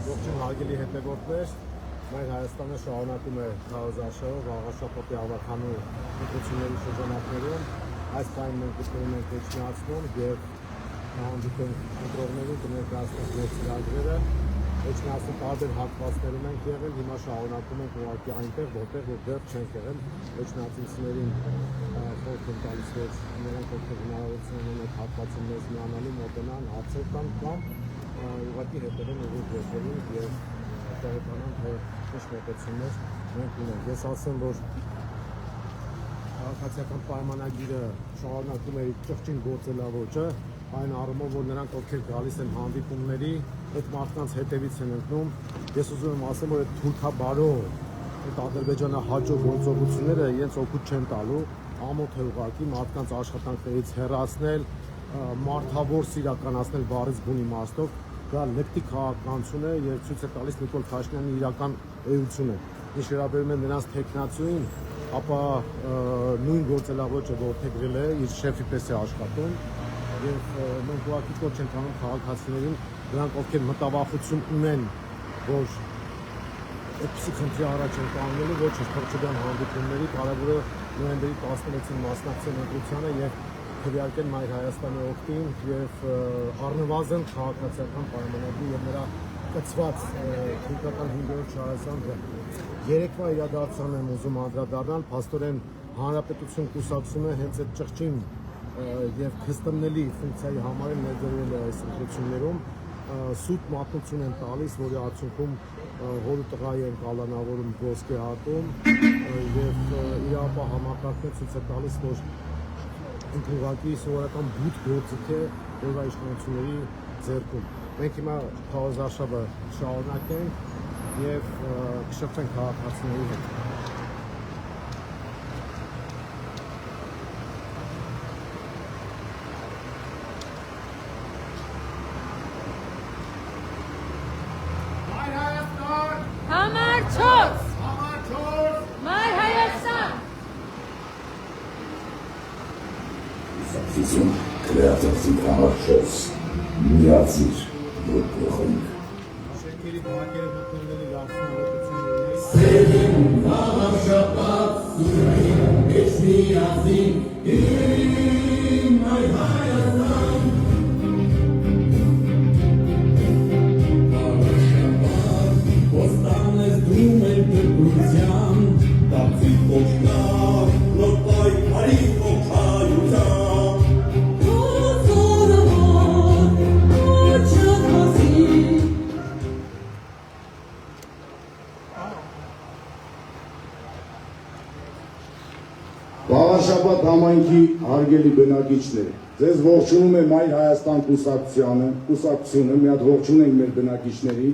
Ողջույն հարգելի հետևորդներ, մեր Հայաստանը շարունակում է քարոզարշավը վաղաշաբաթի ավարտանու ընտրությունների շրջանակներում։ Այս պահին մենք գտնվում ենք Էջմիածնում եւ հանդիպենք ընտրողներին կներկայացնենք մեր ծրագրերը։ Էջմիածնի տարբեր հատվածներում ենք եղել, հիմա շարունակում ենք ուղղակի այնտեղ, որտեղ դեռ չենք եղել։ Էջմիածնցիներին խորհուրդ եմ տալիս, որ նրանք ովքեր հնարավորություն ունեն այդ հատվածին մեզ միանալու, մոտենան, հարցեր տան կամ ուղղակի հետևեն ուղիղ ոգերին եւ տեղեկանան, թե ինչ մոտեցումներ մենք ունենք։ Ես ասեմ, որ քաղաքացիական պայմանագիրը շարունակում է ճղճին գործելավոճը, այն առումով, որ նրանք ովքեր գալիս են հանդիպումների, այդ մարդկանց հետևից են ընկնում։ Ես ուզում եմ ասեմ, որ այդ թուրքաբարո, այդ ադրբեջանահաճո գործողությունները իրենց օգուտ չեն տալու, ամոթ է ուղղակի մարդկանց աշխատանքներից հեռացնել, մարդավոր իրականացնել բառից բուն իմաստով, դա լեկտի քաղաքականություն է եւ ցույց է տալիս Նիկոլ Փաշինյանի իրական էությունը։ Ինչ վերաբերում է նրանց տեխնացուին, ապա նույն գործելավոճը որդեգրել է, իր շեֆի պես է աշխատում եւ մենք ուղղակի կոչ ենք անում քաղաքացիներին, նրանք ովքեր մտավախություն ունեն, որ այդպիսի խնդրի առաջ են կանգնելու, ոչ չգան հանդիպումների, կարևորը նոյեմբերի 16-ին մասնակցեն ընտրությանը եւ քվեարկեն Մայր Հայաստանի օգտին եւ առնվազն քաղաքացիական պայմանագրի եւ նրա կցված քրեական 5-րդ շարասանքը երեկվա իրադարձության եմ ուզում անդրադառնալ, փաստորեն Հանրապետություն կուսակցությունը հենց այդ ճղճին եւ քստմնելի ֆունկցիայի համար է ներդրվել այս ընտրություններում, սուտ մատնություն են տալիս, որի արդյունքում հորու տղայի են կալանավորում ոսկե հատում եւ իրապահ համակարգը ցույց է տալիս, որ ուղղակի սովորական բութ գործիք է որվա իշխանությունների ձեռքում։ Մենք հիմա քարոզարշավը շարունակենք եւ կշփվենք քաղաքացիների հետ։ Ուսուցիչություն քրեատիվ համարժես միացիր որ գողենք Շենքերի բակերը մտնելների լավսնավորությունների Սերին վաղաշապատ սուրային ես միացին իմ այ Հայաստան Վաղաշապատ ոստան ես դում էլ դրգության տացի ոչկար լոպայ հարի ոչայության Վաղաշաբաթ համայնքի հարգելի բնակիչներ, ձեզ ողջունում է Մայր Հայաստան կուսակցությունը, մի հատ ողջունում ենք մեր բնակիչների։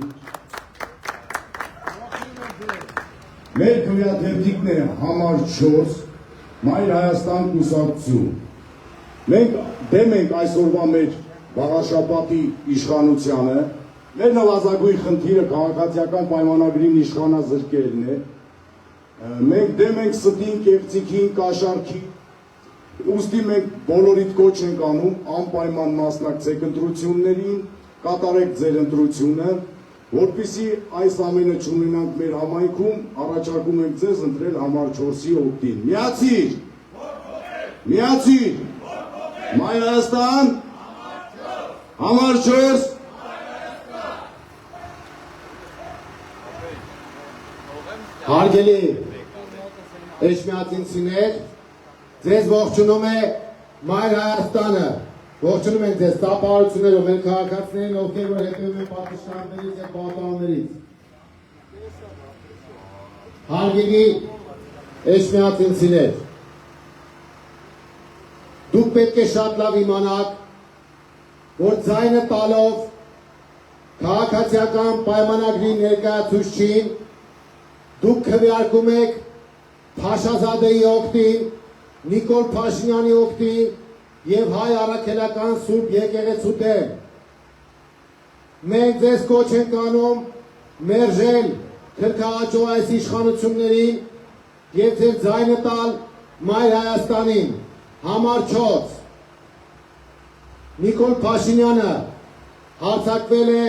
Մեր քվեաթերթիկները համար 4 Մայր Հայաստան կուսակցություն։ Մենք դեմ ենք այսօրվա մեր վաղաշաբաթի իշխանությանը, մեր նվազագույն խնդիրը քաղաքացիական պայմանագրին իշխանազրկելն է։ Մենք դեմ ենք ստին, կեղծիքին, կաշառքի, ուստի մենք բոլորիդ կոչ ենք անում, անպայման մասնակցեք ընտրություններին, կատարեք ձեր ընտրությունը, որպեսզի այս ամենը չունենանք մեր համայնքում, առաջարկում ենք ձեզ ընտրել համար 4-ի օգտին։ Միացիր! Միացիր! Մայր Հայաստան! Համար 4! Հարգելի Էջմիածինցիներ, ձեզ ողջունում է Մայր Հայաստանը, ողջունում ենք ձեզ տապարություններով, մեր քաղաքացիներին, ովքեր որ հետևում են պատշնարներից եւ պատաններից։ Հարգելի Էջմիածինցիներ, դուք պետք է շատ լավ իմանաք, որ ձայնը տալով քաղաքացիական պայմանագրի ներկայացուցչին դուք քվեարկում եք Փաշազադեի օգտին, Նիկոլ Փաշինյանի օգտին եւ հայ առաքելական Սուրբ եկեղեցու դեմ։ Մենք ձեզ կոչ ենք անում մերժել քրքաղաճո այս իշխանություններին եւ ձեր ձայնը տալ Մայր Հայաստանին։ Համար 4 Նիկոլ Փաշինյանը հարձակվել է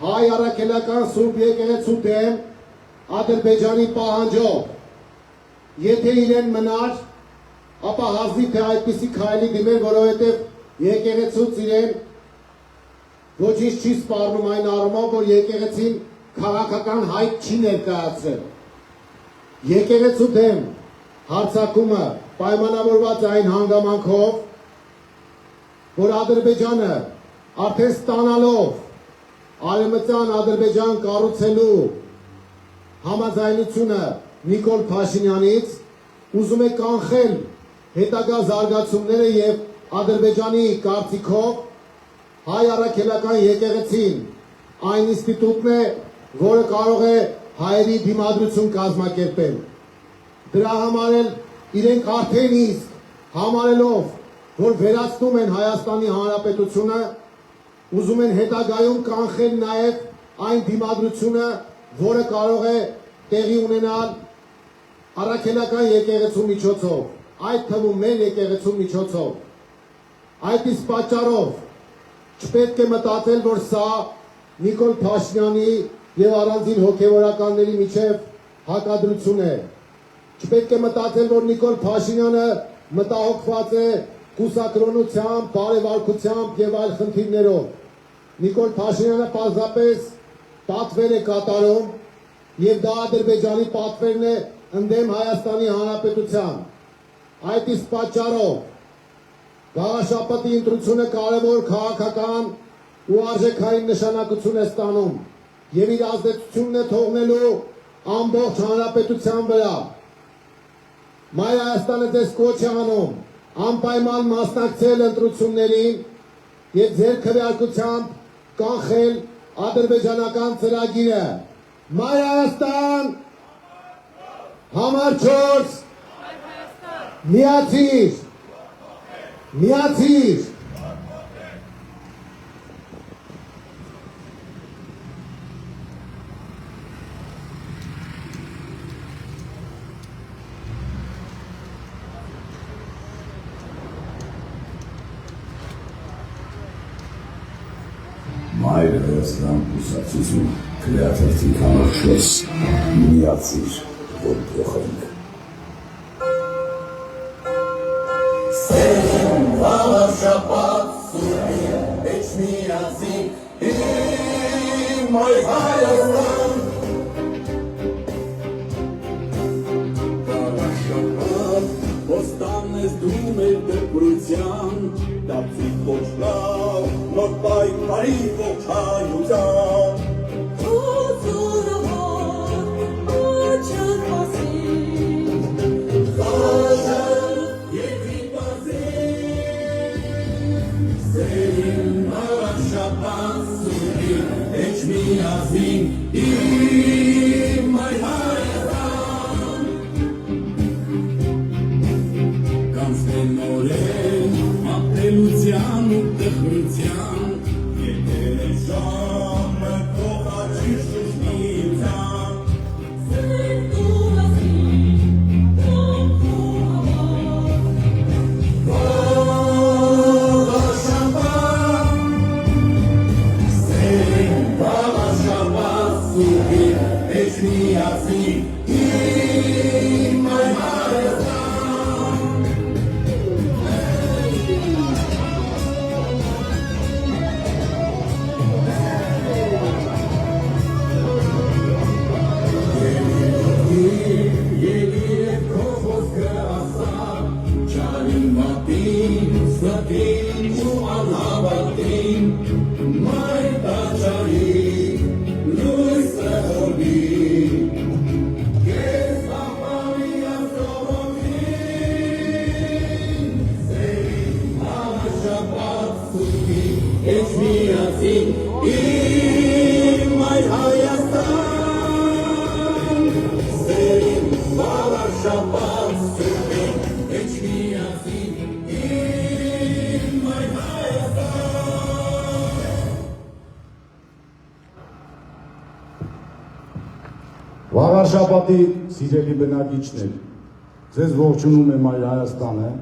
հայ առաքելական Սուրբ եկեղեցու դեմ Ադրբեջանի պահանջով, եթե իրեն մնար, ապա հազիվ թե այդպիսի քայլի դիմեր, որովհետև եկեղեցուց իրեն ոչինչ չի սպառնում այն առումով, որ եկեղեցին քաղաքական հայտ չի ներկայացրել։ Եկեղեցու դեմ հարձակումը պայմանավորված է այն հանգամանքով, որ Ադրբեջանը արդեն ստանալով Արևմտյան Ադրբեջան կառուցելու համաձայնությունը Նիկոլ Փաշինյանից ուզում է կանխել հետագա զարգացումները եւ Ադրբեջանի կարծիքով հայ առաքելական եկեղեցին այն ինստիտուտն է, որը կարող է հայերի դիմադրություն կազմակերպել։ Դրա համար էլ իրենք արդեն իսկ համարելով, որ վերացնում են Հայաստանի Հանրապետությունը, ուզում են հետագայում կանխել նաև այն դիմադրությունը, որը կարող է տեղի ունենալ առաքելական եկեղեցու միջոցով, այդ թվում մեր եկեղեցու միջոցով։ Այդ իսկ պատճառով չպետք է մտածել, որ սա Նիկոլ Փաշինյանի եւ առանձին հոգեվորականների միջև հակադրություն է։ Չպետք է մտածել, որ Նիկոլ Փաշինյանը մտահոգված է կուսակրոնությամբ, բարեվարկությամբ եւ այլ խնդիրներով։ Նիկոլ Փաշինյանը պարզապես պատվեր է կատարում եւ դա Ադրբեջանի պատվերն է ընդդեմ Հայաստանի Հանրապետության։ Այդ իսկ պատճառով Գաղաշապատի ընտրությունը կարևոր քաղաքական ու արժեքային նշանակություն է ստանում եւ իր ազդեցությունն է թողնելու ամբողջ հանրապետության վրա։ Մայր Հայաստանը ձեզ կոչ է անում անպայման մասնակցել ընտրություններին եւ ձեր քվեարկությամբ կանխել ադրբեջանական ծրագիրը։ Մայր Հայաստան, համար 4, միացիր, միացիր։ Մայր Հայաստան կուսակցություն քրեաթերթի համար 4 միացիր, որ փոխենք։ Սերին վաղաշապատ սուրին էչ միացին իմ Մայր Հայաստան Վաղաշապատ ոստան ես դու մեր դպրության դապցիկ ոչ լավ նոր պայքարի ողջ հայության Միացին իմ Մայր Հայաստան Կանցնեն նորեն ապտելության ու տխրության Ետեր է ժամը կողաչի շուշնիության Սերտ ու լասին տոք ու համար Միացին իմ Մայր Հայաստան Եկիր քո խոսքը ասա Չարին մատին, ստին ու անհավատին Մայր տաճարի լույսը հորվի Էչ միացին իմ Մայր Հայաստան Սերին վաղաշապատ սուրին Էչ միացին իմ Մայր Հայաստան Վաղաշապատի սիրելի բնակիչներ, ձեզ ողջունում է Մայր Հայաստանը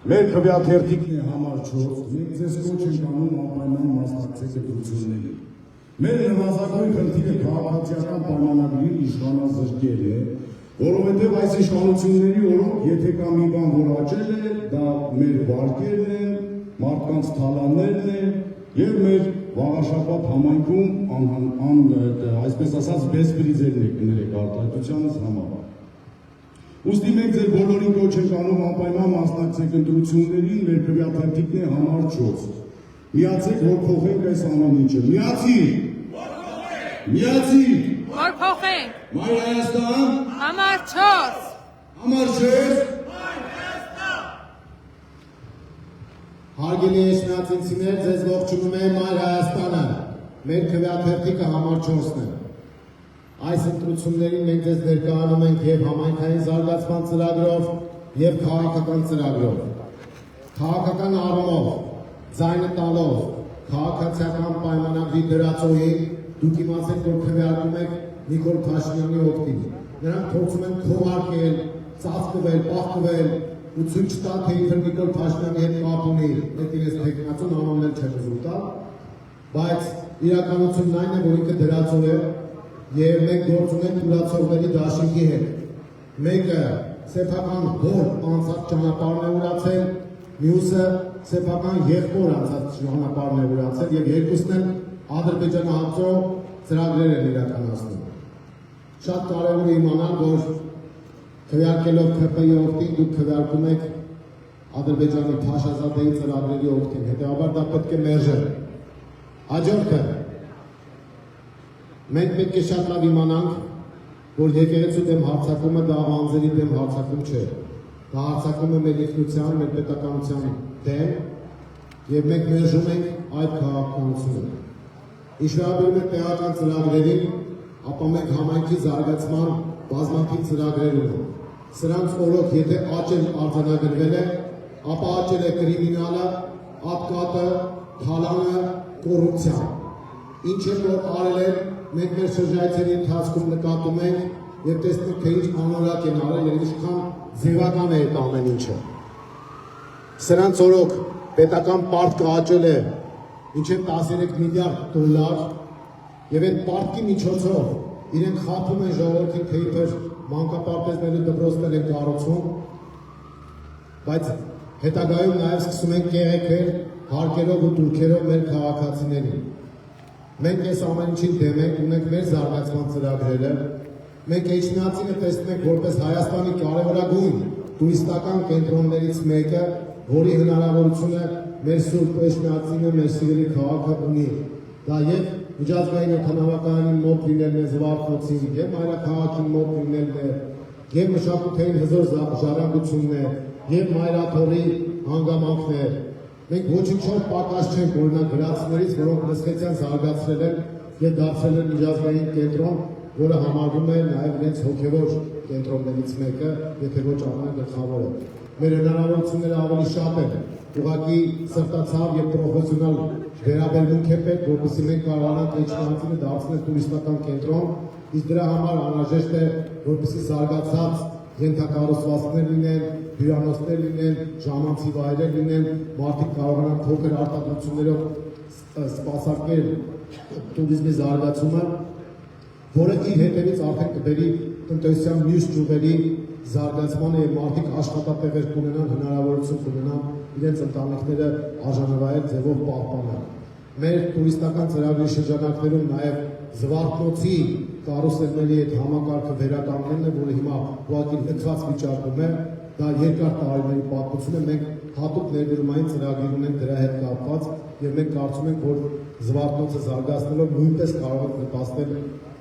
Մեր քվեաթերթիկն է համար 4, մենք ձեզ կոչ ենք անում անպայման մասնակցեք ընտրություններին։ Մեր նվազագույն խնդիրը քաղաքացիական պայմանագրի իշխանազրկել է, որովհետև այս իշխանությունների օրոք եթե կա մի բան, որ աճել է, դա մեր վարկերն են, մարդկանց թալաններն են եւ մեր Վաղարշաբաթ համայնքում այսպես ասած բեսպրիզերներ եք արտադրությանս համար։ Ուստի մենք ձեր բոլորին կոչ ենք անում անպայման մասնակցեք ընտրություններին, մեր քվեաթերթիկն է համար 4։ Միացեք, որ փոխենք այս ամեն ինչը։ Միացի։ Որ փոխենք։ Մայր Հայաստան։ Համար 4։ Համար 6։ Հարգելի եշնացինցիներ, ձեզ ողջունում է Մայր Հայաստանը, մեր քվեաթերթիկը համար 4-ն է։ Այս ընտրություններին մենք ձեզ ներկայանում ենք եւ համայնքային զարգացման ծրագրով եւ քաղաքական ծրագրով։ Քաղաքական առումով, ձայնը տալով, քաղաքացիական պայմանագրի դրածոյին դուք իմացեք, որ քվեարկում եք Նիկոլ Փաշինյանի օգտին։ Նրանք փորձում են քողարկել, ծածկվել, պահպվել ու ցույց տալ, թե ինքը Նիկոլ Փաշինյանի հետ կապ ունի, այդ իրենց տեխնացուն անուններ չեն ուզում տալ, բայց իրականությունն այն է, որ ինքը դրածով է եւ մենք գործում ենք ուրացողների դաշինքի հետ։ Մեկը սեփական հոր անցած ճանապարհն է ուրացել, մյուսը սեփական եղբոր անցած ճանապարհն է ուրացել եւ երկուսն էլ ադրբեջանահացու ծրագրեր են իրականացնում։ Շատ կարևոր է իմանալ, որ քվեարկելով ՔՊ-ի օգտին դուք քվեարկում եք Ադրբեջանի Փաշազադեի ծրագրերի օգտին, հետեւաբար դա պետք է մերժել։ Հաջորդը մենք պետք է շատ լավ իմանանք, որ եկեղեցու դեմ հարձակումը դա անձերի դեմ հարձակում չէ։ Դա հարձակում է մեր ինքնության, մեր պետականության դեմ եւ մենք մերժում ենք այդ քաղաքականությունը։ Ինչ վերաբերում է տեղական ծրագրերին, ապա մենք համայնքի զարգացման բազմաթիվ ծրագրեր ունենք։ Սրանց օրոք եթե աճել արձանագրվել է, ապա աճել է կրիմինալը, ատկատը, թալանը, կոռուպցիան։ Ինչ որ արել են, մենք մեր շրջայցերի ընթացքում նկատում ենք եւ տեսնում թե ինչ անորակ են արել եւ ինչքան ձևական է այդ ամեն ինչը։ Սրանց օրոք պետական պարտքը աճել է մինչև 13 միլիարդ դոլար եւ այդ պարտքի միջոցով իրենք խափում են ժողովրդին, թե իբր մանկապարտեզների դպրոցներ են կառուցում, բայց հետագայում նաեւ սկսում են կեղեքել հարկերով ու տուրքերով մեր քաղաքացիներին։ Մենք այս ամեն ինչին դեմ ենք, ունենք մեր զարգացման ծրագրերը։ Մենք Էջմիածինը տեսնում ենք որպես Հայաստանի կարևորագույն տուրիստական կենտրոններից մեկը, որի հնարավորությունը մեր Սուրբ Էջմիածինը, մեր սիրելի քաղաքը ունի։ Դա եւ միջազգային օդանավակայանի մոտ լինելն է Զվարթնոցին, եւ մայրաքաղաքին մոտ լինելն է, եւ մշակութային հզոր ժառանգությունն է, եւ մայրաթողի հանգամանքն է։ Մենք ոչինչով պակաս չենք օրինակ վրացիներից, որոնք Մսխետյան զարգացրել են եւ դարձրել են միջազգային կենտրոն, որը համարվում է նաեւ իրենց հոգեվոր կենտրոններից մեկը, եթե ոչ ամենագլխավորը։ Մեր հնարավորությունները ավելի շատ են, ուղղակի սրտացավ եւ պրոֆեսիոնալ վերաբերմունք է պետք, որպեսզի մենք կարողանանք Էջմիածինը դարձնել տուրիստական կենտրոն, իսկ դրա համար անհրաժեշտ է, որպեսզի զարգացած ենթակառուցվածքներ լինեն, հյուրանոցներ լինեն, ժամանցի վայրեր լինեն, մարդիկ կարողանան փոքր արտադրություններով սպասարկել տուրիզմի զարգացումը, որը իր հետևից արդեն կբերի տնտեսության մյուս ճյուղերի զարգացմանը եւ մարդիկ աշխատատեղեր կունենան, հնարավորություն կունենան իրենց ընտանիքները արժանավայել ձևով պահպանել։ Մեր տուրիստական ծրագրի շրջանակներում նաեւ Զվարթնոցի կարուսելների հետ համակարգը վերականգնելն է, որը հիմա ուղղակի լքված վիճակում է, դա երկար տարիների պատմություն է, մենք հատուկ ներդրումային ծրագիր ունենք դրա հետ կապված եւ մենք կարծում ենք, որ Զվարթնոցը զարգացնելով նույնպես կարող է նպաստել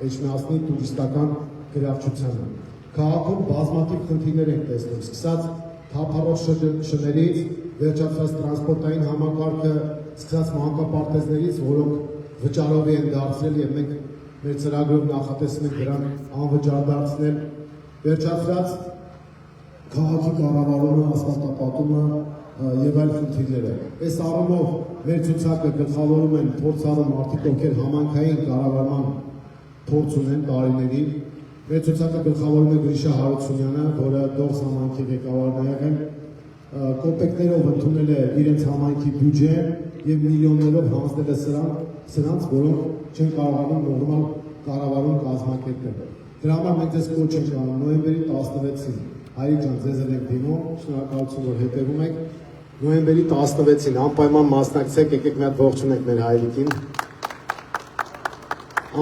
Էջմիածնի տուրիստական գրավչությանը։ Քաղաքում բազմաթիվ խնդիրներ ենք տեսնում, սկսած թափառող շներից, վերջացած տրանսպորտային համակարգը, սկսած մանկապարտեզներից, որոնք վճարովի են դարձրել եւ մենք մեր ծրագրով նախատեսում ենք դրան անվճար դարձնել, վերջացած քաղաքի կառավարումը, ասֆալտապատումը եւ այլ խնդիրները։ Այս առումով մեր ցուցակը գլխավորում են փորձառու մարդիկ, ովքեր համայնքային կառավարման փորձ ունեն տարիների։ Մեր ցուցակը գլխավորում է Գրիշա Հարությունյանը, որը Դողս համայնքի ղեկավարն է եղել, կոպեկներով ընդունել է իրենց համայնքի բյուջեն եւ միլիոններով հանձնել է սրան, սրանց, որոնք չեն կարողանում նորմալ կառավարում կազմակերպել։ Դրա համար մենք ձեզ կոչ ենք անում նոյեմբերի 16-ին, Հայրիկ ջան, ձեզ ենք դիմում, շնորհակալություն, որ հետևում եք։ Նոյեմբերի 16-ին անպայման մասնակցեք, եկեք մի հատ ողջունենք մեր հայրիկին։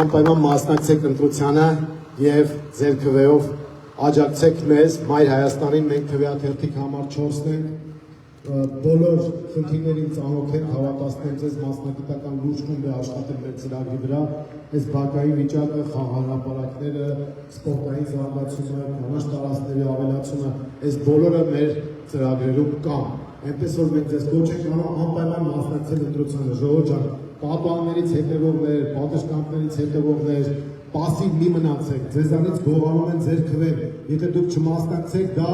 Անպայման մասնակցեք ընտրությանը եւ ձեր քվեով աջակցեք մեզ, Մայր Հայաստանին, մենք քվեաթերթիկ համար 4-ն ենք, բոլոր խնդիրներին ծանոթ ենք, հավատացնեմ ձեզ մասնագիտական լուրջ խումբ է աշխատել մեր ծրագրի վրա, այս բակային վիճակը, խաղահրապարակները, սպորտային զարգացումը, կանաչ տարածքների ավելացումը, այս բոլորը մեր ծրագրերում կան։ Այնպես որ մենք ձեզ կոչ ենք անում անպայման մասնակցել ընտրությանը, ժողովուրդ ջան, պատուհաններից հետևողներ, պատշգամբներից հետևողներ, պասիվ մի մնացեք, ձեզանից գողանում են ձեր քվեն, եթե դուք չմասնակցեք, դա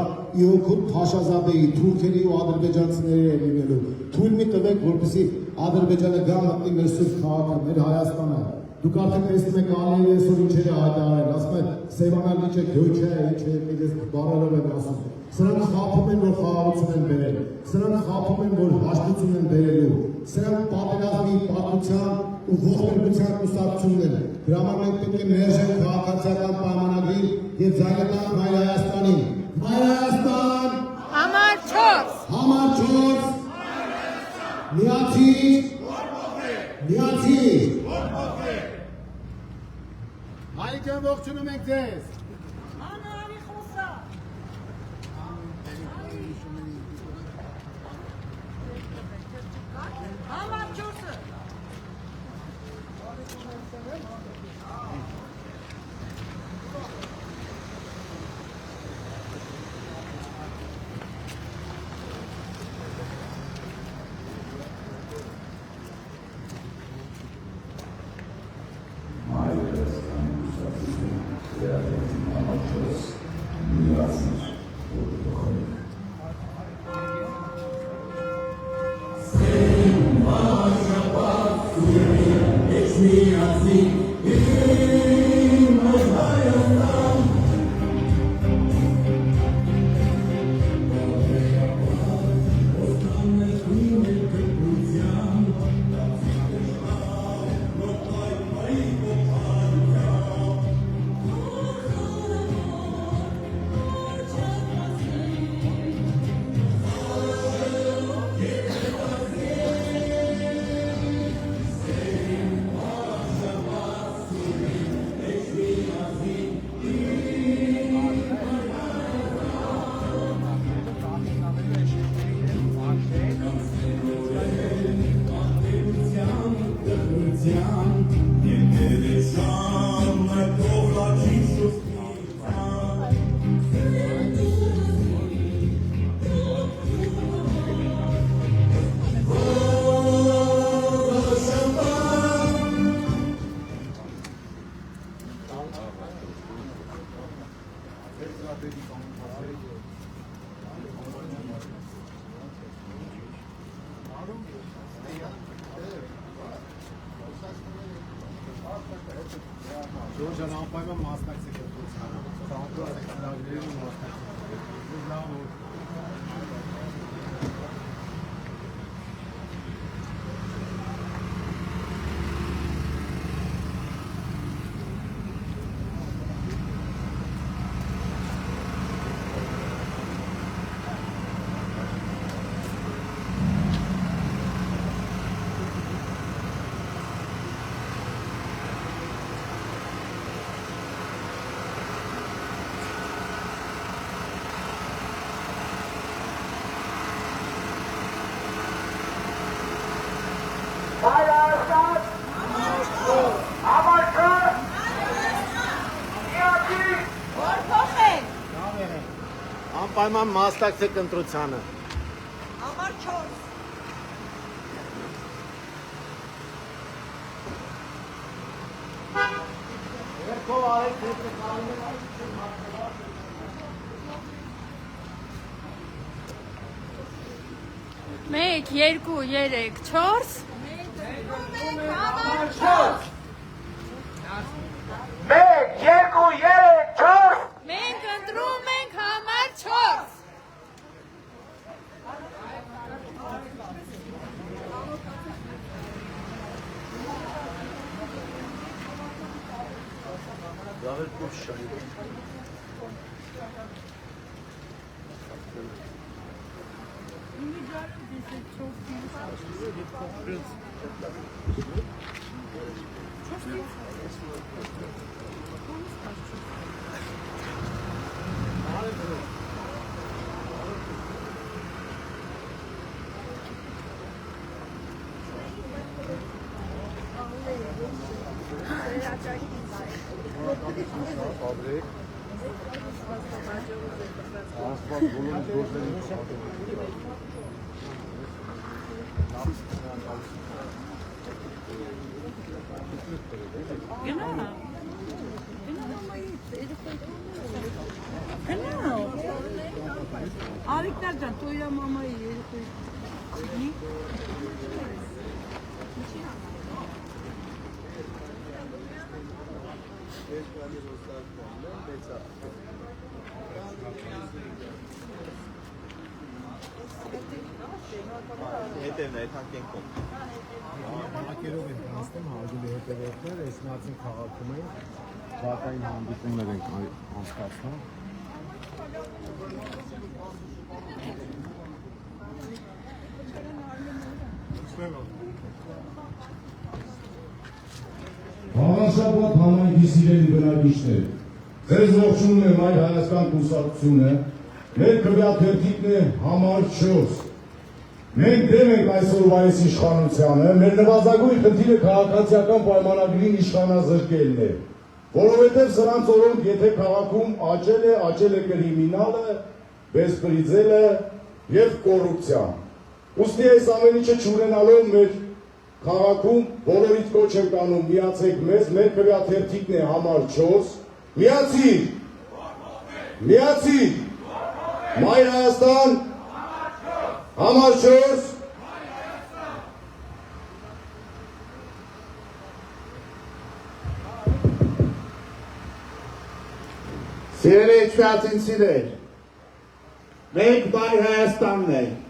իօքուտ Փաշազադեի, թուրքերի ու ադրբեջանցիների է լինելու, թույլ մի տվեք, որպեսզի Ադրբեջանը գա մտնի մեր սուրբ քաղաքը, մեր Հայաստանը, դուք արդեն տեսնում եք ալերի այսօր ինչեր է հայտարարել, ասում են Սևանան ինչ է, գյոյչ է, ինչ է, իրենց բարերով են ասում, սրանք խափում են, որ խաղաղություն են բերել, սրանք խափում են, որ հաշտություն են բերելու, սրանք պատերազմի, պատմության ու ողբերգության կուսակցությունն են, դրա համար մենք պետք է մերժենք քաղաքացիական պայմանագրին եւ զայնանանք Մայր Հայաստանին։ Մայր Հայաստան, Համար 4, համար 4, միացիր, միացիր։ Հայրիկ ջան, ողջունում ենք ձեզ։ Համար 4-ը։ Ժողովուրդ ջան, անպայման մասնակցեք ընտրությանը, ծանոթացեք ծրագրերին ու մասնակցեք։ Լավ ու անպայման մասնակցեք ընտրությանը։ Համար 4։ Երկով արեք, Մեկ, 2, 3, 4։ Համար 4։ Մեկ, երկու, երեք, չորս, Մենք ընտրում ենք համար 4։ Արիկնաջան, տոյա մամայի երեխույթ։ Հետևն է, այդքան կենքում։ Հակերով են հասնում հարգելի հետևորդներ, այս նացին քաղաքում են, բակային հանդիպումներ են անցկացնում։ Հանրաշապատ համայնքի սիրելի բնակիչներ, ձեզ ողջունում եմ Հայ Հայաստան կուսակցությունը, մեր քվեաթերթիկն է համար 4։ Մենք դեմ ենք այսօրվա այս իշխանությանը, մեր նվազագույն խնդիրը քաղաքացիական պայմանագրին իշխանազրկելն է, որովհետև սրանց օրոք եթե քաղաքում աճել է կրիմինալը, բեսպրիձելը և կոռուպցիան։ Ուստի այս ամեն ինչը չունենալով մեր քաղաքում բոլորից կոչ ենք անում, միացեք մեզ, մեր քվեաթերթիկն է համար 4, միացի, Մայր Հայաստան, համար 4, Սիրելի իշխանություններ, մենք Մայր Հայաստանն ենք,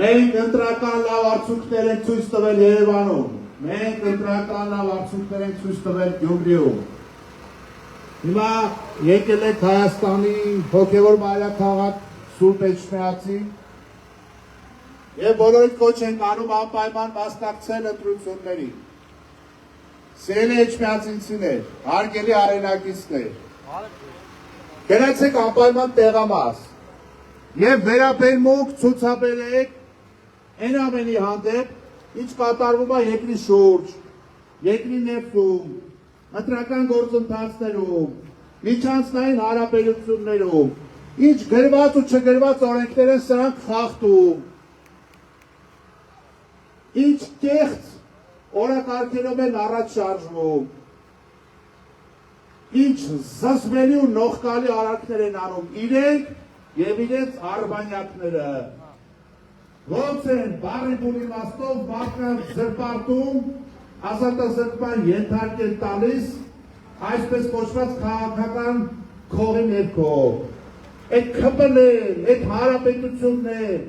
մենք ընտրական լավ արդյունքներ ենք ցույց տվել Երևանում, մենք ընտրական լավ արդյունքներ ենք ցույց տվել Գյումրիում։ Հիմա եկել եք Հայաստանի հոգևոր մայրաքաղաք Սուրբ Էջմիածի եւ բոլորիդ կոչ ենք անում անպայման մասնակցել ընտրություններին։ Սիրելի էջմիածինցիներ, հարգելի հայրենակիցներ, գնացեք անպայման տեղամաս եւ վերաբերմունք ցուցաբերեք այն ամենի հանդեպ, ինչ կատարվում է երկրի շուրջ, երկրի ներսում, ընտրական գործընթացներում, միջանցքային հարաբերություններում, ինչ գրված ու չգրված օրենքներ են սրանք խախտում, ինչ կեղծ օրակարգերով են առաջ շարժվում, ինչ զզվելի ու նողկալի արարքներ են անում իրենք եւ իրենց արբանյակները, ոնց են բարի բուն իմաստով մարդկանց զրպարտում, ազատազրկման ենթարկել տալիս, այսպես կոչված քաղաքական քողի ներքո, այդ ՔՊԼ-ն, այդ հանրապետությունն,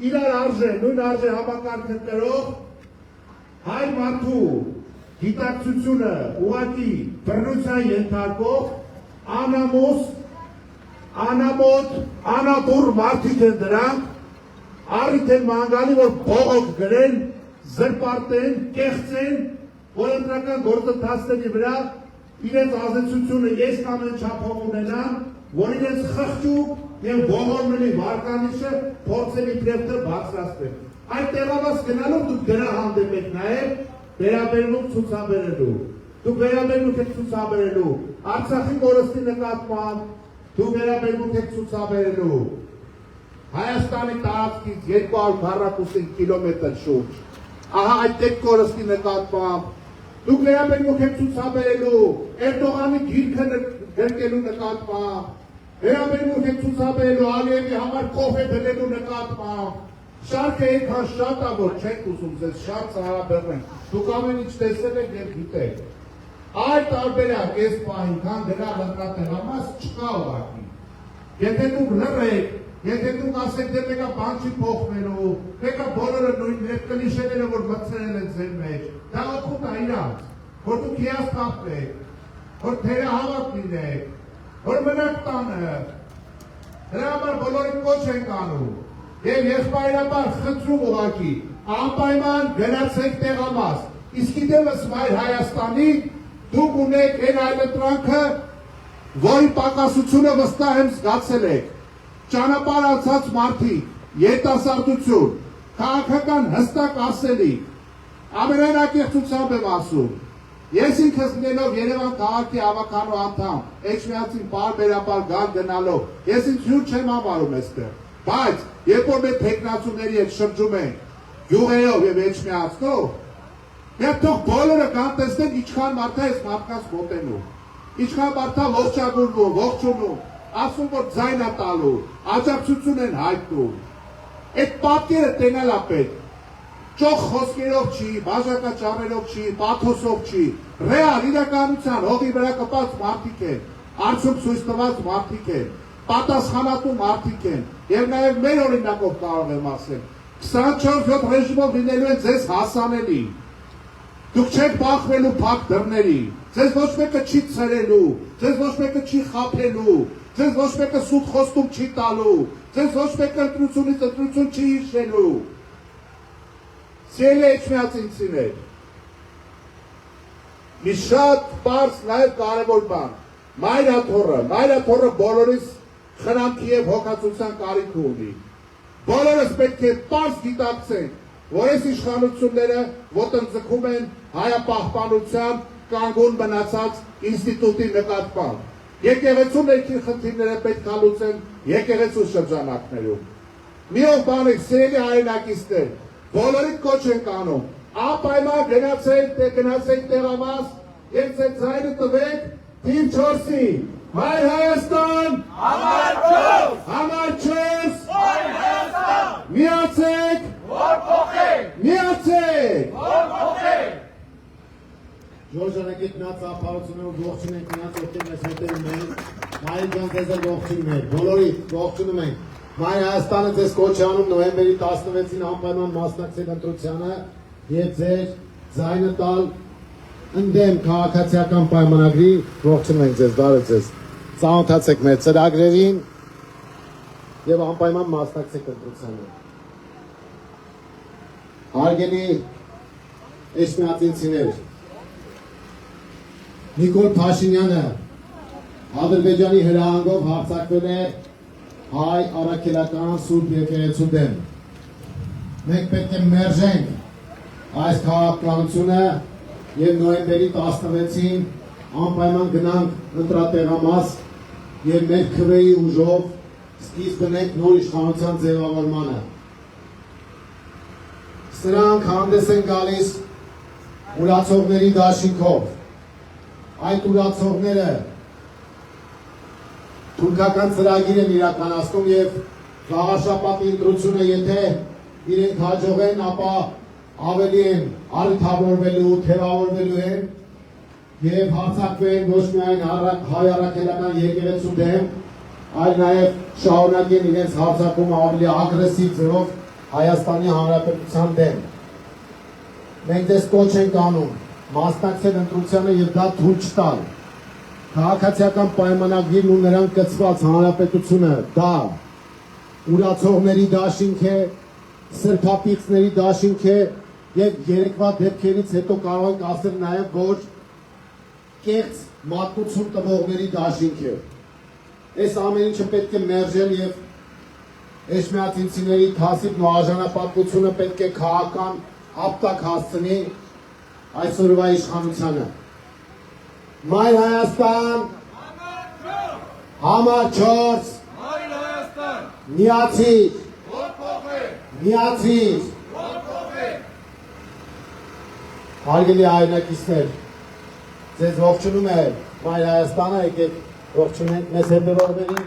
իրար արժե, նույն արժե համակարգը կրող հայ մարդու գիտակցությունը ուղղակի բռնության ենթարկող անամոս, անամոտ, անաբուռ մարդիկ են դրանք, առիթ են մանգալի, որ բողոք գրեն, զրպարտեն, կեղծեն, որ ընտրական գործընթացների վրա իրենց ազդեցությունը ես կամ են չափով ունենան, որ իրենց խղճուկ եւ ողորմելի վարկանիշը փորձեն իբրև բարձրացնել։ Այդ տեղամաս գնալով դուք դրա հանդեպ եք նաեւ վերաբերմունք ցուցաբերելու։ Դուք վերաբերմունք եք ցուցաբերելու Արցախի կորստի նկատմամբ, դուք վերաբերմունք եք ցուցաբերելու Հայաստանի տարածքից 245 կիլոմետր շուրջ։ Ահա այդ կորստի նկատմամբ դուք վերաբերմունք եք ցուցաբերելու Էրդողանի գիրքը գրկելու նկատմամբ, վերաբերմունք եք ցուցաբերելու Ալիևի համար կոֆե դնելու նկատմամբ։ Շարքը այնքան շատ է, որ չեք ուզում ձեզ շատ ծարաբեռնեն։ Դուք ամեն ինչ տեսել եք եւ գիտեք։ Այդ տարբերակ այս պահին, քան դրա հնկատեղամաս չկա ուղղակի։ Եթե դուք լռեք, եթե դուք ասեք դե մեկը բան չի փոխվելու, մեկը բոլորը նույն կլիշեները որ մտցրել են ձեր մեջ, դա օգուտ է իրանց, որ դուք հիասթափվեք։ որ թերահավատ լինեք, որ մնաք տանը, դրա համար բոլորին կոչ ենք անում և եղբայրաբար խնդրում ուղղակի, անպայման գնացեք տեղամաս, իսկ իդեմս Մայր Հայաստանի դուք ունեք այն այլընտրանքը, որի պակասությունը վստահ եմ զգացել եք, ճանապարհ անցած մարդիկ, երիտասարդություն, քաղաքական հստակ ասելիք, ամենայնակեղծությամբ եմ ասում, ես ինքս լինելով Երևան քաղաքի ավականու անդամ, Էջմիածին պարբերաբար գալ գնալով, ես ինձ հյուր չեմ անվարում այստեղ, բայց երբ որ մեր թեկնածուների հետ շրջում ենք, գյուղերով և Էջմիածնով, Եվ թող բոլորը կան տեսնեն ինչքան մարդա ես մարդկանց մոտենում, ինչքան մարդա ողջագուրվում, ողջունում, ասում որ ձայն է տալու, աջակցություն են հայտնում։ Այդ պատկերը տենալ է պետք։ Ճոխ խոսքերով չի, բաժակաճառերով չի, պաթոսով չի, ռեալ իրականության հողի վրա կպած մարդիկ են, արդյունք ցույց տված մարդիկ են, պատասխանատու մարդիկ են, եւ նաեւ մեր օրինակով կարող եմ ասել, 24/7 ռեժիմով լինելու են ձեզ հասանելի։ Դուք չեք բախվելու փակ դռների, ձեզ ոչ մեկը չի ցրելու, ձեզ ոչ մեկը չի խաբելու, ձեզ ոչ մեկը սուտ խոստում չի տալու, ձեզ ոչ մեկը ընտրությունից ընտրություն չի հիշելու։ Սիրելի էջմիածինցիներ, մի շատ պարզ նաև կարևոր բան, Մայրաթոռը բոլորիս խնամքի և հոգացության կարիք ունի, բոլորս պետք է պարզ գիտակցենք, որ այս իշխանությունները ոտնձգում են հայապահպանության կանգուն մնացած ինստիտուտի նկատմամբ։ Եկեղեցու ներքին խնդիրները պետք է լուծեն եկեղեցու շրջանակներում։ Միով բանեք սիրելի հայրենակիցներ, բոլորիդ կոչ ենք անում, անպայման գնացեք տեղամաս և ձեր ձայնը տվեք թիվ 4-ի, Մայր Հայաստան, Համար 4, Համար 4, Մայր Հայաստան, միացեք, որ փոխենք, միացեք, որ փոխենք։ Ժորժանագետ նա ծափարությունով ողջուն ենք նրանց ովքեր մեզ հետևում են, Մայր ջան ձեզ էլ ողջունում ենք, բոլորիդ ողջունում ենք։ Մայր Հայաստանը ձեզ կոչ է անում նոյեմբերի 16-ին անպայման մասնակցել ընտրությանը և ձեր ձայնը տալ ընդդեմ քաղաքացիական պայմանագրի, ողջունում ենք ձեզ, բարև ձեզ, ծանոթացեք մեր ծրագրերին և անպայման մասնակցեք ընտրությանը։ Հարգելի էջմիածինցիներ, Նիկոլ Փաշինյանը Ադրբեջանի հրահանգով հարձակվել է հայ առաքելական սուրբ եկեղեցու դեմ։ Մենք պետք է մերժենք այս քաղաքականությունը և նոյեմբերի 16-ին անպայման գնանք ընտրատեղամաս և մեր քվեի ուժով սկիզբ դնենք նոր իշխանության ձևավորմանը։ Սրանք հանդես են գալիս ուրացողների դաշինքով։ Այդ ուրացողները թուրքական ծրագիր են իրականացնում և գաղաշապատի ընտրությունը եթե իրենք հաջողեն, ապա ավելի են առիթավորվելու, թևավորվելու են և հարձակվեն ոչ միայն հայ առաքելական եկեղեցու դեմ, այլ նաև շարունակեն իրենց հարձակումը ավելի ագրեսիվ ձևով Հայաստանի Հանրապետության դեմ։ Մենք դες կոչ ենք անում մասնակցել ընտրությանը և դա թույլ չտալ։ Քաղաքացիական պայմանագիրն ու նրան կցված հանրապետությունը դա ուրացողների դաշինք է, սրբապիծների դաշինք է և երեկվա դեպքերից հետո կարող ենք ասել նաև, որ կեղծ մատուցում տվողների դաշինք է։ Այս ամեն ինչը պետք է մերժել և էջմիածինցիների թասիբն ու արժանապատվությունը պետք է քաղաքական ապտակ հասցնի այսօրվա իշխանությանը։ Մայր Հայաստան, Համար 4, Մայր Հայաստան, միացիր, որ փոխենք, միացիր։ որ փոխենք։ Հարգելի հայրենակիցներ, ձեզ ողջունում է Մայր Հայաստանը, եկեք ողջունենք մեզ հետևողներին,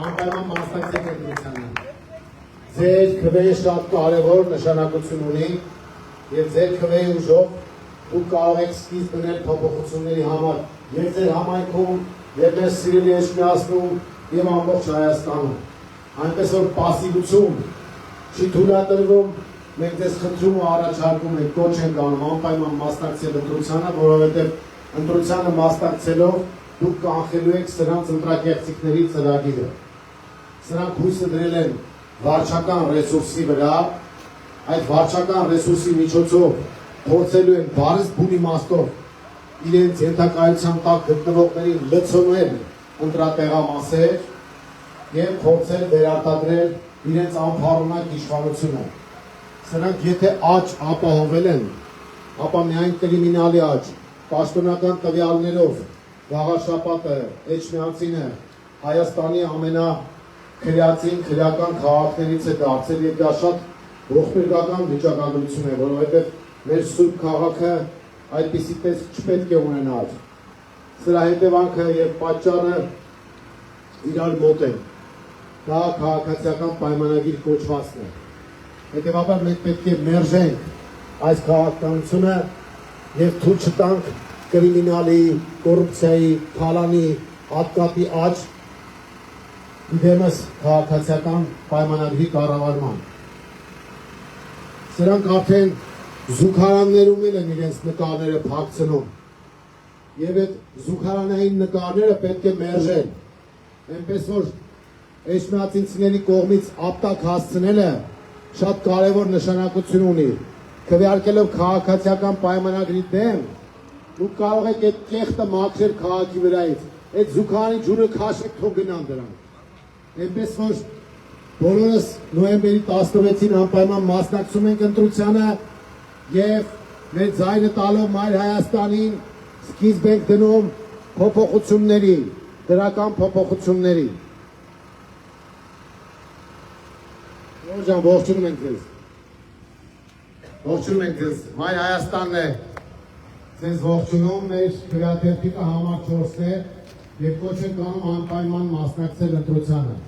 անպայման մասնակցեք ընտրությանը։ Ձեր քվեը շատ կարևոր նշանակություն ունի և ձեր քվեի ուժով դուք կարող եք սկիզբ դնել փոփոխությունների համար և ձեր համայնքում, և մեր սիրելի Էջմիածնում և ամբողջ Հայաստանում։ Այնպես որ պասիվություն չի թույլատրվում, մենք ձեզ խնդրում ու առաջարկում ենք, կոչ ենք անում անպայման մասնակցել ընտրությանը, որովհետև ընտրությանը մասնակցելով դուք կանխելու եք սրանց ընտրակեղծիքների ծրագիրը։ Սրանք հույսը դրել են վարչական ռեսուրսի վրա, այդ վարչական ռեսուրսի միջոցով փորձելու են բարձ բուն իմաստով իրենց ենթակայության տակ գտնվողներին լցոնել ընտրատեղամասեր եւ փորձել վերարտադրել իրենց անփառունակ իշխանությունը։ Սրանք եթե աճ ապահովել են, ապա միայն կրիմինալի աճ, պաշտոնական տվյալներով Գաղաշապատը, Էջմիածինը Հայաստանի ամենաքրեատին քրեական քաղաքներից է դարձել եւ դա շատ ողբերգական վիճակագրություն է, որովհետեւ մեր սուրբ քաղաքը այդպիսի տեսք չպետք է ունենալ։ Սրա հետևանքը եւ պատճառը իրար մոտ են։ Դա քաղաքացիական պայմանագիր կոչվածն է։ Հետևաբար մենք պետք է մերժենք այս քաղաքականությունը եւ թույլ չտանք կրիմինալի, կոռուպցիայի, թալանի, ատկապի աճ իդեմս քաղաքացիական պայմանագրի կառավարման։ Սրանք արդեն զուգարաններում են իրենց նկարները փակցնում եւ այդ զուգարանային նկարները պետք է մերժել, այնպես որ էջմիածինցիների կողմից ապտակ հասցնելը շատ կարևոր նշանակություն ունի։ Քվեարկելով քաղաքացիական պայմանագրի դեմ, դուք կարող եք այդ կեղտը մաքրել քաղաքի վրայից, այդ զուգարանի ջուրը քաշեք, թող գնան դրանք։ Այնպես որ բոլորս նոյեմբերի 16-ին անպայման մասնակցում ենք ընտրությանը եւ մեր ձայնը տալով Մայր Հայաստանին սկիզբ ենք դնում փոփոխությունների, դրական փոփոխությունների։ Ողջան, ողջունում ենք ձեզ։ Ողջունում ենք ձեզ։ Մայր Հայաստանն է ձեզ ողջունում, մեր քվեաթերթիկը համար 4 է եւ կոչ ենք անում անպայման մասնակցել ընտրությանը։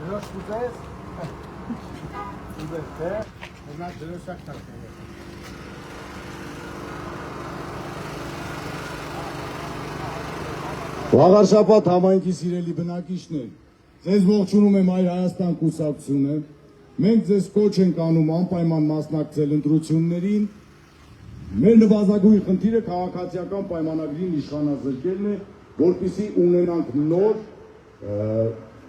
Դրոշ ուզես։ Ուզես, թե նա դրոշակ տակը։ Վաղարշապատ համայնքի սիրելի բնակիչներ, ձեզ ողջունում եմ Այր Հայաստան կուսակցությունը, մենք ձեզ կոչ ենք անում անպայման մասնակցել ընտրություններին, մեր նվազագույն խնդիրը քաղաքացիական պայմանագրին իշխանազրկելն է, որպեսզի ունենանք նոր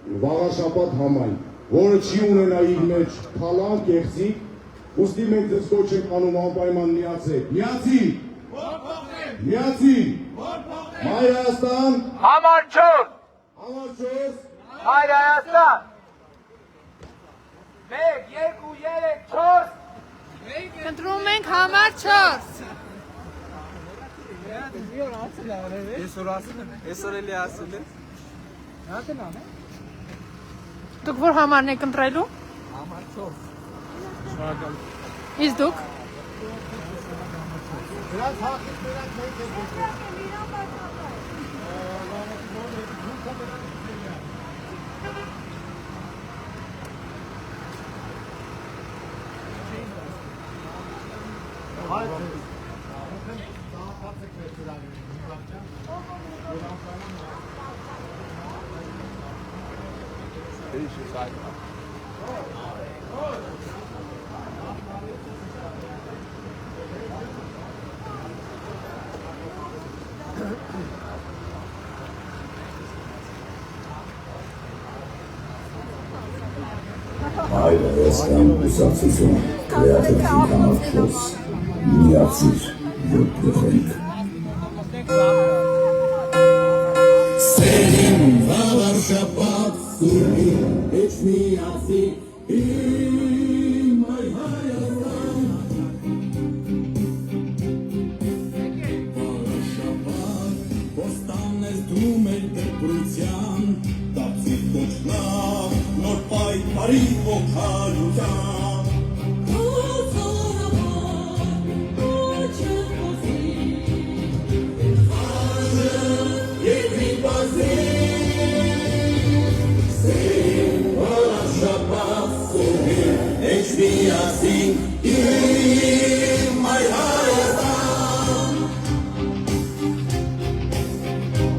Վաղարշապատ համայնք, որը չի ունենա իր մեջ թալան, կեղծիք, ուստի մենք ձեզ կոչ ենք անում անպայման միացեք, միացի, Մայր Հայաստան, Համար 4, համար 4, Մայր Հայաստան, 1, 2, 3, 4, Ընտրում ենք համար 4։ Դուք որ համարն եք ընտրելու։ Համար 4։ Իսկ դուք։ Դրանց հաղթից նրանք մենք ենք եկել։ Այր Հայաստան կուսակցություն, քվեաթերթիկ համար 4, միացիր, որ գխենք։ Սերին Վաղարշապատ, սուրին, էջ միացիր, իմ Այր Հայաստան։ Վաղարշապատ, ոստան ես դու մեր դեպրության, դարձիր կոչնավ, նոր պայքարի ողջության։ Միասին իմ Այր Հայաստան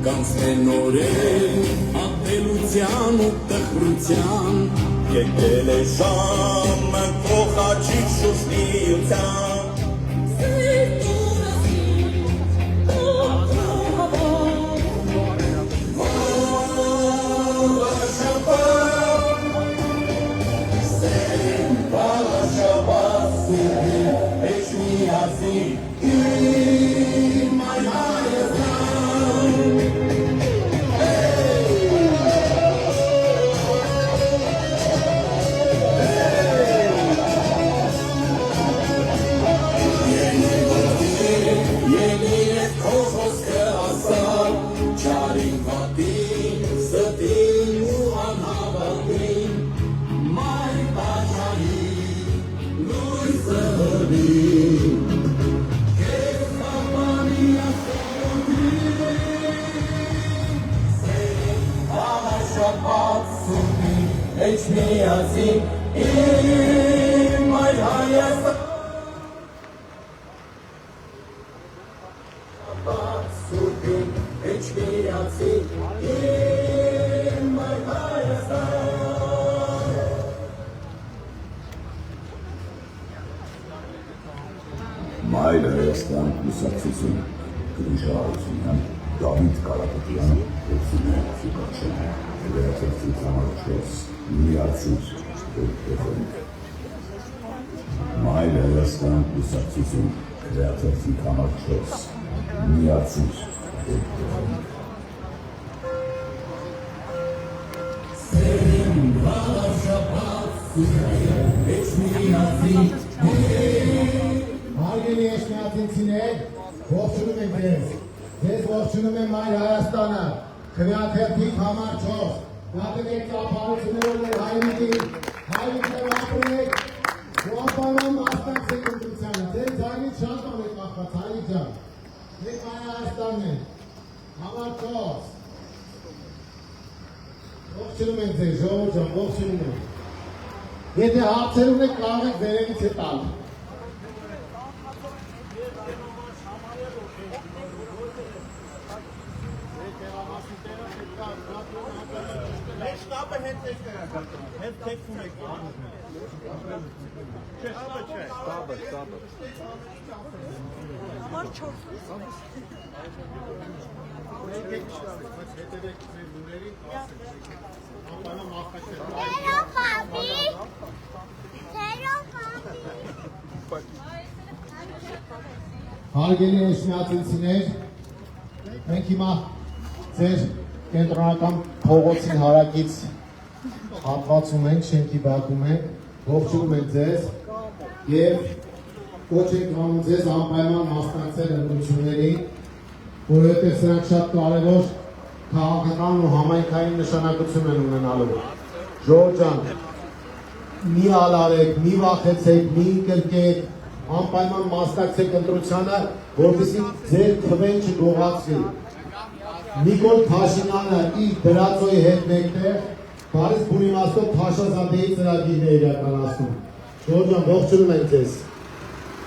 կանցնեն օրեր ատելության ու տխրության դպրության եկել է ժամը փոխաչի շուշնիության Մայր Հայաստան կուսակցություն Գրիշահարությունյան Դավիթ Կարապետյան Ուսումը Ֆիքաչյան Վերացրծի համարչոս միացուց Մայր Հայաստան կուսակցություն Վերացրծի համարչոս միացուց Հարգելի եշմիածինցիներ, ողջունում ենք ձեզ։ Ձեզ ողջունում եմ Մայր Հայաստանը, քվեաթերթիկ համար 4։ Դատեք ծափարություններով մեր հայրիկներ ապրեք, ու անպայման մասնակցեք ընտրությանը։ Ձեր ձայնից շատ բան է կախված, հայրիկ ջան։ Մենք Մայր Հայաստանն ենք, համար 4։ Ողջունում ենք ձեզ, ժողովուրդ ջան, ողջունում ենք։ Եթե հարցեր ունեք, կարող եք վերևից է տալ։ Հարգելի եշմիածինցիներ, մենք հիմա ձեր կենտրոնական փողոցին հարակից հատվածում ենք, շենքի բակում ենք, ողջունում ենք ձեզ և կոչ ենք անում ձեզ անպայման մասնակցել ընտրություններին, որովհետև սրանք շատ կարևոր քաղաքական ու համայնքային նշանակություն են ունենալու։ Ժողովուրդ ջան, մի ալարեք, մի վախեցեք, մի ընկրկեք, անպայման մասնակցեք ընտրությանը, որպեսզի ձեր թվեն չգողացվի։ Նիկոլ Փաշինյանը իր դրածոյի հետ մեկտեղ Փարիզ Բունիմաստով Փաշազադեի ծրագիրն է իրականացնում։ Ժողովուրդ ջան, ողջունում ենք ձեզ։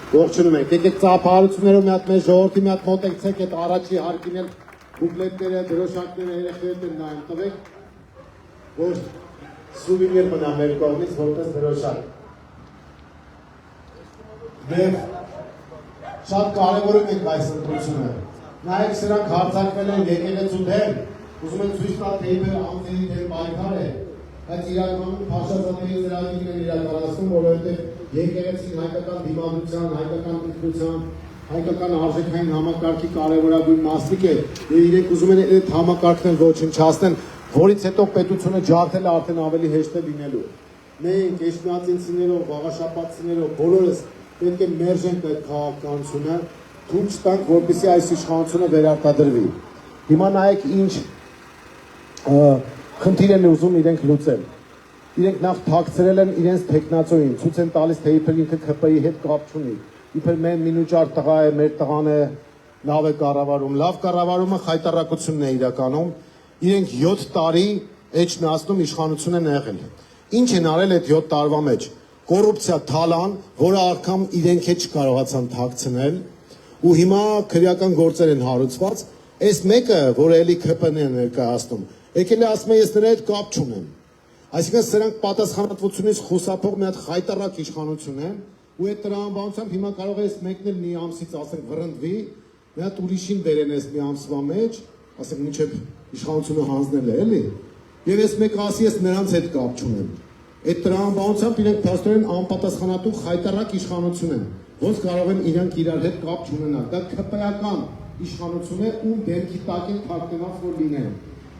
Ողջունում ենք։ Եկեք ծափահարություններով մի հատ մեր ժողովրդի մի հատ մոտեցեք այդ առաջի հարկին էլ բուկլետները, դրոշակները երեխեքդ են նայում, տվեք, որ սուվենիր մնա մեր կողմից որպես դրոշակ։ Եվ շատ կարևորում ենք այս ընտրությունը։ Նայեք սրանք հարցակվել են եկեղեցու դեմ, ուզում են ցույց տալ թե իբր անձերի դեմ պայքար է, բայց իրականում Փաշազադեի ծրագիրն են իրականացնում, որովհետև եկեղեցին հայկական դիմադրության, հայկական ինքնության, հայկական արժեքային համակարգի կարևորագույն մասնիկ է, եւ իրենք ուզում են այդ համակարգն ոչնչացնեն, որից հետո պետությունը ջարդելը արդեն ավելի հեշտ է լինելու։ Մենք եշմիածինցիներով, ղաղաշապատցիներով բոլորս պետք է մերժենք այդ քաղաքականությունը, թույլ չտանք, որպեսզի այս իշխանությունը վերարտադրվի։ Հիմա նայեք ինչ խնդիր են ուզում իրենք լուծել։ Իրենք նախ թաքցրել են իրենց տեխնացոին, ցույց են տալիս, թե իբր ինքը ԿՊ-ի հետ կապ չունի։ Իբր մեր մինուճար տղա է, մեր տղան է լավ է կառավարում։ Լավ կառավարումը խայտարակությունն է իրականում։ Իրենք 7 տարի էջմիածնում իշխանություն են եղել։ Ինչ են արել այդ 7 տարվա մեջ։ Կոռուպցիա թալան, որը արկամ իրենք է չկարողացան թաքցնել, ու հիմա քրեական գործեր են հարուցված, այս մեկը, որը էլի ԿՊ-ն է ներկայացնում, եկել է ասում է ես նրա հետ կապ չունեմ։ Այսինքն սրանք պատասխանատվությունից խուսափող մի հատ խայտարակ իշխանություն է, ու այդ տրամաբանությամբ հիմա կարող ես մեկնել մի ամսից ասենք վռնդվի, մի հատ ուրիշին բերեն ես մի ամսվա մեջ, ասենք մինչև իշխանությունը հանձնել է, էլի։ Եվ ես մեկը ասի ես նրանց հետ կապ չունեմ։ Այդ տրամաբանությամբ իրենք փաստորեն անպատասխանատու խայտարակ իշխանություն են, ոնց կարող են իրենք իրար հետ կապ չունենալ։ Դա քպայական իշխանություն է, ում դեմքի տակ են թաքնված որ լինեն։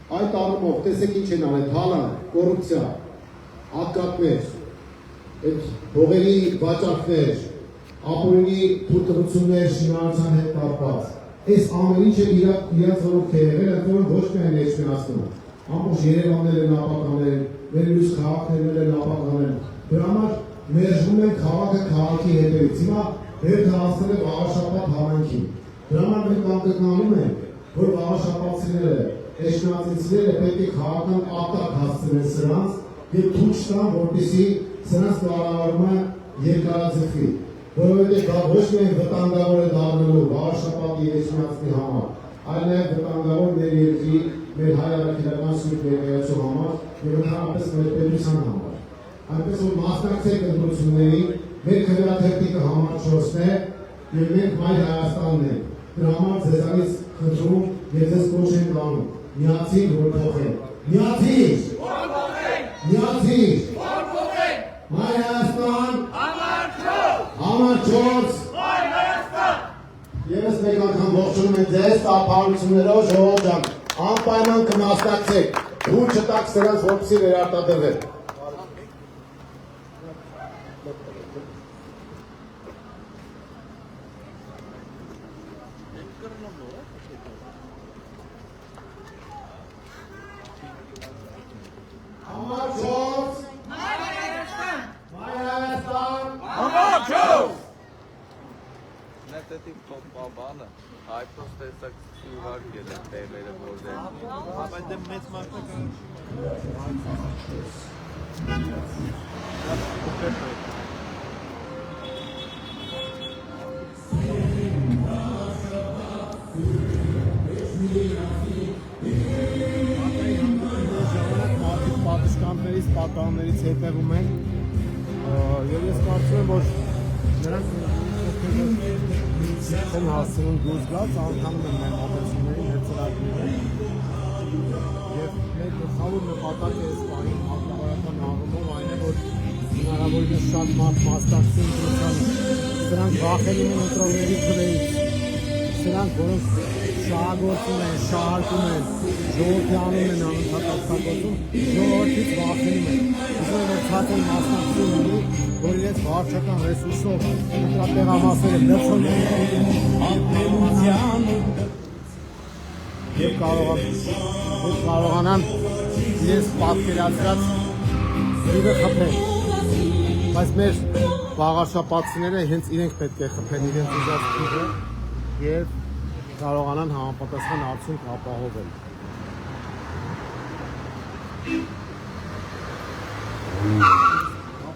Այդ առումով տեսեք ինչ են արել, հալան, կոռուպցիա, ակատներ, այդ հողերի վաճառքներ, ապօրինի թույլտվություններ շինարարության հետ կապված։ Այս ամեն ինչը իրաց որով թե եղել, ընդ ոչ միայն ներկայացնում։ Ամբողջ Երևանն են ապականել, մեր մյուս քաղաքներն են ապականել։ Դրա համար մերժվում են քաղաքը քաղաքի հետևից։ Հիմա հետ հասնել է Վաղաշապատ համայնքին։ Դրա համար մենք անկրկնանում ենք, որ վաղաշապատցիները, էշնացիները պետք է քաղաքական ատակ հասցնեն սրանց եւ թույլ տան, որպեսզի սրանց կառավարումը երկարաձգվի։ Որովհետեւ դա ոչ միայն վտանգավոր է դառնալու Վաղաշապատի էշնացի համար, այլ նաեւ վտանգավոր մեր երկրի, մեր հայ առաքելական սուրբ ներկայացու համար եւ ընդհանրապես մեր պետության համար։ Այնպես որ մասնակցեք ընտրությունների, մեր քվեաթերթիկը համար 4-ն է եւ մենք Մայր Հայաստանն ենք։ Դրա համար ձեզանից խնդրում եւ ձեզ կոչ ենք անում։ Միացիր որ փոխենք։ Միացիր։ Որ փոխենք։ Միացիր։ Որ փոխենք։ Մայր Հայաստան։ Համար 4։ Համար 4։ Մայր Հայաստան։ Եվս մեկ անգամ ողջունում եմ ձեզ տափարություններով ժողով ջան։ Անպայման կմասնակցեք։ Դուր չտաք սրանց որպեսզի վերարտադրվեն։ Այդպես տեսակ ուղարկել են տեմերը որտեղ։ Բայց դե մեծ մարտական պատշգամբներից, պատաններից հետևում են եւ ես կարծում եմ, որ նրանք են հասցնում դուրս գալ, անդամում են մեր մոտեցումներին, մեր ծրագրերին եւ մեր գլխավոր նպատակը այս պահին հաղթահարական առումով այն է, որ հնարավորինս շատ մարդ մասնակցի ընտրությանը։ Սրանք վախենում են ընտրողների քվեից, սրանք որոնք շահագործում են, շահարկում են, ժողովրդի անուն են անընդհատ օգտագործում, ժողովրդից վախենում են։ Ուզում են ցածր մասնակցություն ունի, որ իրենց վարչական ռեսուրսով ընտրատեղամասերը լցոնեն եւ կարողանան իրենց պատկերացրած իրը խփել։ Բայց մեր վաղաշապատցիները հենց իրենք պետք է խփեն իրենց ուզած իրը եւ կարողանան համապատասխան արդյունք ապահովել։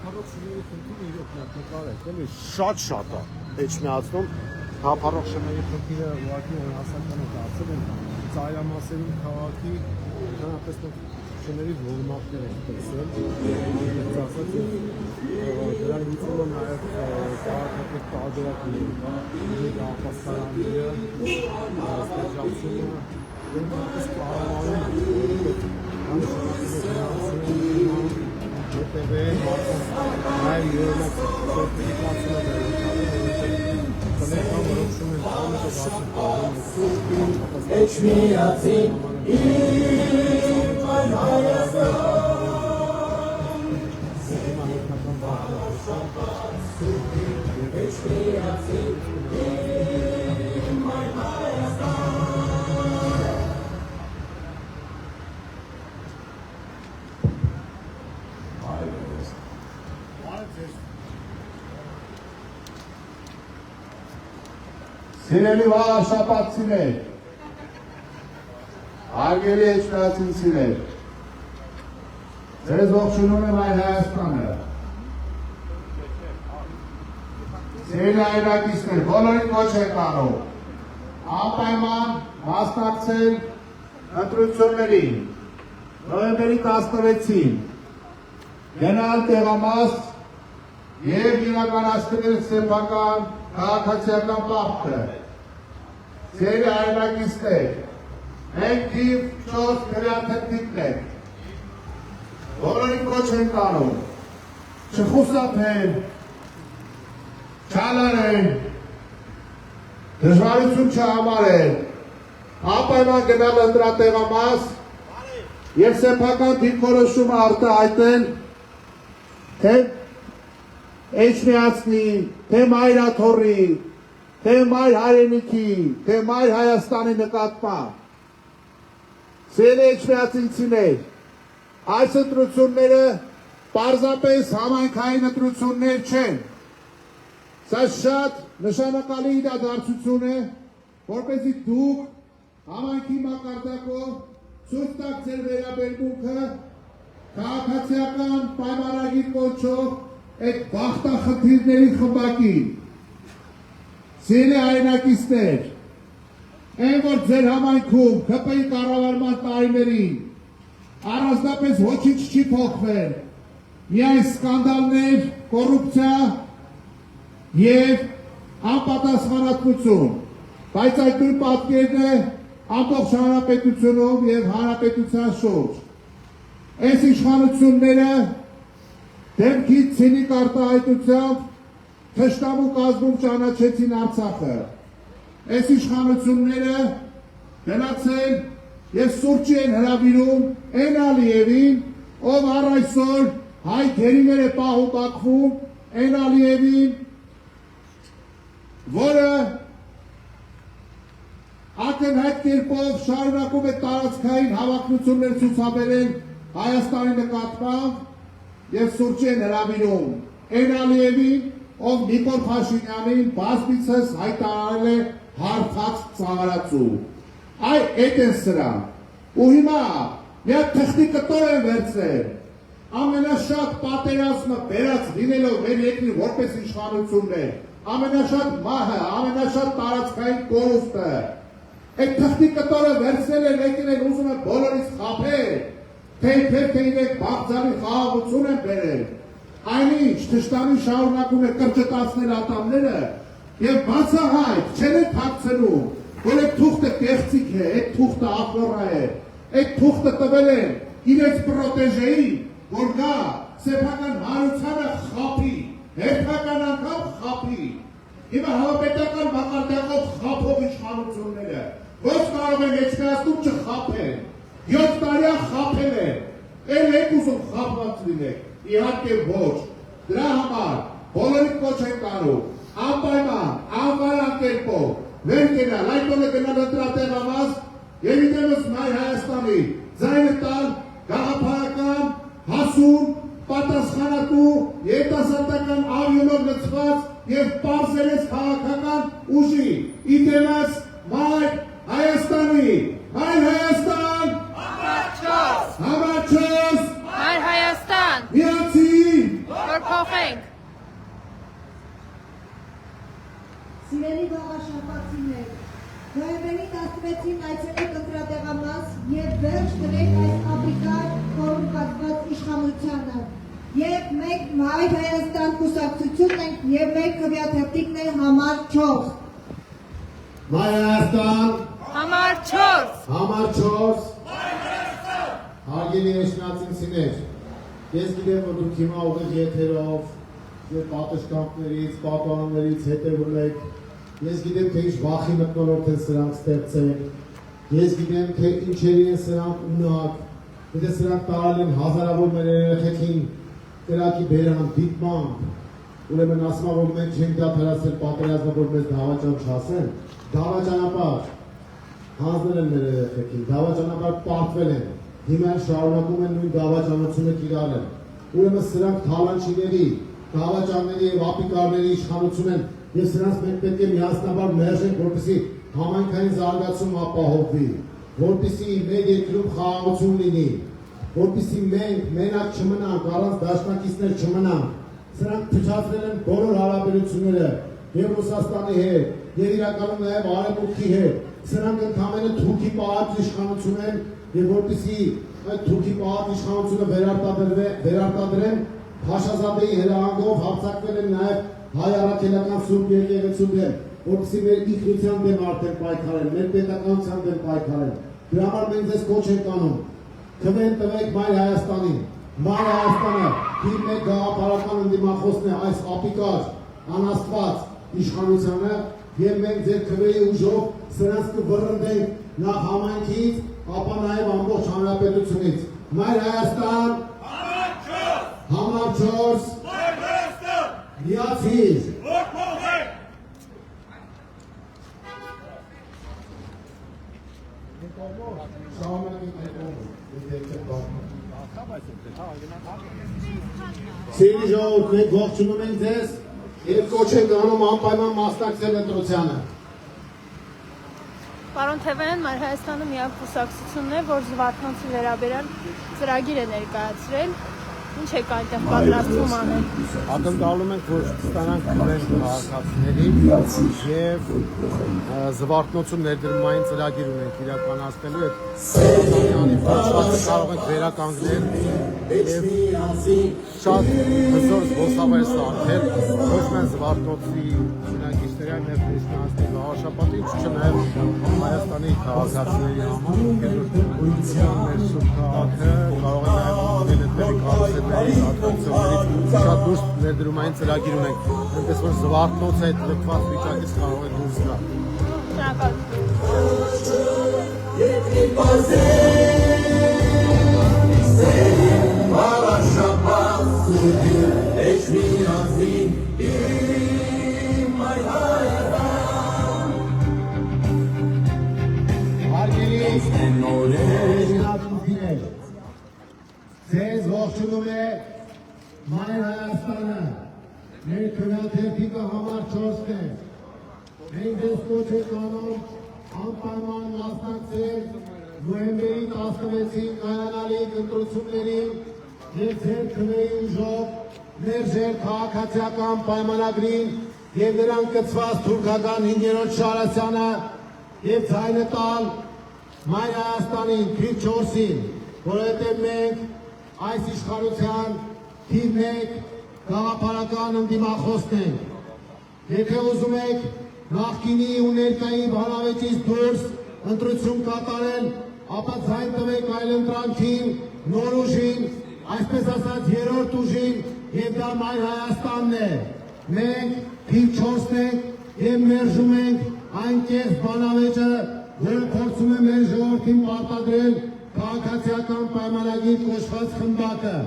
Հապարող շների խնդիրը իրոք նկարեք, էլի շատ է էջմիածնում, հապարող շների խնդիրը ուղղակի օրինասական է դարձել են ծայրամասերում քաղաքի, ընդհանրապես շների ոլորտներ են տեսել, ես ասած դրա լուծումը նաև քաղաքական տարբերակներ կա, իր ապաստարանները, ստեժացումը, ընդհանրապես կառավարումը, հետևել, նաև յուրօրինակ սերտիֆիկացիա կներկան որոշում են ամենը բացում Էջմիածին իմ այն Հայաստան Էջմիածին իմ այն Հայաստան Սիրելի վաղաշապատցիներ, հարգելի էջմիածինցիներ, ձեզ ողջունում եմ Մայր Հայաստանը։ Սիրելի հայրենակիցներ, բոլորին կոչ ենք անում անպայման մասնակցել ընտրություններին նոյեմբերի 16-ին գնալ տեղամաս եւ իրականացնել սեփական քաղաքացիական պարտքը։ Ձեր այլակիցներ, մենք թիվ 4 քրեաթեփիկներ, բոլորին կոչ ենք անում, չխուսափեն, չալարեն, դժվարություն չհամարեն, ապայման գնալ ընտրատեղամաս եւ սեփական դիրքորոշումը արտահայտել, թե Էջմիածնի, թե Մայրաթոռի, թե Մայր Հայրենիքի, թե Մայր Հայաստանի նկատմամբ։ Սիրելի էջմիածնցիներ, այս ընտրությունները պարզապես համայնքային ընտրություններ չեն։ Սա շատ նշանակալի իրադարձություն է, որպեսզի դուք համայնքի մակարդակով ցույց տաք ձեր վերաբերմունքը քաղաքացիական պայմանագիր կոչող այդ բախտախնդիրների խմբակին։ Սիրելի հայրենակիցներ, այն որ ձեր համայնքում ՀՊ-ի կառավարման տարիներին առանձնապես ոչինչ չի փոխվել, միայն սկանդալներ, կոռուպցիա եւ անպատասխանատվություն, բայց այդ նույն պատկերն է ամբողջ հանրապետությունում եւ հանրապետության շուրջ։ Այս իշխանությունները դեմքից ցինիկ արտահայտությամբ թշնամու կազմում ճանաչեցին Արցախը։ Այս իշխանությունները գնացել եւ սուրճի են հրավիրում այն Ալիևին, ով առ այսօր հայ գերիներ է պահում Բաքվում, այն Ալիևին, որը ակնհայտ կերպով շարունակում է տարածքային հավակնություններ ցուցաբերել Հայաստանի նկատմամբ եւ սուրճի են հրավիրում այն Ալիևին, ով Նիկոլ Փաշինյանին բազմիցս հայտարարել է հարթած ծաղարացու։ Այդ են սրանք։ Ու հիմա մի հատ թղթի կտոր են վերցրել։ Ամենաշատ պատերազմը բերած լինելով մեր երկրի որպես իշխանություններ, ամենաշատ մահը, ամենաշատ տարածքային կորուստը։ Այդ թղթի կտորը վերցնել են եկել են ուզում են բոլորից խաբել, թե իրենք բաղձալի խաղաղություն են բերել։ Այնինչ թշնամին շարունակում է կրճտացնել ատամները եւ բացահայտ չեն թաքցնում, որ այդ թուղթը կեղծիք է, այդ թուղթը ախորա է, այդ թուղթը տվել են իրենց պրոտեժեի, որ գա սեփական հանրությանը խափի, հերթական անգամ խափի։ Հիմա հավաքական մակարդակով խափող իշխանությունները ոչ կարող են էջմիածնում չխափեն, 7 տարի խափել են, էլ եք ուզում խափված լինեք, իհարկե ոչ, դրա համար բոլորին կոչ ենք անում, անպայման, անվարան կերպով, վեր կենալ, այդ օրը գնալ ընտրատեղամաս եւ իդեմս Մայր Հայաստանի ձայնը տալ գաղափարական, հասուն, պատասխանատու, երիտասարդական արյունով լցված եւ պարզերես քաղաքական ուժի իդեմս Մայր Հայաստանի, Մայր Հայաստան, համար 4, Մայր Հայաստան, միացին, որ փոխենք։ Սիրելի գաղաշապացիներ, նոյեմբերի 16-ին այցելեք ընտրատեղամաս եւ վերջ դրեք այս ապրիկար կոռումպացված իշխանությանը։ Եվ մենք Մայր Հայաստան կուսակցությունն ենք եւ մենք քվեաթերթիկն է համար 4։ Մայր Հայաստան, Համար 4։ համար 4, հարգելի էջմիածնցիներ, ես գիտեմ, որ դուք հիմա ուղիղ եթերով եւ պատշգամբներից, պատաններից հետևում եք, ես գիտեմ, թե ինչ վախի մթնոլորտ են սրանք ստեղծել, ես գիտեմ, թե ինչերի են սրանք ունակ, եթե սրանք տարել են հազարավոր մեր երեխեքին կրակի բերան, դիտմամբ, ուրեմն ասում որ մենք չենք դադարեցրել պատերազմը, որ մեզ դավաճան չասեն, դավաճանապար հանձնել են մեր երեխեքին, դավաճանապար պարտվել են, հիմա շարունակում են նույն դավաճանությունը կիրառել, ուրեմն սրանք թալանչիների, դավաճանների եւ ապիկարների իշխանություն են եւ սրանց մենք պետք է միասնաբար մերժենք, որպեսզի համայնքային զարգացում ապահովվի, որպեսզի մեր երկրում խաղաղություն լինի, որպեսզի մենք մենակ չմնանք, առանց դաշնակիցներ չմնանք, սրանք փչացրել են բոլոր հարաբերությունները եւ Ռուսաստանի հետ եւ իրականում նաեւ Արևմուտքի հետ։ Սրանք ընդհանրապես Թուրքի պահած իշխանություն են եւ որպեսզի այդ Թուրքի պահած իշխանությունը վերարտադրեն Փաշազադեի հրահանգով հարձակվել են նաեւ հայ առաքելական Սուրբ եկեղեցու դեմ, որպեսզի մեր ինքնության դեմ արդեն պայքարեն, մեր պետականության դեմ պայքարեն։ Դրա համար մենք ձեզ կոչ ենք անում, քվեն տվեք Մայր Հայաստանին։ Մայր Հայաստանը թիվ մեկ գաղափարական ընդդիմախոսն է այս ապիկար, անաստված իշխանությանը եւ մենք ձեր քվեի ուժով սրանց կվռնդենք նախ համայնքից, ապա նաեւ ամբողջ հանրապետությունից։ Մայր Հայաստան, համար 4, միացիր։ Սիրելի ժողովուրդ, մենք ողջունում ենք ձեզ եւ կոչ ենք անում անպայման մասնակցել ընտրությանը։ Պարոն Թևեն, Մայր Հայաստանը միակ կուսակցությունն է, որ Զվարթնոցի վերաբերյալ ծրագիր է ներկայացրել։ Ինչ եք այնտեղ պատրաստվում անել։ Ակնկալում ենք, որ ստանանք քվեն քաղաքացիների եւ Զվարթնոցում ներդրումային ծրագիր ունենք իրականացնելու այդ Սարդանյանի վարչապետը կարող ենք վերականգնել եւ շատ հզոր զբոսավար սարքել ոչ միայն Զվարթնոցի բնակիչների, այլ նաեւ Պրիշտինայի վարչապետի, ինչու՞ նաեւ Հայաստանի քաղաքացիների համար, ուրույն մեր սուրբ քաղաքը կարող է նաեւ շատ դուրս ներդրումային ծրագիր ունենք, այնպես որ Զվարթնոցը այդ լքված վիճակից կարող է դուրս գալ։ Ձեզ ողջունում է Մայր Հայաստանը, մեր քվեաթերթիկը համար 4-ն է։ Մենք ձեզ կոչ ենք անում անպայման մասնակցել նոյեմբերի 16-ին կայանալիք ընտրություններին եւ ձեր քվեի ուժով ներժել քաղաքացիական պայմանագրին եւ նրան կցված թուրքական 5-րդ շարասյանը եւ ձայնը տալ Մայր Հայաստանին թիվ 4-ին, որովհետեւ մենք այս իշխանության թիվ 1 գաղափարական ընդդիմախոսն ենք։ Եթե ուզում եք նախկինի ու ներկայի բանավեճից դուրս ընտրություն կատարել, ապա ձայն տվեք այլընտրանքին, նոր ուժին, այսպես ասած երրորդ ուժին, եւ դա Մայր Հայաստանն է։ Մենք թիվ 4-ն ենք եւ մերժում ենք այն կեղծ բանավեճը, որը փորձում է մեր ժողովրդին պարտադրել քաղաքացիական պայմանագիր կոչված խմբակը։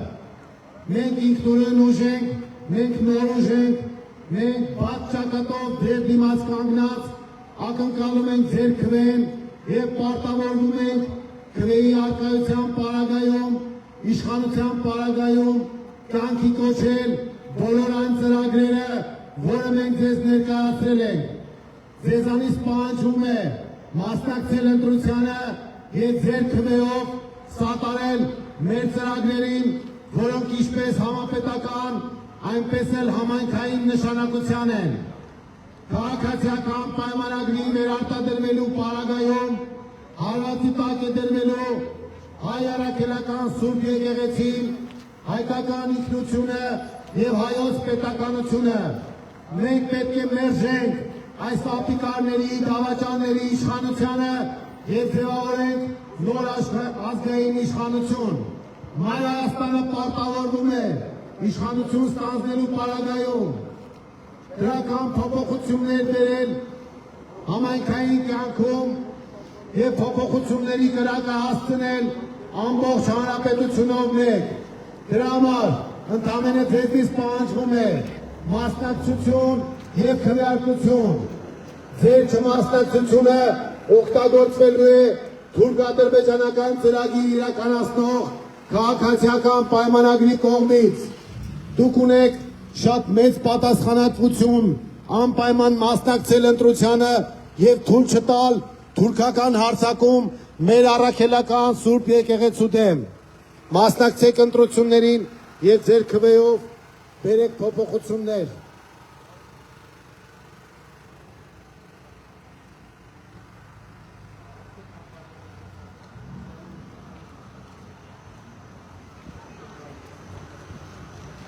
Մենք ինքնուրույն ուժ ենք, մենք նոր ուժ ենք, մենք բաց ճակատով ձեր դիմաց կանգնած ակնկալում ենք ձեր քվեն եւ պարտավորվում ենք քվեի արկայության պարագայում, իշխանության պարագայում կյանքի կոչել բոլոր այն ծրագրերը, որը մենք ձեզ ներկայացրել ենք։ Ձեզանից պահանջվում է մասնակցել ընտրությանը եւ ձեր քվեով սատարել մեր ծրագրերին, որոնք ինչպես համապետական, այնպես էլ համայնքային նշանակության են։ Քաղաքացիական պայմանագրի վերարտադրվելու պարագայում հարվածի տակ է դրվելու հայ առաքելական Սուրբ եկեղեցին, հայկական ինքնությունը եւ հայոց պետականությունը։ Մենք պետք է մերժենք այս ապիկարների, դավաճանների իշխանությանը եւ ձևավորենք նոր ազգային իշխանություն։ Մայր Հայաստանը պարտավորվում է իշխանություն ստանձնելու պարագայում դրական փոփոխություններ բերել համայնքային կյանքում եւ փոփոխությունների կրակը հասցնել ամբողջ հանրապետությունով մեկ։ Դրա համար ընդամենը ձեզնից պահանջվում է մասնակցություն եւ քվեարկություն։ Ձեր չմասնակցությունը օգտագործվելու է թուրք-ադրբեջանական ծրագիր իրականացնող քաղաքացիական պայմանագրի կողմից։ Դուք ունեք շատ մեծ պատասխանատվություն անպայման մասնակցել ընտրությանը եւ թույլ չտալ թուրքական հարձակում մեր առաքելական Սուրբ եկեղեցու դեմ։ Մասնակցեք ընտրություններին եւ ձեր քվեով բերեք փոփոխություններ։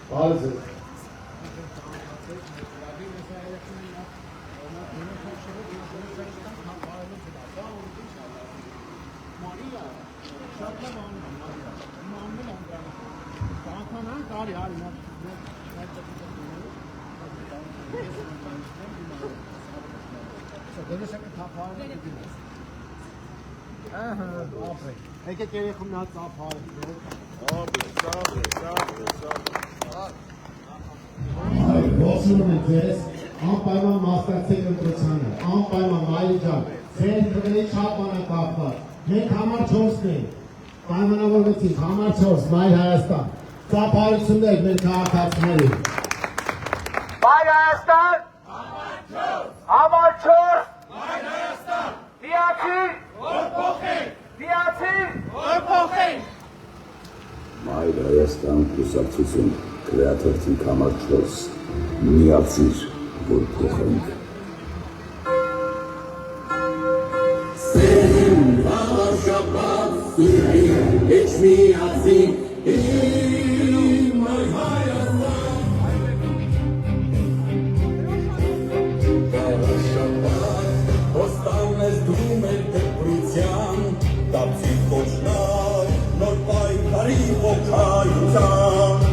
Բարձր։ Եկեք երեխում նա ծափարը։ Ողջունում եմ ձեզ, անպայման մասնակցեք ընտրությանը, անպայման մայրի ջան, ձեր թվերի շատ բանակապված, մենք համար 4-ն ենք, պայմանավորվեցինք, համար 4, Մայր Հայաստան, ծափարություններ մեր քաղաքացիներին։ Մայր Հայաստան, համար 4, Մայր Հայաստան, դիացի, որ փոխենք, դիացի, որ փոխենք։ Մայր Հայաստան կուսակցություն քրեաթերթին համար 4 միացիր, որ փոխենք։ Սերին վարշապատ սուրին էչ միացին իմ Մայր Հայաստան Վարշապատ հոստան ես դու մեր դեպրության տապցի խոշնար նոր պայքարի ոգայության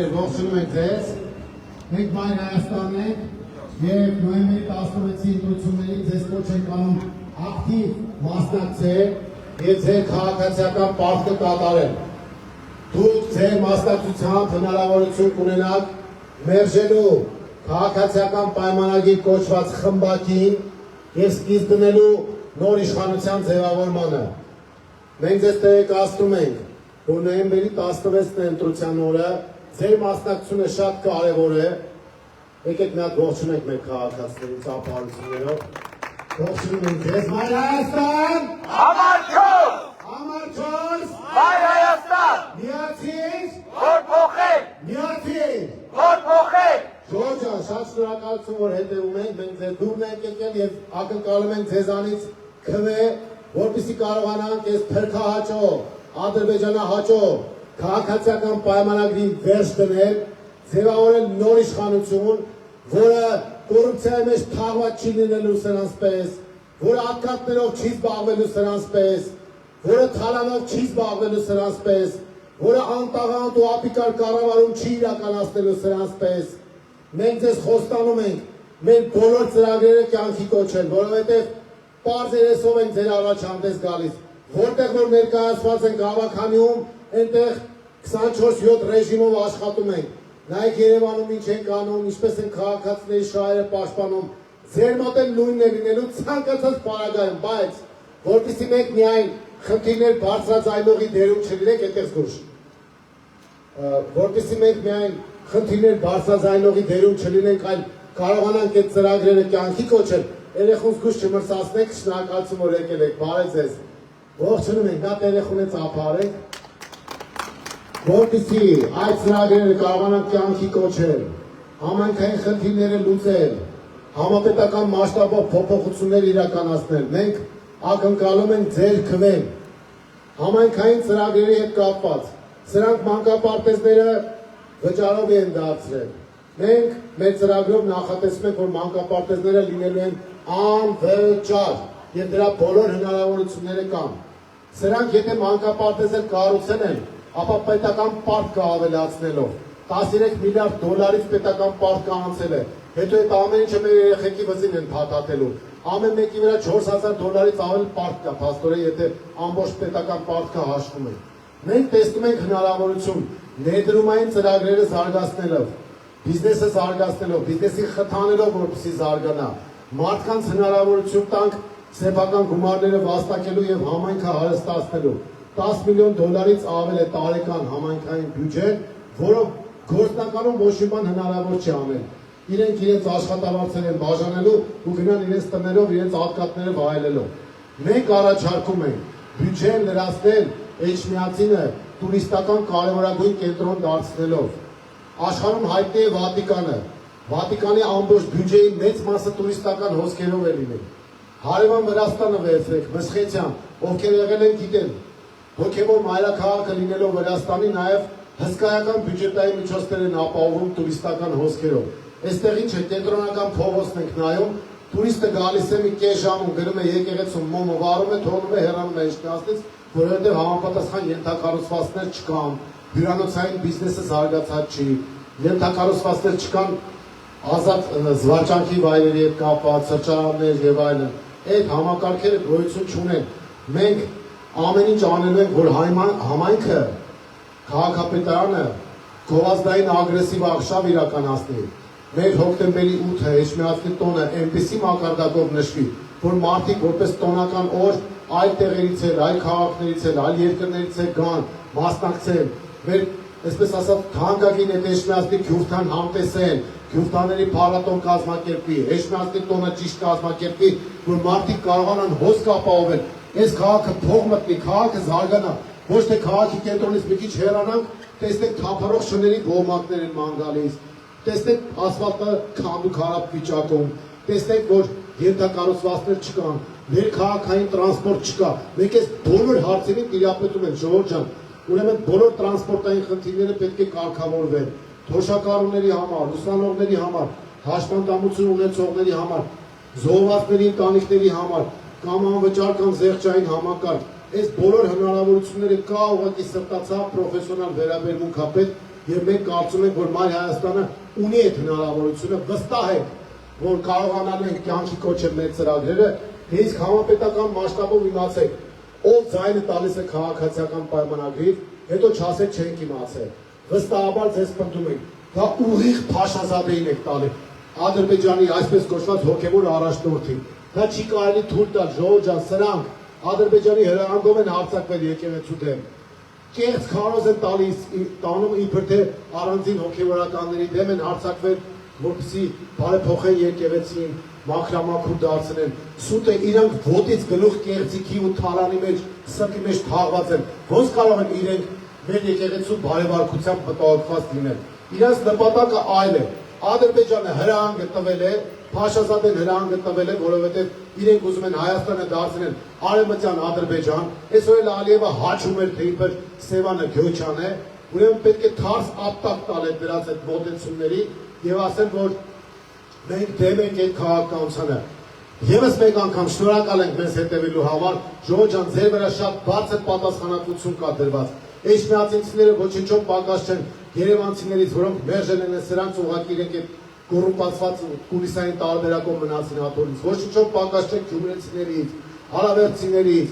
Ողջունում ենք ձեզ, մենք Մայր Հայաստանն ենք և նոյեմբերի 16-ի ընտրություններին ձեզ կոչ ենք անում ակտիվ մասնակցել և ձեր քաղաքացիական պարտքը կատարել։ Դուք ձեր մասնակցությամբ հնարավորություն կունենաք մերժելու քաղաքացիական պայմանագիր կոչված խմբակին և սկիզբ դնելու նոր իշխանության ձևավորմանը։ Մենք ձեզ տեղեկացնում ենք, որ նոյեմբերի 16-ն է ընտրության օրը, ձեր մասնակցությունը շատ կարևոր է, եկեք մի հատ ողջունենք մեր քաղաքացիներին ծափարություններով, ողջունում ենք ձեզ, Մայր Հայաստան, համար 4, համար 4, Մայր Հայաստան, միացիր, որ փոխենք, միացիր, որ փոխենք։ Ժորժ ջան, շատ շնորհակալություն, որ հետևում ենք, մենք ձեզ դուրն ենք եկել և ակնկալում ենք ձեզանից քվե, որպեսզի կարողանանք այս փրկահաճո, ադրբեջանահաճո քաղաքացիական պայմանագրի վերջ դնել, ձևավորել նոր իշխանություն, որը կոռուպցիայի մեջ թաղված չի լինելու սրանց պես, որը ակնկալներով չի զբաղվելու սրանց պես, որը թալանով չի զբաղվելու սրանց պես, որը անտաղանդ ու ապիկար կառավարում չի իրականացնելու սրանց պես։ Մենք ձեզ խոստանում ենք մեր բոլոր ծրագրերը կյանքի կոչել, որովհետև պարզ երեսով ենք ձեր առաջ հանդես գալիս, որտեղ որ ներկայացված ենք Ավագանիում, այնտեղ 24/7 ռեժիմով աշխատում ենք։ Նայեք Երևանում ինչ ենք անում, ինչպես են քաղաքացիների շահերը պաշտպանում։ Ձեր մոտ էլ նույնն է լինելու ցանկացած պարագայում, բայց որպեսզի մենք միայն խնդիրներ բարձրաձայնողի դերում չլինենք, այդտեղ զգուշ։ Որպեսզի մենք միայն խնդիրներ բարձրաձայնողի դերում չլինենք, այլ կարողանանք այդ ծրագրերը կյանքի կոչել, երեխուն զգուշ չմրսացնեք, շնորհակալություն որ եկել եք, բարև ձեզ։ Ողջունում ենք, նա երեխուն է ծափարեք, որպեսզի այդ ծրագրերը կարողանանք կյանքի կոչել, համայնքային խնդիրները լուծել, համապետական մասշտաբով փոփոխություններ իրականացնել։ Մենք ակնկալում ենք ձեր քվեն համայնքային ծրագրերի հետ կապված։ Սրանք մանկապարտեզները վճարով են դարձրել։ Մենք մեր ծրագրով նախատեսում ենք, որ մանկապարտեզները լինելու են անվճար և դրա բոլոր հնարավորությունները կան։ Սրանք եթե մանկապարտեզներ կառուցել են, ապա պետական պարկ կավելացնելով 13 միլիարդ դոլարից պետական պարկ կանցել է։ Հետո այդ ամեն ինչը մեր երեխեքի վզին են փաթաթելու։ Ամեն մեկի վրա 4000 դոլարից ավել պարկ կա, փաստորեն եթե ամբողջ պետական պարկը հաշվում ենք։ Մենք տեսնում ենք հնարավորություն ներդրումային ծրագրերը զարգացնելով, բիզնեսը զարգացնելով, բիզնեսի խթանելով, որպեսզի զարգանա, մարդկանց հնարավորություն տանք սեփական գումարները վաստակելու և համայնքը հարստացնելու։ 10 միլիոն դոլարից ավել է տարեկան համայնքային բյուջեն, որով գործնականում ոչ մի բան հնարավոր չի անել։ Իրենք իրենց աշխատավարձեր են բաժանելու ու գնան իրենց տներով իրենց ատկատները վայելելով։ Մենք առաջարկում ենք բյուջեն լրացնել Էջմիածինը տուրիստական կարևորագույն կենտրոն դարձնելով։ Աշխարհում հայտնի է Վատիկանը։ Վատիկանի ամբողջ բյուջեի մեծ մասը տուրիստական հոսքերով է լինել։ Հարևան Վրաստանը վերցրեք, Մսխեցյան, ովքեր եղել են գիտեն, հոգևոր մայրաքաղաքը լինելով Վրաստանի նաև հսկայական բյուջետային միջոցներ են ապահովում տուրիստական հոսքերով։ Այստեղ ինչ է, կենտրոնական փողոցն ենք նայում, տուրիստը գալիս է մի կես ժամում, գնում է եկեղեցում, մոմը վարում է, թողնում է հեռանում է Էջմիածնից, որովհետև համապատասխան ենթակառուցվածքներ չկան, հյուրանոցային բիզնեսը զարգացած չի, ենթակառուցվածքներ չկան ազատ զվարճանքի վայրերի հետ կապված, սրճարաններ եւ այլն։ Այդ համակարգերը գոյություն չունեն։ Մենք ամեն ինչ անելու ենք, որ համայնքը, քաղաքապետարանը գովազդային ագրեսիվ արշավ իրականացնի։ Մեր հոկտեմբերի 8-ը Էջմիածնի տոնը այնպիսի մակարդակով նշվի, որ մարդիկ որպես տոնական օր այլ տեղերից էլ, այլ քաղաքներից էլ, այլ երկրներից էլ գան, մասնակցեն։ Մեր, այսպես ասած, թանկագին այդ Էջմիածնի Գյուղթան համտեսեն, Գյուղթաների փառատոն կազմակերպի, Էջմիածնի տոնը ճիշտ կազմակերպի, որ մարդիկ կարողանան հոսք ապահովել, այս քաղաքը փող մտնի, քաղաքը զարգանա, ոչ թե քաղաքի կենտրոնից մի քիչ հեռանանք, տեսնենք թափառող շների ոհմակներ են ման գալիս, տեսնենք ասֆալտը քանդու-քարապ վիճակում, տեսնենք, որ ենթակառուցվածքներ չկան, ներքաղաքային տրանսպորտ չկա, մենք այս բոլոր հարցերին տիրապետում ենք, ժողովուրդ ջան, ուրեմն բոլոր տրանսպորտային խնդիրները պետք է կարգավորվեն, թոշակառուների համար, ուսանողների համար, հաշմանդամություն ունեցողների համար, զոհվածների ընտանիքների համար, կամ անվճար կամ զեղչային համակարգ, այս բոլոր հնարավորությունները կա ուղղակի սրտացավ պրոֆեսիոնալ վերաբերմունքապետ եւ մենք կարծում ենք, որ Մայր Հայաստանը ունի այդ հնարավորությունը, վստահ ենք, որ կարողանալու ենք կյանքի կոչել մեր ծրագրերը, իսկ համապետական մասշտաբով իմացեք, ով ձայնը տալիս է քաղաքացիական պայմանագրից, հետո չասեք չենք իմացել։ Վստահաբար ձեզ պնդում ենք, դա ուղիղ Փաշազադեին եք տալի, Ադրբեջանի այսպես կոչված հոգևոր առաջնորդին։ Դա չի կարելի թույլ տալ, ժողովուրդ ջան, սրանք Ադրբեջանի հրահանգով են հարձակվել եկեղեցու դեմ։ Կեղծ քարոզ են տանում իբր թե առանձին հոգևորականների դեմ են հարձակվել, որպեսզի բարեփոխեն եկեղեցին, մաքրամաքուր դարձնեն։ Սուտ է իրանք ոտից գլուխ կեղծիքի ու թալանի մեջ, սրտի մեջ թաղված են։ Ոնց կարող են իրենք մեր եկեղեցու բարեվարկությամբ մտահոգված լինել։ Իրանց նպատակը այլ է։ Ադրբեջանը հրահանգ տվել է, Փաշազադեն հրահանգ տվել է, որովհետև իրենք ուզում են Հայաստանը դարձնել արևմտյան Ադրբեջան, այսօր էլ Ալիևը հաչում էր, թե իբր Սևանը Գյոչան է, ուրեմն պետք է թարս ապտակ տալ այդ դրած այդ մոտեցումների եւ ասել, որ մենք դեմ ենք այդ քաղաքականությանը։ Եվս մեկ անգամ շնորհակալ ենք մեզ հետևելու համար, ժողովուրդ ջան, ձեր վրա շատ բարձր պատասխանատվություն կա դրված։ Էջմիածինցիները ոչինչով պակաս չեն երևանցիներից, որոնք մերժել են սրանց ուղղակի իրենք այդ կոռումպացված կուլիսային տարբերակով մնացին հատորից, ոչինչով պակաս չեն գյումրեցիներից, հարավերցիներից,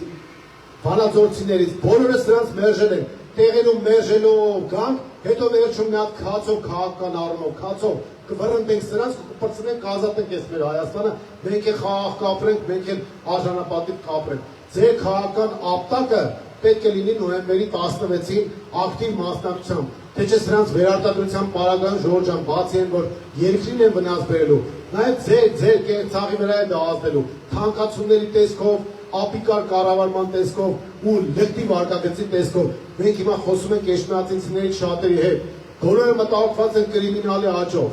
վանաձորցիներից, բոլորը սրանց մերժել են, տեղերում մերժելով գանք, հետո վերջում մի հատ քացով քաղաքական առումով, քացով կվռնդենք սրանց, կպրծնենք, կազատենք ես մեր Հայաստանը, մենք էլ խաղաղ կապրենք, մենք էլ արժանապատիվ կապրենք։ Ձեր քաղաքական ապտակը պետք է լինի նոյեմբերի 16-ին ակտիվ մասնակցությամբ, թե չէ սրանց վերարտադրության պարագայում ժողովուրդ ջան, բացի են, որ երկրին են վնաս բերելու, նաև ձեր ցաղի վրա է դա ազդելու, թանկացումների տեսքով, ապիկար կառավարման տեսքով ու լեկտիվ արկագծի տեսքով։ Մենք հիմա խոսում ենք էջմիածինցիների շատերի հետ, բոլորը մտահոգված են կրիմինալի աճով,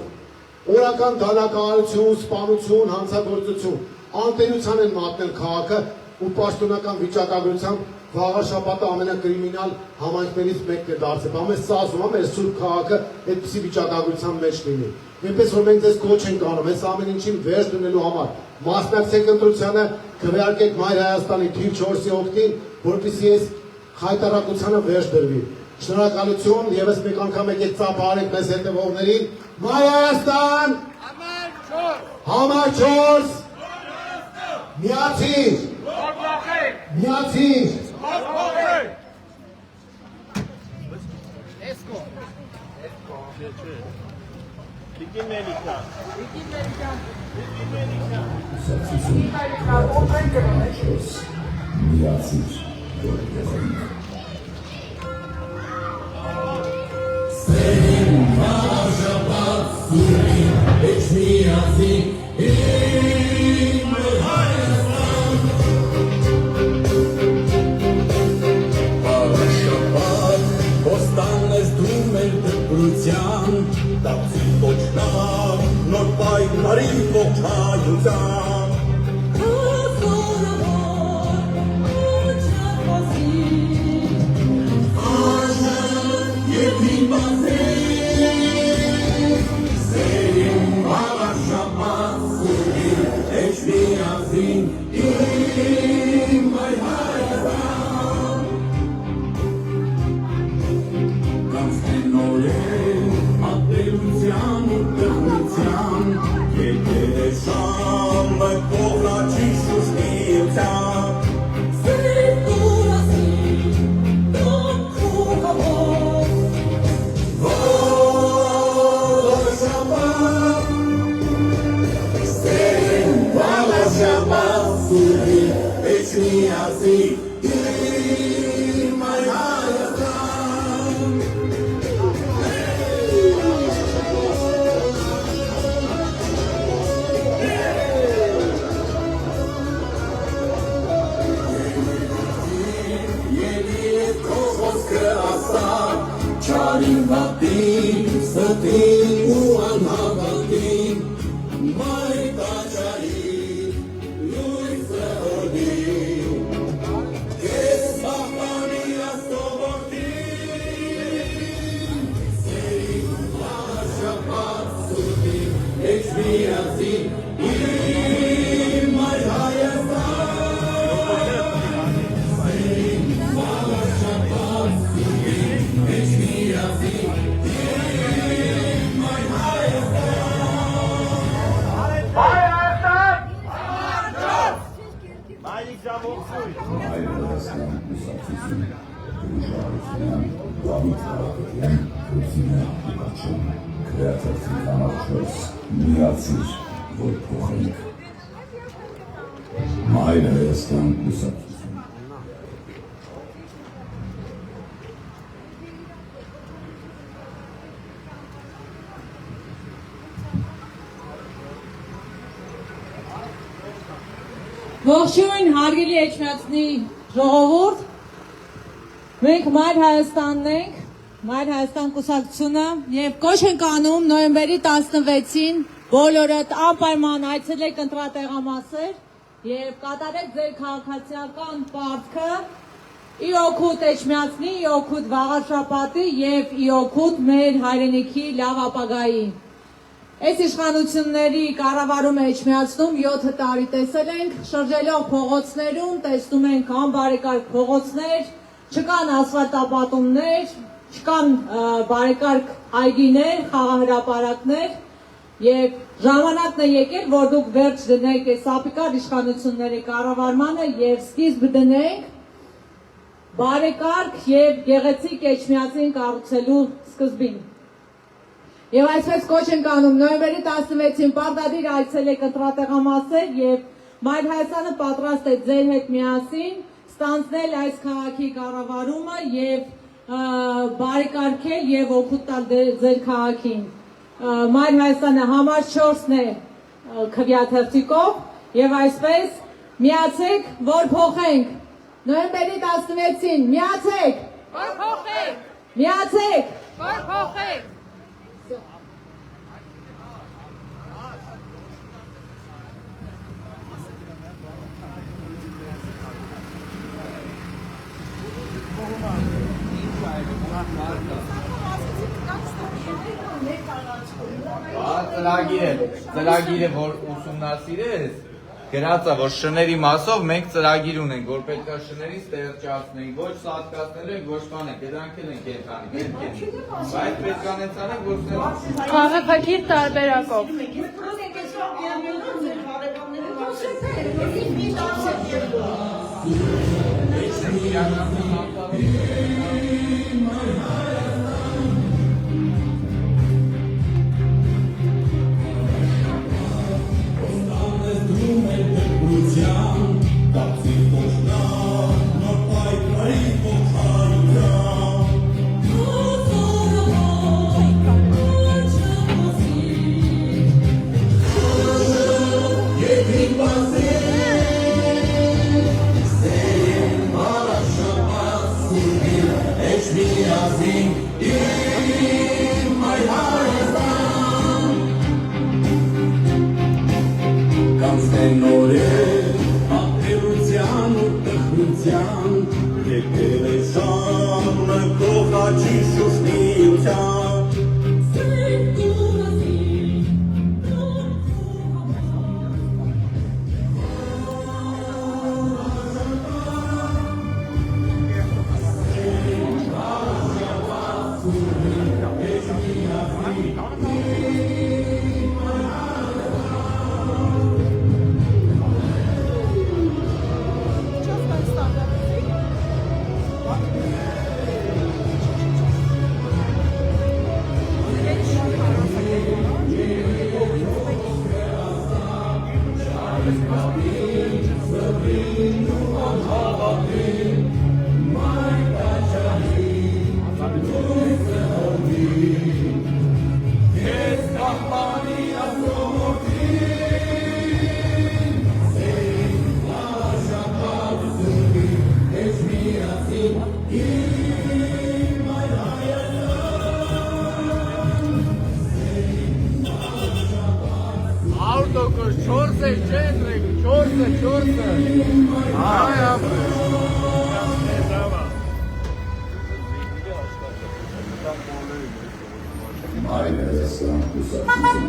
օրական դանակահարություն, սպանություն, հանցագործություն, անտերության են մատնել քաղաքը ու պաշտոնական վիճակագրությամբ վաղաշաբաթը ամենակրիմինալ համայնքներից մեկն է դարձել։ Ամեն սա ասում եմ, այս սուրբ քաղաքը այդպիսի վիճակագրության մեջ լինի։ Այնպես որ մենք ձեզ կոչ ենք անում, այս ամեն ինչին վերջ դնելու համար։ Մասնակցեք ընտրությանը, քվեարկեք Մայր Հայաստանի թիվ 4-ի օգտին, որպեսզի այս խայտարակությանը վերջ դրվի։ Շնորհակալություն, եւս մեկ անգամ եկեք ծափահարենք մեզ հետևողներին։ Մայր Հայաստան! Համար 4! Միացիր! Միացիր! միասին իմ այ Հայաստան Եվ քո խոսքը ասա չարին վատին ստին ու անհավատին մայր տաճարի լույսը հորդին քեզ պահպանի աստողորդին սերին շապատ սուրդին էջ միասին իմ մայր Հայաստան սերին շապատ սուրդին էջ միասին իմ մայր Մայր Հայաստան կուսակցություն Ողջույն հարգելի Էջմիածնի ժողովուրդ, մենք Մայր Հայաստանն ենք, Մայր Հայաստան կուսակցությունը և կոչ ենք անում նոյեմբերի 16-ին բոլորդ անպայման այցելեք ընտրատեղամասեր և կատարեք ձեր քաղաքացիական պարտքը ի օգուտ Էջմիածնի, ի օգուտ Վաղարշապատի և ի օգուտ մեր հայրենիքի լավ ապագայի։ Այս իշխանությունների կառավարումը Էջմիածնում 7 տարի տեսել ենք, շրջելով փողոցներում, տեսնում ենք անբարեկարգ փողոցներ, չկան ասֆալտապատումներ, չկան բարեկարգ այգիներ, խաղահրապարակներ և ժամանակն է եկել, որ դուք վերջ դնեք այս ապիկար իշխանությունների կառավարմանը և սկիզբ դնենք բարեկարգ և գեղեցիկ Էջմիածին կառուցելու սկզբին։ Եվ այսպես կոչ ենք անում նոյեմբերի 16-ին պարտադիր այցելեք ընտրատեղամասեր և Մայր Հայաստանը պատրաստ է ձեր հետ միասին ստանձնել այս քաղաքի կառավարումը և բարեկարգել և օգուտ տալ ձեր քաղաքին։ Մայր Հայաստանը համար 4-ն է քվեաթերթիկով և այսպես միացեք, որ փոխենք։ Նոյեմբերի 16-ին միացեք, որ փոխենք, միացեք, որ փոխենք։ Ծրագիրը որ ուսումնասիրես գրած է որ շների մասով մենք ծրագիր ունենք որ պետք է շներից տեղեկացնենք ոչ սատկացնելու ենք ոչ բանը դրանք էլ են կենտրոնի բայց պետք է անեցանենք որ Քաղաքակիր տարբերակով Autokos, չորսը, չենրեք, չորսը։ Այ ապրես։ Հայրենական կուսակցություն,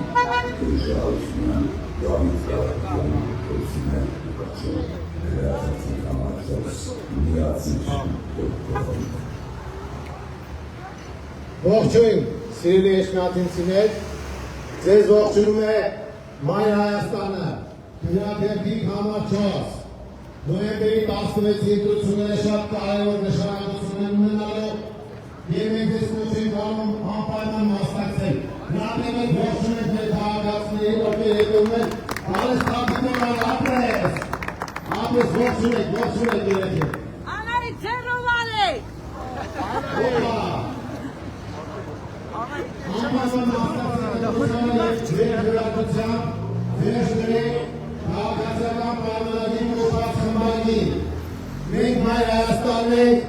քրիստոնեություն, գաղութային կուսակցություն, քրիստոնեություն, միացություն, Ողջույն, սիրելի էջմիածինցիներ, ձեզ ողջունում է Մայր Հայաստանը, Փիլադելֆիա համար 4, նոյեմբերի 16-ի ընտրությունները շատ կարևոր նշանակություն են ունենալու եւ մենք ձեզ կոչ ենք անում անպայման մասնակցել։ Նրանք ողջունում ենք մեր քաղաքացիներին, ովքեր եկել են Պալեստինական ապրես ողջունում եք երեքին։ Անարի ձերովալե։ Անպայման մասնակցել քաղաքացիական պայմանագիր կոչված խմբակին։ Մենք Մայր Հայաստանն ենք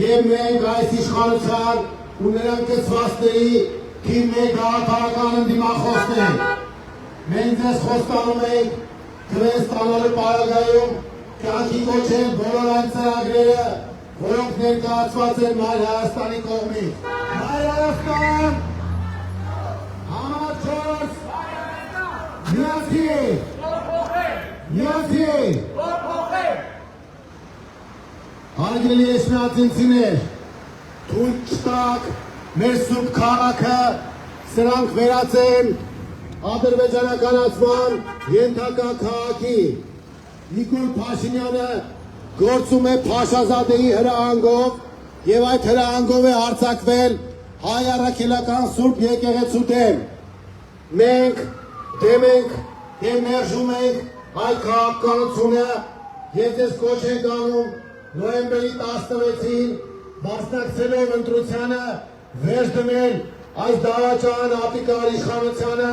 և մենք այս իշխանության ու նրան կցվածների թիմ մեկ հաղթահարական ընդդիմախոսն ենք։ Մենք ձեզ խոստանում ենք թվեր ստանալու պարագայում կյանքի կոչել բոլոր այն ծրագրերը, որոնք ներկայացված են Մայր Հայաստանի կողմից։ Մայր Հայաստան, համար 4, միացի։ Հարգելի էջմիածինցիներ, թույլ չտաք մեր սուրբ քաղաքը սրանք վերածեն ադրբեջանականացման ենթակա քաղաքի։ Նիկոլ Փաշինյանը գործում է Փաշազադեի հրահանգով եւ այդ հրահանգով է արձակվել հայ առաքելական սուրբ եկեղեցու դեմ։ Մենք դեմ ենք եւ մերժում ենք այդ քաղաքականությունը եւ ձեզ կոչ ենք անում նոյեմբերի 16-ին մասնակցելով ընտրությանը վերջ դնել այս դավաճան ապիկար իշխանությանը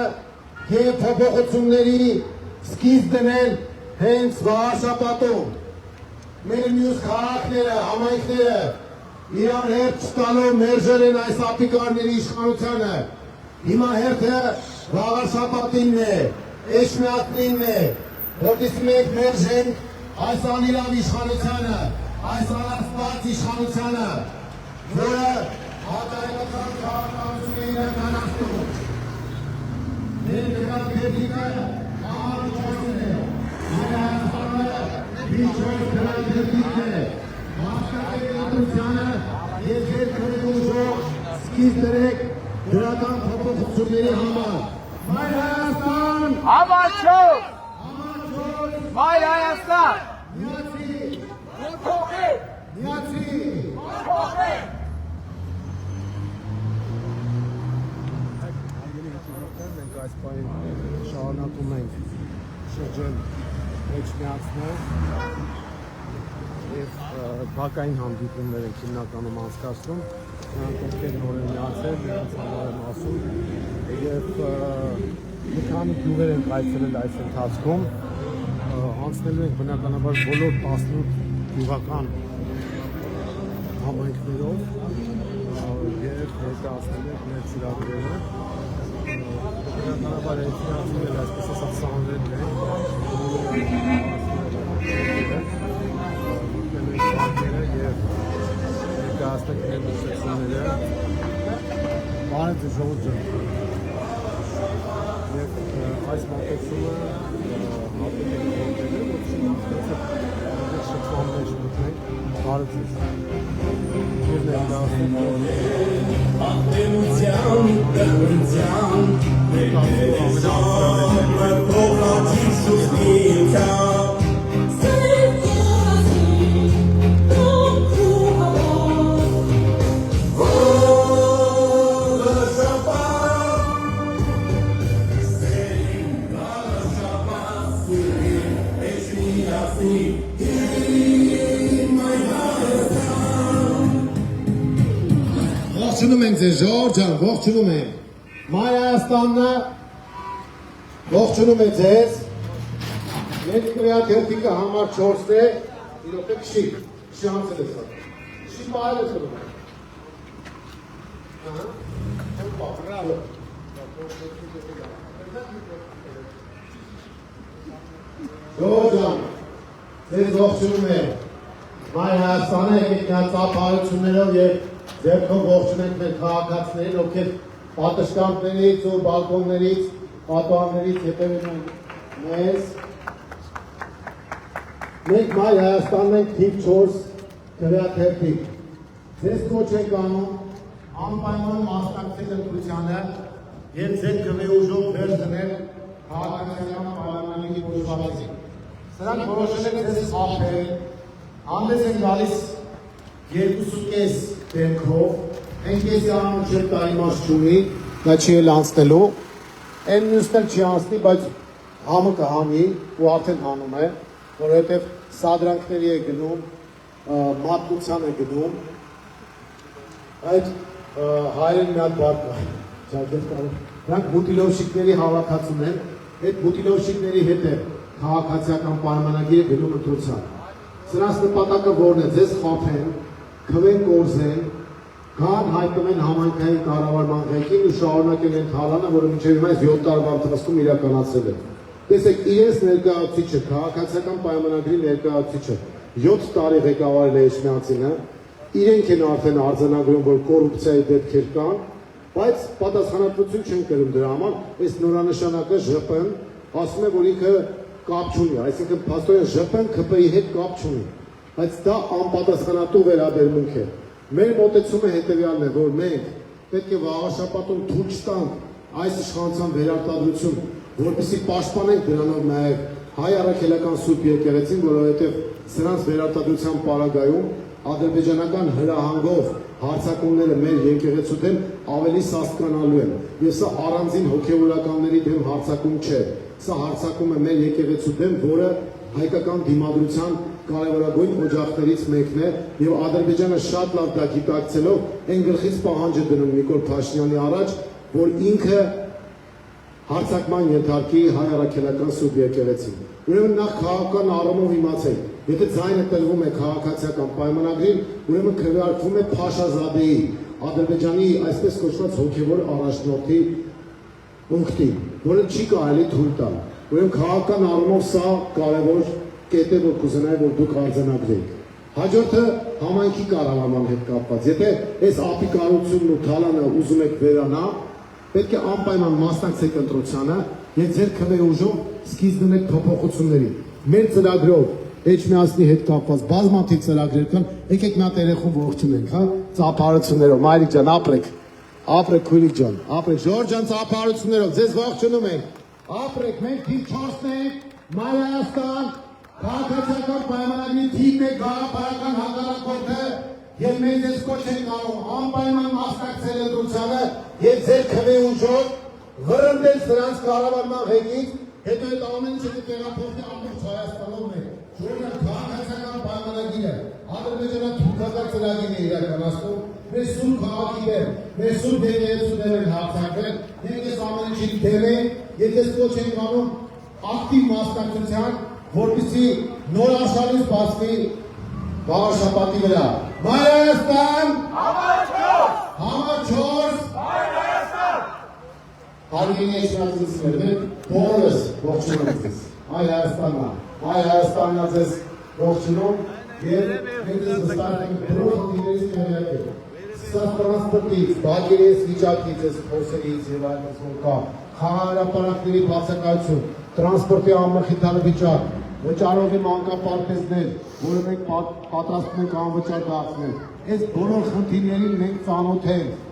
եւ փոփոխությունների սկիզբ դնել հենց Վարշապատում։ Մեր մյուս քաղաքները, համայնքները իրար հետ չտալով մերժել են այս ապիկարների իշխանությանը։ Հիմա հերթը Վարշապատինն է, Էջմիածնինն է, որտիսի մենք մերժենք այս անիրավ իշխանությանը, այս անաստված իշխանությանը, որը հակարեկական քաղաքականություն է իրականացնում։ Մեր դեպի դեպիկը համար 4-ն է, մեր Հայաստանը միջոց դրան դեպիկն է, մասնակցեք ընտրությանը և ձեր քրեգուժով սկիզբ դրեք դրական փոփոխությունների համար։ Մայր Հայաստան, Համար 4, Մայր Հայաստան, միացի, փոխեք, միացի։ փոխեք։ Մենք այս պահին շարունակում ենք շրջել էջմիածներ եւ բակային հանդիպումներ ենք հիմնականում անցկացնում։ Նրանք ովքեր նոր են միացել, նրանց համար եմ ասում եւ մի քանի գյուղեր ենք այցելել այս ընթացքում։ Անցնելու ենք բնականաբար բոլոր 18 գյուղական համայնքներով եւ ներկայացնելու ենք մեր ծրագրերը։ Բնականաբար էջմիածները այսպես ասած սանրել են ներկայացնենք մեր մուսեցումները բարև ձեզ ժողովուրդ ջան եւ այս մոտեցումը հատուկ է որտեղը որ շփման մեջ մտնենք բարև ձեզ եւ Ողջունում ենք ձեզ ժողովուրդ ջան, ողջունում ենք։ Մայր Հայաստանն ողջունում է ձեզ։ Մեր քրեատերտիկը համար 4-ն է, իրոք է քշի անցել է սա։ Չի պահել ես կրում։ Բրավո։ Ժողովուրդ, ձեզ ողջունում եմ։ Մայր Հայաստանը եկեք ծափահարություններով եւ ձեռքով ողջունենք մեր քաղաքացիներին, ովքեր պատշգամբներից ու բալկոններից, պատուհաններից հետևում են մեզ։ Մենք Մայր Հայաստանն ենք թիվ 4 գրաթերթիկ։ Ձեզ կոչ ենք անում անպայման մասնակցել ընտրությանը եւ ձեր քվեուժով վեր դնել քաղաքացիական պայմանների ոչխարին։ Սրանք որոշել են ձեզ խախտել, հանդես են գալիս 2.5 դեմքով, այնքեսի անում չէ դա իմաստ չունի, դա չի էլ անցնելու, այն մյուսն էլ չի անցնի, բայց համը կհանի ու արդեն հանում է, որովհետև սադրանքների է գնում, մատկության է գնում, այդ հայերեն մի հատ բառ կա, դրանք բուտիլովշիկների հավաքածուն են, այդ բուտիլովշիկների հետ է քաղաքացիական պայմանագիրը գնում ընտրության։ Սրանց նպատակը որն է, ձեզ խաբեն, քվեն կորզեն, գան հայտնվեն համայնքային կառավարման ղեկին ու շարունակեն այն թալանը, որը մինչև հիմա 7 տարվա ընթացքում իրականացրել է։ Տեսեք, իրենց ներկայացուցիչը, քաղաքացիական պայմանագրի ներկայացուցիչը 7 տարի ղեկավարել է Էջմիածինը, իրենք են արդեն արձանագրում, որ կոռուպցիայի դեպքեր կան, բայց պատասխանատվություն չեն կրում դրա համար, այս նորանշանակը ԺՊ-ն ասում է, որ ինքը կապ չունի, այսինքն փաստորեն ԺՊ-ն ԿՊ-ի հետ կապ չունի, բայց դա անպատասխանատու վերաբերմունք է։ Մեր մոտեցումը հետևյալն է, որ մենք պետք է վաղաշաբաթում թույլ չտանք այս իշխանության վերարտադրություն, որպեսզի պաշտպանենք դրանով նաև հայ առաքելական սուրբ եկեղեցին, որովհետև սրանց վերարտադրության պարագայում ադրբեջանական հրահանգով հարձակումները մեր եկեղեցու դեմ ավելի սաստկանալու են։ Եվ սա առանձին հոգևորականների դեմ հարձակում չէ։ Սա հարձակում է մեր եկեղեցու դեմ, որը հայկական դիմադրության կարևորագույն օջախներից մեկն է, եւ Ադրբեջանը շատ լավ դա գիտակցելով այն գլխից պահանջ է դնում Նիկոլ Փաշինյանի առաջ, որ ինքը հարձակման ենթարկի հայ առաքելական սուրբ եկեղեցին։ Ուրեմն նախ քաղաքական առումով իմացեք, եթե ձայնը տրվում է քաղաքացիական պայմանագրին, ուրեմն քվեարկվում է Փաշազադեի, Ադրբեջանի այսպես կոչված հոգևոր առաջնորդի ունկտին, որը չի կարելի թույլ տալ։ Ուրեմն քաղաքական առումով սա կարևոր կետ է, որ կուզենայի, որ դուք արձանագրեք։ Հաջորդը համայնքի կառավարման հետ կապված։ Եթե այս ապիկարությունն ու թալանը ուզում եք վերանա, պետք է անպայման մասնակցեք ընտրությանը եւ ձեր քվեուժով սկիզբ դնեք փոփոխությունների։ Մեր ծրագրով Էջմիածնի հետ կապված բազմաթիվ ծրագրեր կան, եկեք մի հատ երեխուն ողջունենք, հա, ծափահարություններով, մայրիկ ջան, ապրեք, քույրիկ ջան, ապրեք, Ժորժ ջան, ծափահարություններով, ձեզ ողջունում ենք, ապրեք, մենք թիվ 4-ն ենք, Մայր Հայաստան, քաղաքացիական պայմանագրի թիվն է գաղափարական հակառակորդը եւ մենք ձեզ կոչ ենք անում անպայման մասնակցել ընտրությանը եւ ձեր քվեուժով վրընդել սրանց կառավարման ղեկից, հետո այդ ամեն ինչը տեղափոխի ամբողջ Հայաստանով է։ Ժողովուրդ քաղաքացիական պայմանագիրը Ադրբեջանա-թուրքական ծրագիրն է իրականացնում, մեր սուրբ քաղաքի դեմ, մեր սուրբ եկեղեցու դեմ են հարձակվել, մենք այս ամեն ինչի դեմ ենք եւ ձեզ կոչ ենք անում ակտիվ մասնակցության, որպեսզի նոր աշխարհից բացվի վաղաշաբաթի վրա։ Մայր Հայաստան, Համար 4, Մայր Հայաստան։ Հարգելի Էջմիածնիներ, բոլորս ողջունում ենք ձեզ։ Մայր Հայաստանն, Մայր Հայաստանն ձեզ ողջունում եւ մենք ձեզ վստահ ենք բոլոր խնդիրներից տեղյակել։ Սա տրանսպորտից, բակերից, վիճակից, փոսերից եւ այլն կա։ Խաղահարապարակների բացակայություն, տրանսպորտի անմխիթար վիճակ, վճարողի մանկապարտեզներ, որը մենք պատրաստում ենք անվճար դարձնել։ Այս բոլոր խնդիրներին մենք ծանոթ ենք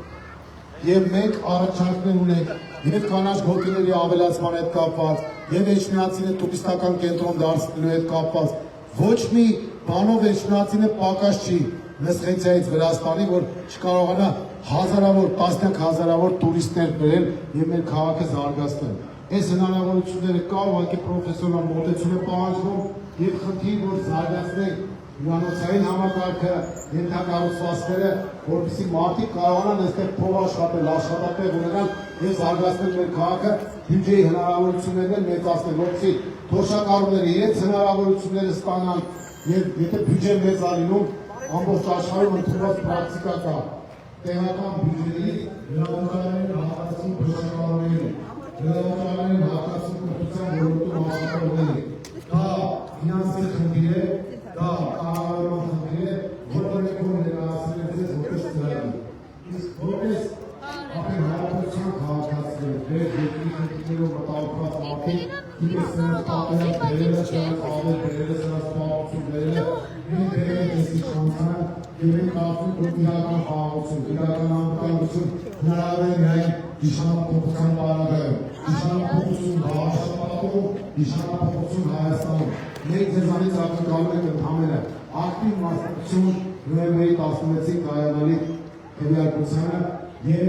եւ մենք առաջարկներ ունենք եւ կանաչ գոտիների ավելացման հետ կապված եւ Էջմիածինը տուրիստական կենտրոն դարձնելու հետ կապված։ Ոչ մի բանով Էջմիածինը պակաս չի Մեսխեցիայից Վրաստանի, որ չկարողանա հազարավոր, տասնյակ հազարավոր տուրիստներ բերել եւ մեր քաղաքը զարգացնել։ Այս հնարավորությունները կա, ուղղակի պրոֆեսիոնալ մոտեցում է պահանջվում եւ խնդիր, որ զարգացնենք հյուրանոցային համակարգը, ենթակառուցվածքները, որպեսզի մարդիկ կարողանան այստեղ փող աշխատել, աշխատատեղ ունենան եւ զարգացնել մեր քաղաքը, բյուջեի հնարավորություններն մեծացնել, որպեսզի թոշակառուները իրենց հնարավորությունները ստանան եւ եթե բյուջեն մեծ ալինում, ամբողջ աշխարհում ընդունված պրակտիկա կա։ Տեղական բյուջեի լրատվականների հատկացում բժշկականների, լրատվականների հատկացում կրթության ոլորտում աշխատողների։ Դա ֆինանսի խնդիր է, դա կառավարման խնդիր է, որը ներկայացնել է ձեզ որպես ծրագիր։ Իսկ որպես ապեր հարաբերության քաղաքացիներ, մեր երկրի խնդիրներով մտահոգված մարդիկ, իրենց նրանց պատերազմ բերելը, նրանց ավեր բերելը, նրանց պահություն բերելը, մենք բերել ենք այս իշխանությանը և մենք կարծում ենք, որ իրական խաղաղություն, իրական անվտանգություն հնարավոր է միայն իշխանափոխության պարագայում, իշխանափոխություն Վաղաշապատում, իշխանափոխություն Հայաստանում։ Մենք ձեզանից ակնկալում ենք ընդհանրապես ակտիվ մասնակցություն նոյեմբերի 16-ին կայանալիք քվեարկությանը և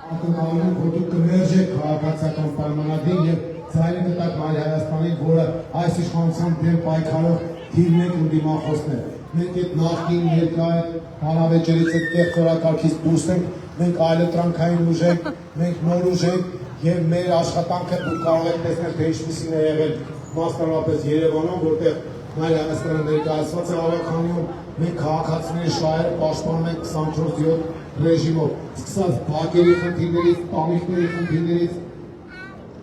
ակնկալում ենք, որ դուք կմերժեք քաղաքացիական պայմանագիր և ձայնը կտաք Մայր Հայաստանին, որը այս իշխանության դեմ պայքարող թիվն եք ու դիմախոսներ։ Մենք այդ նախկին ներկա այդ հանավեճերից այդ տեխնորակարգից դուրս ենք, մենք այլընտրանքային ուժ ենք, մենք նոր ուժ ենք և մեր աշխատանքը դուք կարող եք տեսնել, թե ինչպիսին է եղել մասնավորապես Երևանում, որտեղ Մայր Հայաստանը ներկայացված է Արաքանիում, մենք քաղաքացիների շահերը պաշտպանում ենք 24/7 ռեժիմով, սկսած բակերի խնդիրներից, տանիքների խնդիրներից,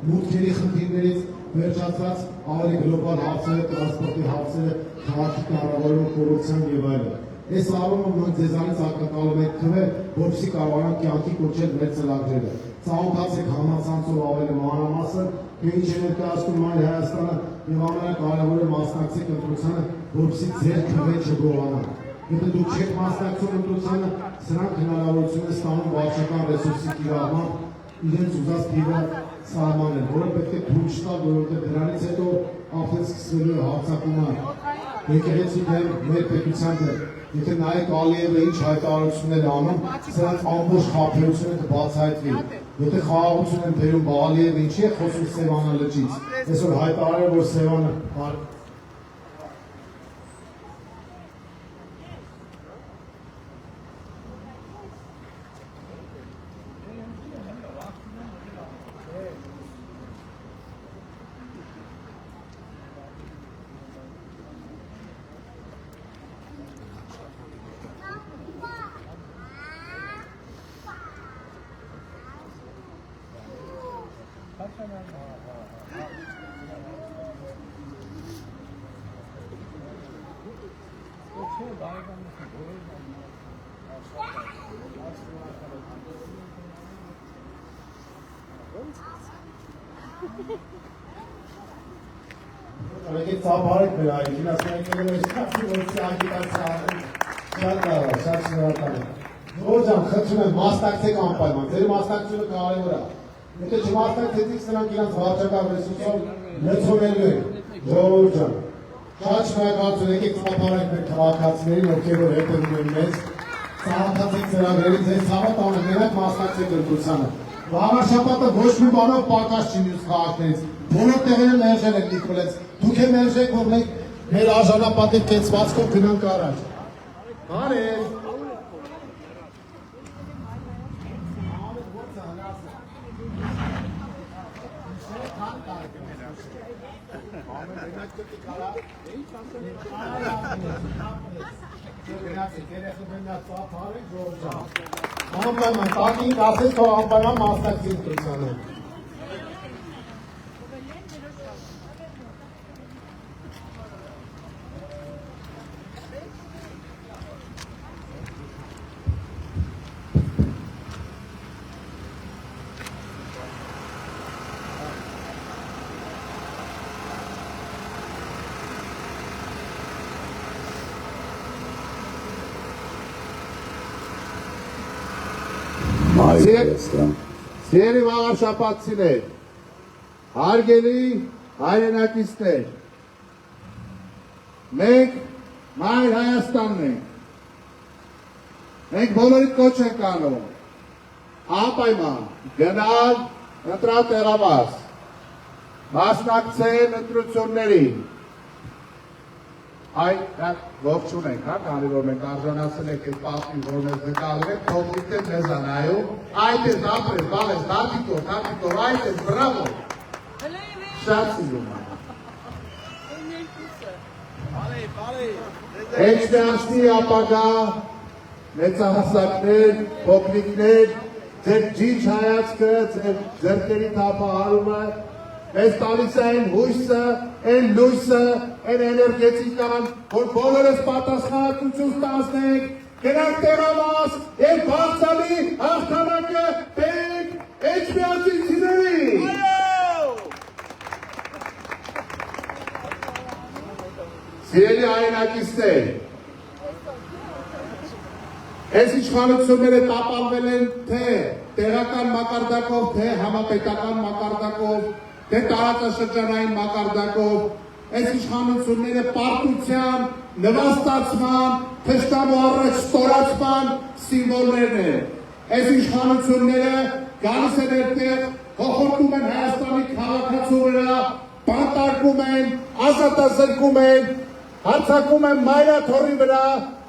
մուտքերի խնդիրներից, վերջացած ավելի գլոբալ հարցերը, տրանսպորտի հարցերը, քաղաքի կառավարման կոռուպցիան եւ այլն։ Այս առումով մենք ձեզանից ակնկալում ենք քվե, որպեսզի կարողանանք կյանքի կոչել մեր ծրագրերը։ Ծանոթացեք համացանցով ավելի մանրամասն, թե ինչ է ներկայացնում Մայր Հայաստանը եւ ամենակարևորը մասնակցեք ընտրությանը, որպեսզի ձեր քվե չգողանա։ Եթե դուք չեք մասնակցում ընտրությանը, սրանք հնարավորություն են ստանում վարչական ռեսուրսի կիրառմամբ իրենց ուզած թիվը սահմանել, որը պետք է թույլ չտա, որովհետև դրանից հետո արդեն սկսվելու է հարձակումը եկեղեցու դեմ, մեր պետության դեմ։ Եթե նայեք Ալիևը ինչ հայտարարություններ անում, սրանց ամբողջ խաբեությունը կբացահայտվի։ Եթե խաղաղություն են բերում Ալիևը ինչի է խոսում Սևանա լճից, այսօր հայտարարել որ Սևանը Եկեք ծափարեք մեր այգին, ասենք եկել ես կապի որսի ագիտացիա շատ լավ է, շատ շնորհակալ եմ։ Ժողովուրդ ջան, խնդրում եմ մասնակցեք անպայման, ձեր մասնակցությունը կարևոր է։ Եթե չմասնակցեցիք, սրանք իրանց վարչական ռեսուրսով լցոնելու են, ժողովուրդ ջան։ Շատ շնորհակալություն, եկեք ծափարեք մեր քաղաքացիներին, ովքեր որ հետևում են մեզ, ծանոթացեք ծրագրերից, ձեզ ցավոտ անեմ, մենակ մասնակցեք ընտրությանը։ Վաղաշապատը ոչ մի բանով պակաս չի մյուս քաղաքներից, բոլոր տեղերը մերժել են Նիկոլեց, դուք է մերժեք, որ մենք մեր արժանապատիվ կեցվածքով գնանք առաջ։ Բարև։ Անպայման, տակին կասես, թող անպայման մասնակցի ընտրությանը։ Սիրելի վաղաշապատցիներ, հարգելի հայրենակիցներ, մենք Մայր Հայաստանն ենք, մենք բոլորիդ կոչ ենք անում, անպայման գնալ ընտրատեղամաս, մասնակցել ընտրություններին, այդ ողջուն ենք, քանի որ մենք արժանացել ենք այդ պարտին, որ մեզ նկատել ենք, փոքրիկ է մեզ անայում, այդ է ապրես, բալես, դարտիկով, այդ է, բրավո, շատ սիրում եմ։ Էջմիածնի ապագա մեծահասակներ, փոքրիկներ, ձեր ջիջ հայացքը, ձեր ձեռքերի թափահարումը մեզ տալիս է այն հույսը, այն լույսը, այն էներգետիկան, որ բոլորս պատասխանատվություն ստանձնենք, գնանք տեղամաս եւ բարձրալի հաղթանակը բերենք էջմիածնիների։ Սիրելի հայրենակիցներ, այս իշխանությունները տապալվել են թե տեղական մակարդակով, թե համապետական մակարդակով, թե տարածաշրջանային մակարդակով, այս իշխանությունները պարտության, նվաստացման, թշնամու առաջ ստորացման սիմվոլներն են։ Այս իշխանությունները գալիս են այդտեղ, հոխորտում են Հայաստանի քաղաքացու վրա, բանտարկում են, ազատազրկում են, հարցակում են մայրաթոռի վրա,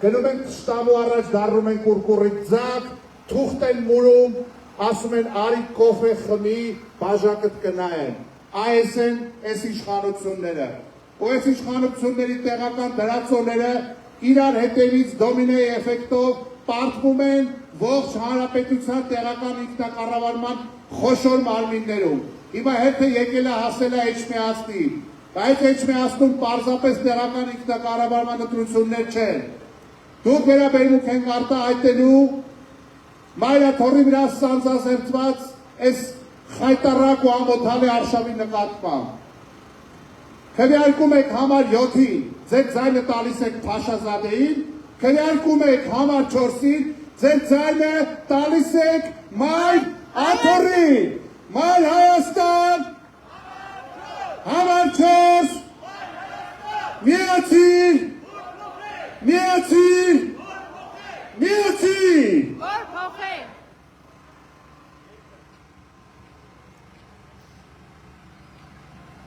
գնում են թշնամու առաջ, դառնում են կուրկուրիկ ձակ, թուղթ են մուրում, ասում են արի կոֆե խմի, բաժակդ կնայեն։ Այս են այս իշխանությունները։ Ու այս իշխանությունների տեղական դրածոները իրար հետևից դոմինեի էֆեկտով պարտվում են ողջ հանրապետության տեղական ինքնակառավարման խոշոր մարմիններում։ Հիմա հետը եկել է հասել է Էջմիածնի, բայց Էջմիածնում պարզապես տեղական ինքնակառավարման ընտրություններ չեն։ Դուք վերաբերմունք ենք արտահայտելու մայրաթոռի վրա սանձազերծված այս խայտառակ ու ամոթալի արշավի նկատմամբ։ Քվեարկում եք համար 7-ին, ձեր ձայնը տալիս եք Փաշազադեին, քվեարկում եք համար 4-ին, ձեր ձայնը տալիս եք մայր աթոռին, մայր Հայաստան, համար 4, միացիր, միացիր, միացիր։ Որ փոխենք։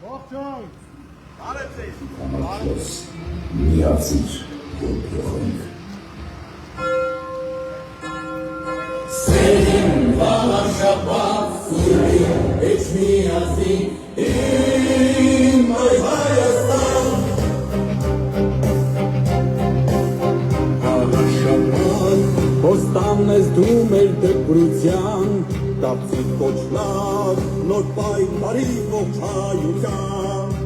Ողջույն։ Համաչոս միացիր, որ փոխենք։ Սերին վաղաշաբաց սուրին Էջմիածնի իմ այ Հայաստան Վաղաշաբաց հոստան ես դու մեր դպրության դարձիք կոչնակ նոր պայքարի ողջ հայության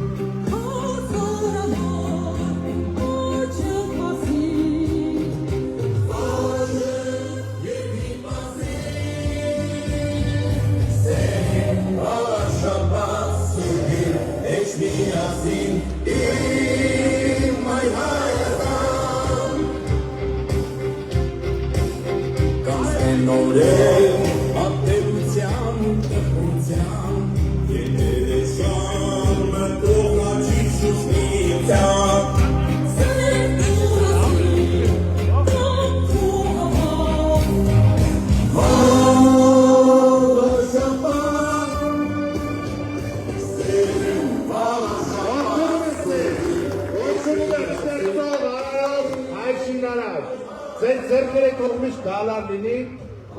դալար լինի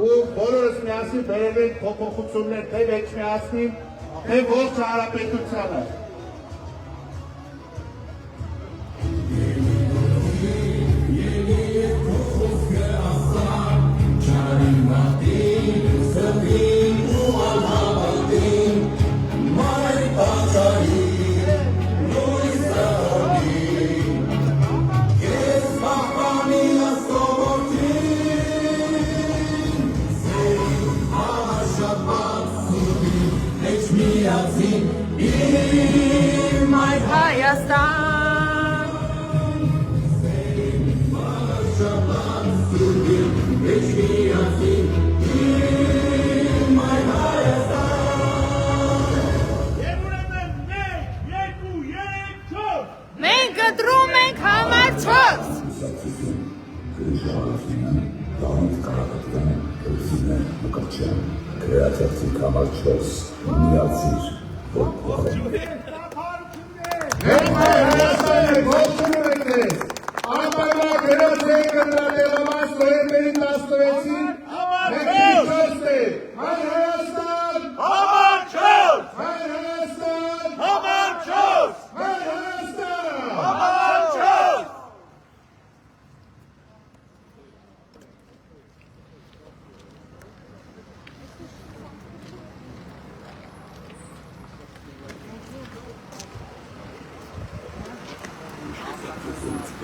ու բոլորս միասին բերենք փոփոխություններ թե Էջմիածնին, թե ողջ հանրապետությանը։ Մենք կտրում ենք համար 4։ Քրեատիվ համար 4 միացիր, որ փոխենք։ Մենք Հայաստանը ողջունում ենք ձեզ։ Անպայման գնաց եք կտրատեղամաս նոյեմբերի 16-ին մենք ինչոց ենք։ Հայր Հայաստան, համար 4, Հայր Հայաստան, համար 4, Հայր Հայաստան, համար 4։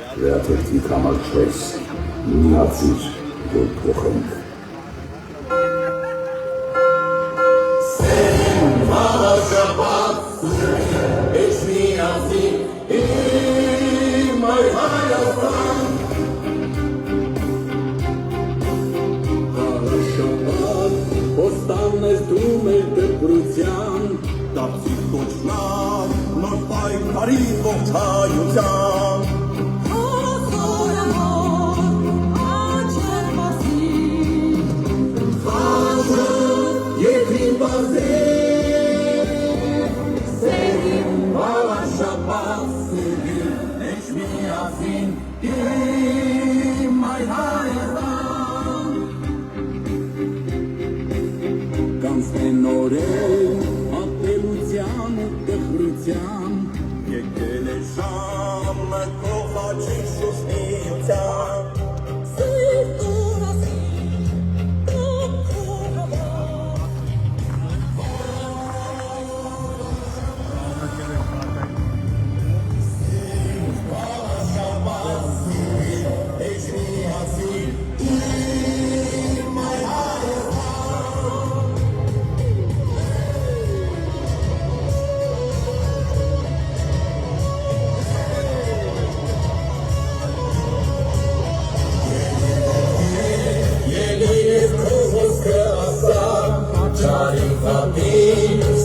Քվեաթերթիկ համար 4 միացիր, որ փոխենք։ Ոստանն ես դու մեր դպրության, դարձիր կոչնար, նոր պայքարի ողջայության։ Հազոր ամոր, աչեր մասին, խաչը երկրին բազեր, սերին բավաշապած սերին, էջ միասին, իմ այ Հայաստան։ Կանցնեն օրեր, ատելության ու տխրության, եկել է ժամը կողաչի շուշնիության։ Սիրտուն ասին, կամ կողաբար, սիրտ բավաշապած սիրտ, էջ միասին, իմ այ Հայաստան։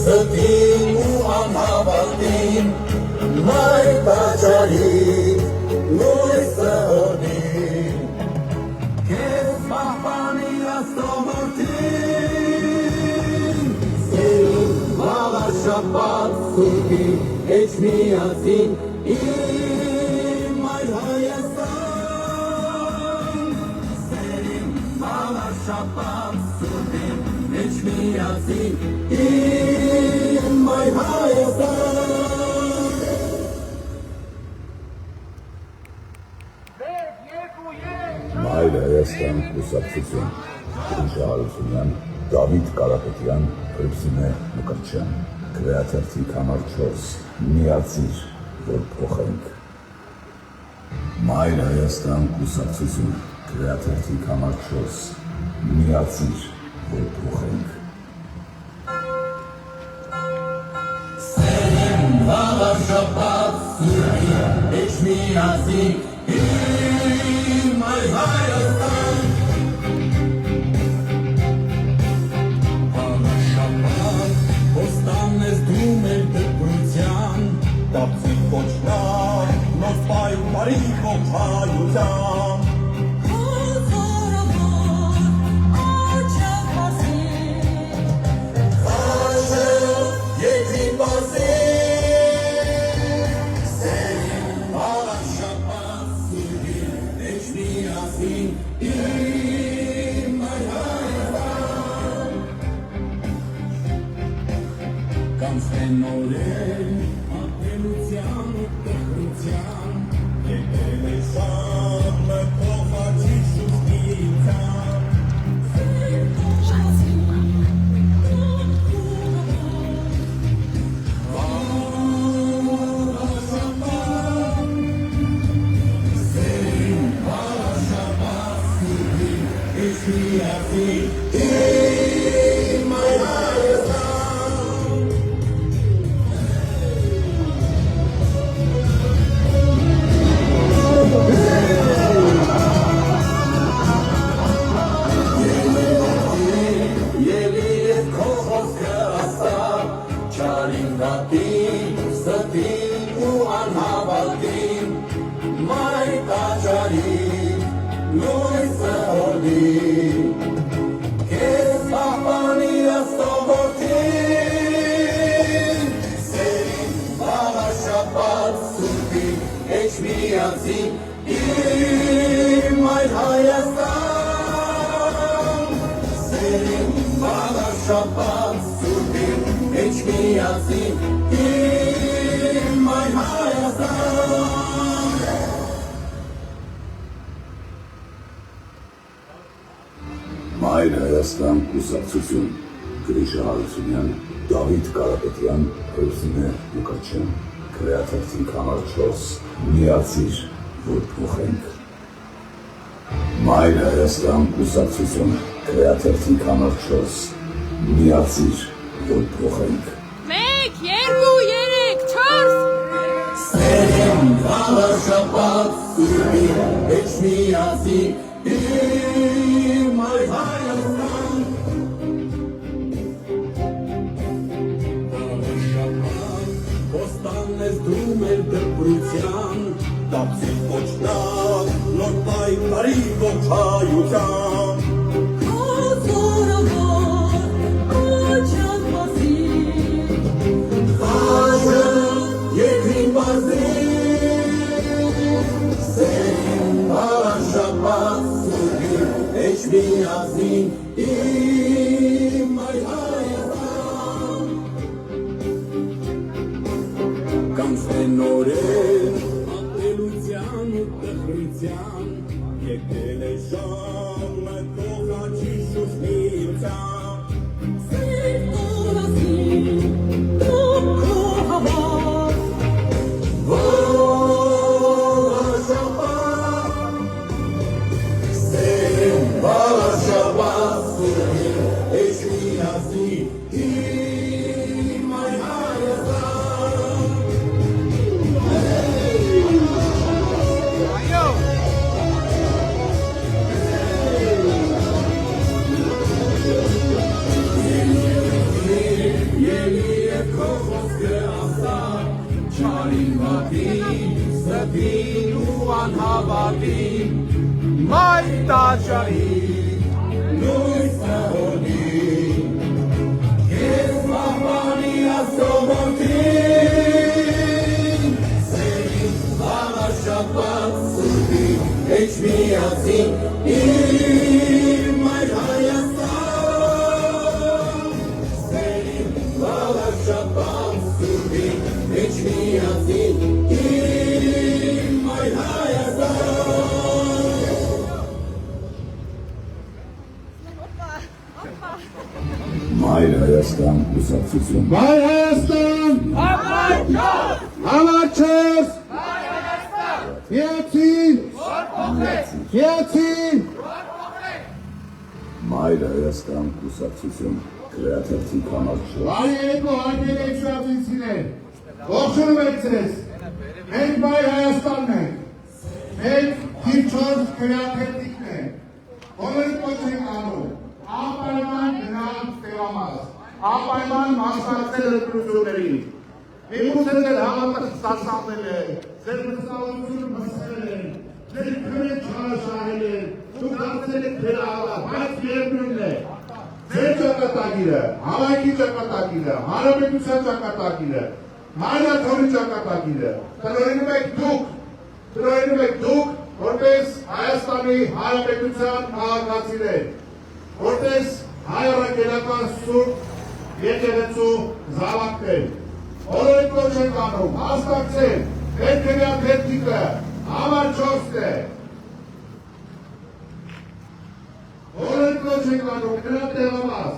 Ստին ու անհավատին, մայր տաճարին, լույսը հորդին, կեզ պահպանի աստոմորդին, սերին վաղաշապած սուրգին, էջ միասին, իմ այր Հայաստան, սերին վաղաշապած սուրգին, էջ միասին, իմ այր Հայաստան։ Մայր Հայաստան կուսակցություն, Գրիշա Հարությունյան, Դավիթ Կարապետյան, Հրիփսիմե Մկրտչյան, քվեաթերթիկ համար 4 միացիր, որ փոխենք։ Մայր Հայաստան կուսակցություն, քվեաթերթիկ համար 4 միացիր, որ փոխենք։ Վաղաշապած սուրգին, էջ միասին, իմ այր Հայաստան։ Վաղաշապած, ոստանն ես դու մեր դպրության, դարձիր կոչնար, նոր պայքարի ողջայության։ Հազոր ամոր, աչեր մասին, խաչը երկրին բազեր, իմ այր Հայաստան։ Կանցնեն օրեր, ատելության ու տխրության, եկել է ժամը կողաչի շուշնիության։ Իմ այր Հայաստան։ Ելի ես քո խոսքը ասա, չարին վատին, ստին ու անհավատին, մայր տաճարին, լույսը հորդին, կեզ պահպանի աստոմորդին, սերին վաղաշապած սուրգին, էջ միասին, իմ այր Հայաստան, սերին վաղաշապած սուրգին, էջ միասին, իմ այր Հայաստան։ Մայր Հայաստան կուսակցություն, Գրիշա Հարությունյան, Դավիթ Կարապետյան, Հրիփսիմե Մկրտչյան, քվեաթերթիկ համար 4 միացիր, որ փոխենք։ Մայր Հայաստան կուսակցություն քրեաթերթի կամար 4 միացիր, որ փոխենք։ 1, 2, 3, 4 Սերեմ հավաշապատ սուրբին էչ միացի իմ այ Հայաստան Հավաշապատ ոստան ես դու մեր դպրության դապսիլ ոչնակ նոր պայքարի ոչայության Միազին իմ այ Հայաստան Կանցնեն օրեր ապելության ու տխրության եկել է ժամը կողաչի շուշ միության Սերտորասին դոք քո համար Mai tajari Noi sahoni Kes mahmani asomotin Senin bana şapat surbi Eç miyazin İmay Hayastan Senin bana şapat surbi Eç miyazin İmay Hayastan Մայր Հայաստան կուսակցություն Մայր Հայաստան Համար 4 Միացին Միացին Մայր Հայաստան կուսակցություն քրեաթերթի կամար 4 Բարի երեկո հարգելի էքստրասենսիներ Ողջունում եք ձեզ Մենք Մայր Հայաստանն ենք Մենք թիվ 4 քրեաթերթիկն ենք Բոլորի կոչ ենք անում Անպայման գնալ տեղամաս, անպայման մասնակցել ընտրություններին։ Միգուցե ձեր հավատացածել են, ձեր մտածողությունը մսել են, ձեր քրը չարաշահել են, դուք դարձել եք վերահավատ, բայց երբնումն է։ Ձեր ճակատագիրը, հավաքի ճակատագիրը, հանրապետության ճակատագիրը, մանրաթորի ճակատագիրը, տնօրինում եք դուք, որպես Հայաստանի Հանրապետության քաղաքացիներ։ Որպես հայ-առաքելական սուրբ եկեղեցու զավակներ, բոլորի կոչ ենք անում, հասկացել, մեր քրեաթերթիկը համար 4-ն է։ Բոլորի կոչ ենք անում, դրա տեղամաս,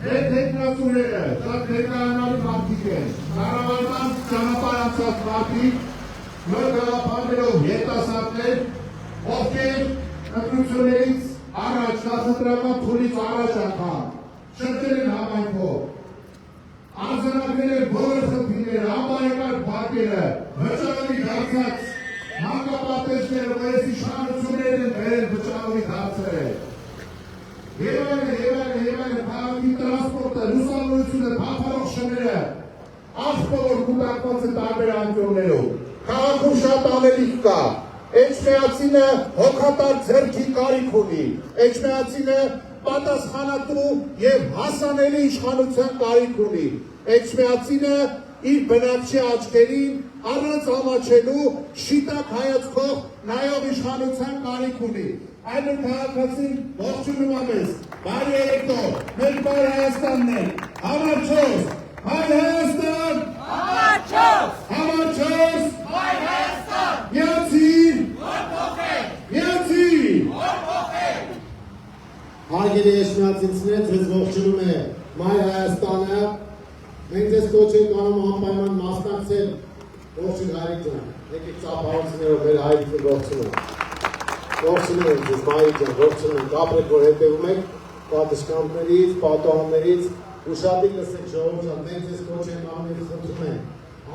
մեր թեկնածուները, շատ ներկայանալի մարդիկ են, կառավարման ճանապարհ անցած մարդիկ, նոր գաղափարներով երիտասարդներ, ովքեր ընտրություններից առաջ, դասընտրական փուլից առաջ անգամ շրջել են համայնքով, արձանագրել են բոլոր խնդիրները, անբարեկարգ բակերը, վճարովի դարձած մանկապատեժները, որ այս իշխանություններն են բերել վճարովի դարձրել։ Եվ այլն, քաղաքի տրանսպորտը, լուսավորությունը, թափառող շները, աղբոր կուտակված է տարբեր անկյուններով։ Քաղաքում շատ անելիք կա։ Էջմիածինը հոգատար ձեռքի կարիք ունի, Էջմիածինը պատասխանատու և հասանելի իշխանության կարիք ունի, Էջմիածինը իր բնակչի աչքերին առանց ամաչելու շիտակ հայացքով նայող իշխանության կարիք ունի։ Այլն քաղաքացին ողջունում ամես, բարի երեկո, մեր Մայր Հայաստանն է, համար 4, Մայր Հայաստան, համար 4, համար 4, Մայր Հայաստան, միացին, միացին, Հարգելի էջմիածինցիներ, ձեզ ողջունում է Մայր Հայաստանը, մենք ձեզ կոչ ենք անում անպայման մասնակցել Ողջույն հայրիկ ջան, եկեք ծափարություններով մեր հայրիկը ողջունենք։ Ողջունում ենք ձեզ մայր ջան, ողջունում ենք, ապրեք որ հետևում եք պատշգամբներից, պատահաններից, ուշադիր լսեք ժողովուրդ ջան, մենք ձեզ կոչ ենք անում եւ խնդրում ենք,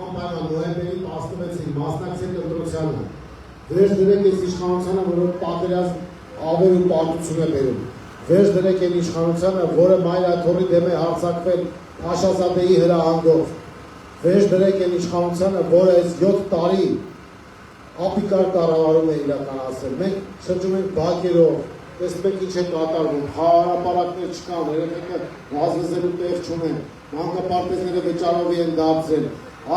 անպայման նոյեմբերի 16-ին մասնակցեք ընտրությանը, վերջ դրեք այս իշխանությանը, որը պատերազմ ավեր ու պարտություն է բերում, վերջ դրեք այն իշխանությանը, որը մայր աթոռի դեմ է հարձակվել Փաշազադեի հրահանգով, վերջ դրեք այն իշխանությանը, որը այս 7 տարի ապիկար կառավարում է իրականացրել։ Մենք շրջում ենք բակերով, տեսնում ենք ինչ է կատարվում, խաղահարապարակներ չկան, երեխեքը գազվզելու տեղ չունեն, մանկապարտեզները վճարովի են դարձրել,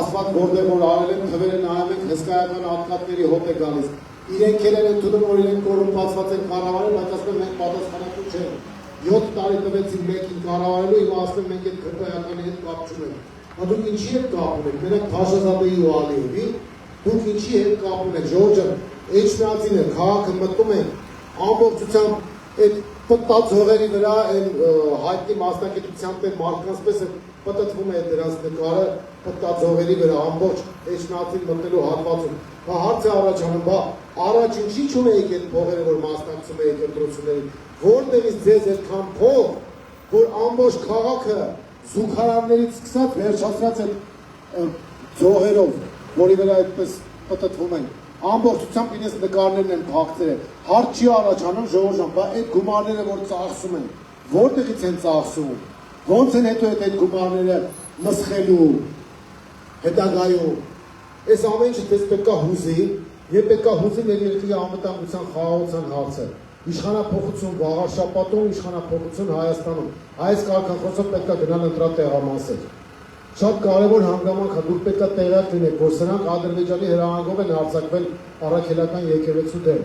ասֆալտ որտեղ որ արել են, թվերը նայում ենք, հսկայական ատկատների հոտ է գալիս։ Իրենք են ընդունում, որ իրենք կոռումպացված են կառավարել, բայց ասում են մենք պատասխանատու չենք։ 7 տարի տվեցին մեկին կառավարելու, հիմա ասում են մենք այդ քրդայականի հետ կապ չունենք։ Դուք ինչի հետ կապ ունեք, մենակ Փաշազադեի ու Ալիևի, դուք ինչի հետ կապ ունեք, ժողովուրդ ջան, Էջմիածին է, քաղաքը մտնում են ամբողջությամբ այդ պտտաձողերի վրա այն հայտնի մասնակցությամբ են մարդկանց պես պտտվում է դրանց նկարը պտտաձողերի վրա ամբողջ Էջմիածին մտնելու հատվածում։ Բա հարց է առաջանում, բա առաջ ինչի չունեիք այդ փողերը, որ մասնակցում էիք ընտրություններին, որտեղից ձեզ այդքան փող, որ ամբողջ քաղաքը զուգարաններից սկսած վերջացրած այդ ձողերով, որի վրա այդպես պտտվում են, ամբողջությամբ ինձ նկարներն են փակցրել, հարց չի առաջանում ժողովուրդ ջան, բա այդ գումարները որ ծախսում են, որտեղից են ծախսում, ոնց են հետո այդ գումարները մսխելու, հետագայում, այս ամեն ինչը դες պետք է հուզի, եւ պետք է հուզի մեր երկրի անվտանգության խաղաղության հարցը, իշխանափոխություն Վաղարշապատում, իշխանափոխություն Հայաստանում, այս կարգախոսով պետք է գնալ ընտրատեղամասեր։ Շատ կարևոր հանգամանք է, դուք պետք է տեղյակ լինեք, որ սրանք Ադրբեջանի հրահանգով են հարձակվել առաքելական եկեղեցու դեմ,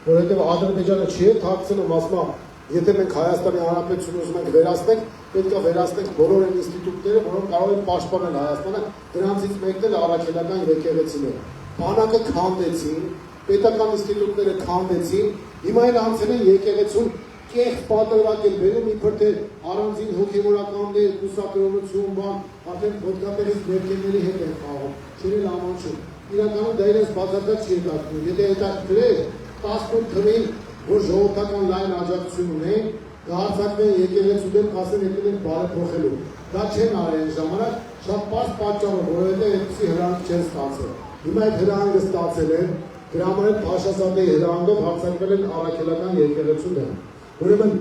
որովհետև Ադրբեջանը չի թաքցնում, ասում է, եթե մենք Հայաստանի Հանրապետությունը ուզում ենք վերացնել, պետք է վերացնենք բոլոր այն ինստիտուտները, որոնք կարող են պաշտպանել Հայաստանը, դրանցից մեկն էլ առաքելական եկեղեցին է։ Բանակը քանդեցին, պետական ինստիտուտները քանդեցին, հիմա էլ անցել են եկեղեցուն կեղծ պատրվակ են բերում, իբր թե առանձին հոգևորականներ, կուսակրոնություն, բան, արդեն ոտքատեղից ներկերների հետ են խաղում, չեն էլ ամանչում։ Իրականում դա իրենց բացարձակ չի հետաքրքրում, եթե հետաքրքրեր 18 թվին, որ ժողովրդական լայն աջակցություն ունեն, կհարձակվեն եկեղեցու դեմ, կասեն եկել են բարեփոխելու։ Դա չեն արել այն ժամանակ, շատ պարզ պատճառով, որովհետև այդպիսի հրանք չեն ստացել։ Հիմա այդ հրահանգը ստացել են, դրա համար էլ Փաշազադեի հրահանգով հարձակվել են առաքելական եկեղեցու դեմ։ Ուրեմն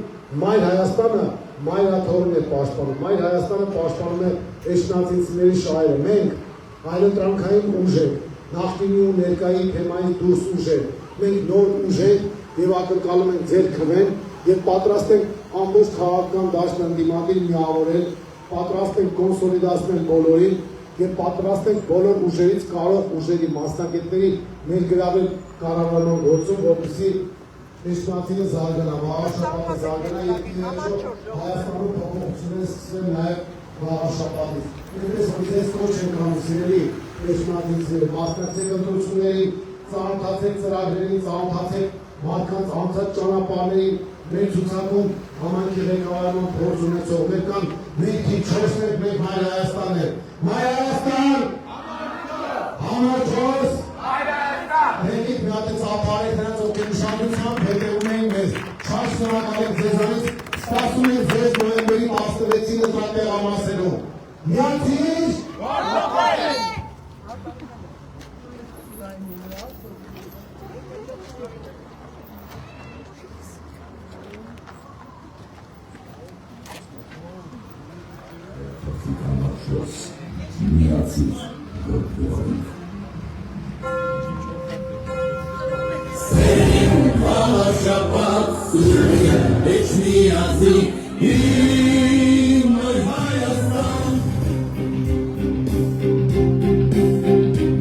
Մայր Հայաստանը Մայր աթոռին է պաշտպանում, Մայր Հայաստանը պաշտպանում է էջմիածինցիների շահերը։ Մենք այլընտրանքային ուժ ենք, նախկինի ու ներկայի թեմայից դուրս ուժ ենք, մենք նոր ուժ ենք եւ ակնկալում ենք ձեր քվեն եւ պատրաստ ենք ամբողջ քաղաքական դաշտն ընդդիմադիր միավորել, պատրաստ ենք կոնսոլիդացնել բոլորին եւ պատրաստ ենք բոլոր ուժերից կարող ուժերի մասնակիցների ներգրավել կառավարման գործում, որպեսզի Էջմիածինը զարգանա, Վաղարշապատը զարգանա եւ Հայաստանում փոփոխությունները սկսեն նաեւ Վաղարշապատից։ Ինչպես որ ձեզ կոչ ենք անում սիրելի էջմիածինցիներ, մասնակցեք ընտրություններին, ծանոթացեք ծրագրերին, ծանոթացեք մարդկանց անցած ճանապարհներին, մեր ցուցակում համայնքի ղեկավարման փորձ ունեցող մեր կան 1-4 մեկ Մայր Հայաստան է։ Մայր Հայաստան! Համար 4! Մայր Հայաստան! Մենք մի հատ ծափարեք նրանց ովքեր ուշադրությամբ հետևում էին մեզ։ Շատ շնորհակալ ենք ձեզանից, սպասում ենք ձեզ նոյեմբերի 16-ին ընտրատեղամասերում։ Միացիր! Վարդապետք! Միացիր, գործողենք։ Սերին Վաղարշապատ, Սուրիա, Էջմիածին, իմ նոր Հայաստան։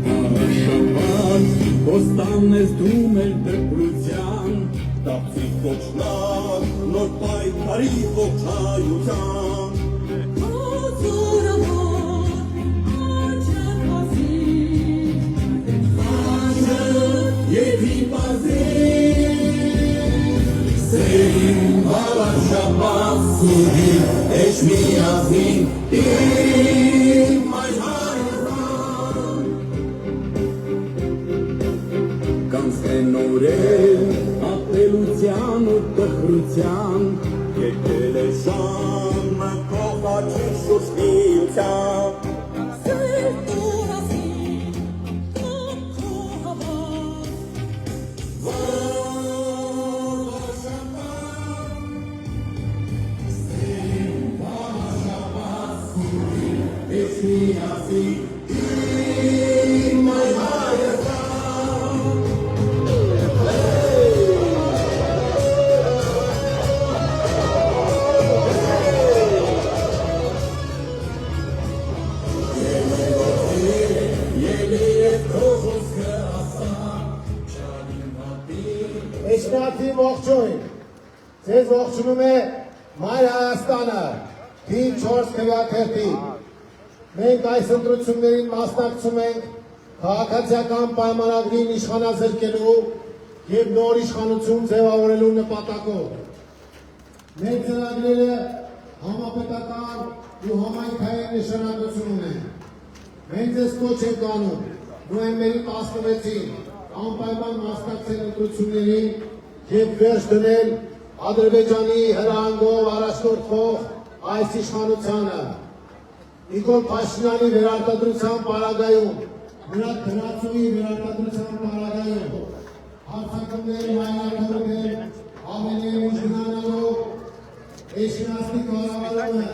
Վաղարշապատ, ոստան ես դու մեր դրպրության, տապցի կոչնակ, նոր պայքարի ողջայության։ Սերին Վաղարշապատ, Սուրիա, Էջմիածին, իմ մայր Հայաստան։ արարածության եկել է ժամը կողաչի շուրջ միության Էջնատի ողջույն, ձեզ ողջունում է Մայր Հայաստանը, թիվ 4 քվեաթերթի։ Մենք այս ընտրություններին մասնակցում ենք քաղաքացիական պայմանագրին իշխանազրկելու և նոր իշխանություն ձևավորելու նպատակով։ Մեր ծրագրերը համապետական ու համայնքային նշանակություն ունեն։ Մենք ձեզ կոչ ենք անում նոյեմբերի 16-ին անպայման մասնակցել ընտրություններին և վերջ դնել Ադրբեջանի հրահանգով առաջնորդվող այս իշխանությանը։ Նիկոլ Փաշինյանի վերարտադրության պարագայում, նրա դրացուի վերարտադրության պարագայում, հարցակումներ մայրաքաղաքել ավելի ուժ գնանալով, Էջմիածնի կառավարումը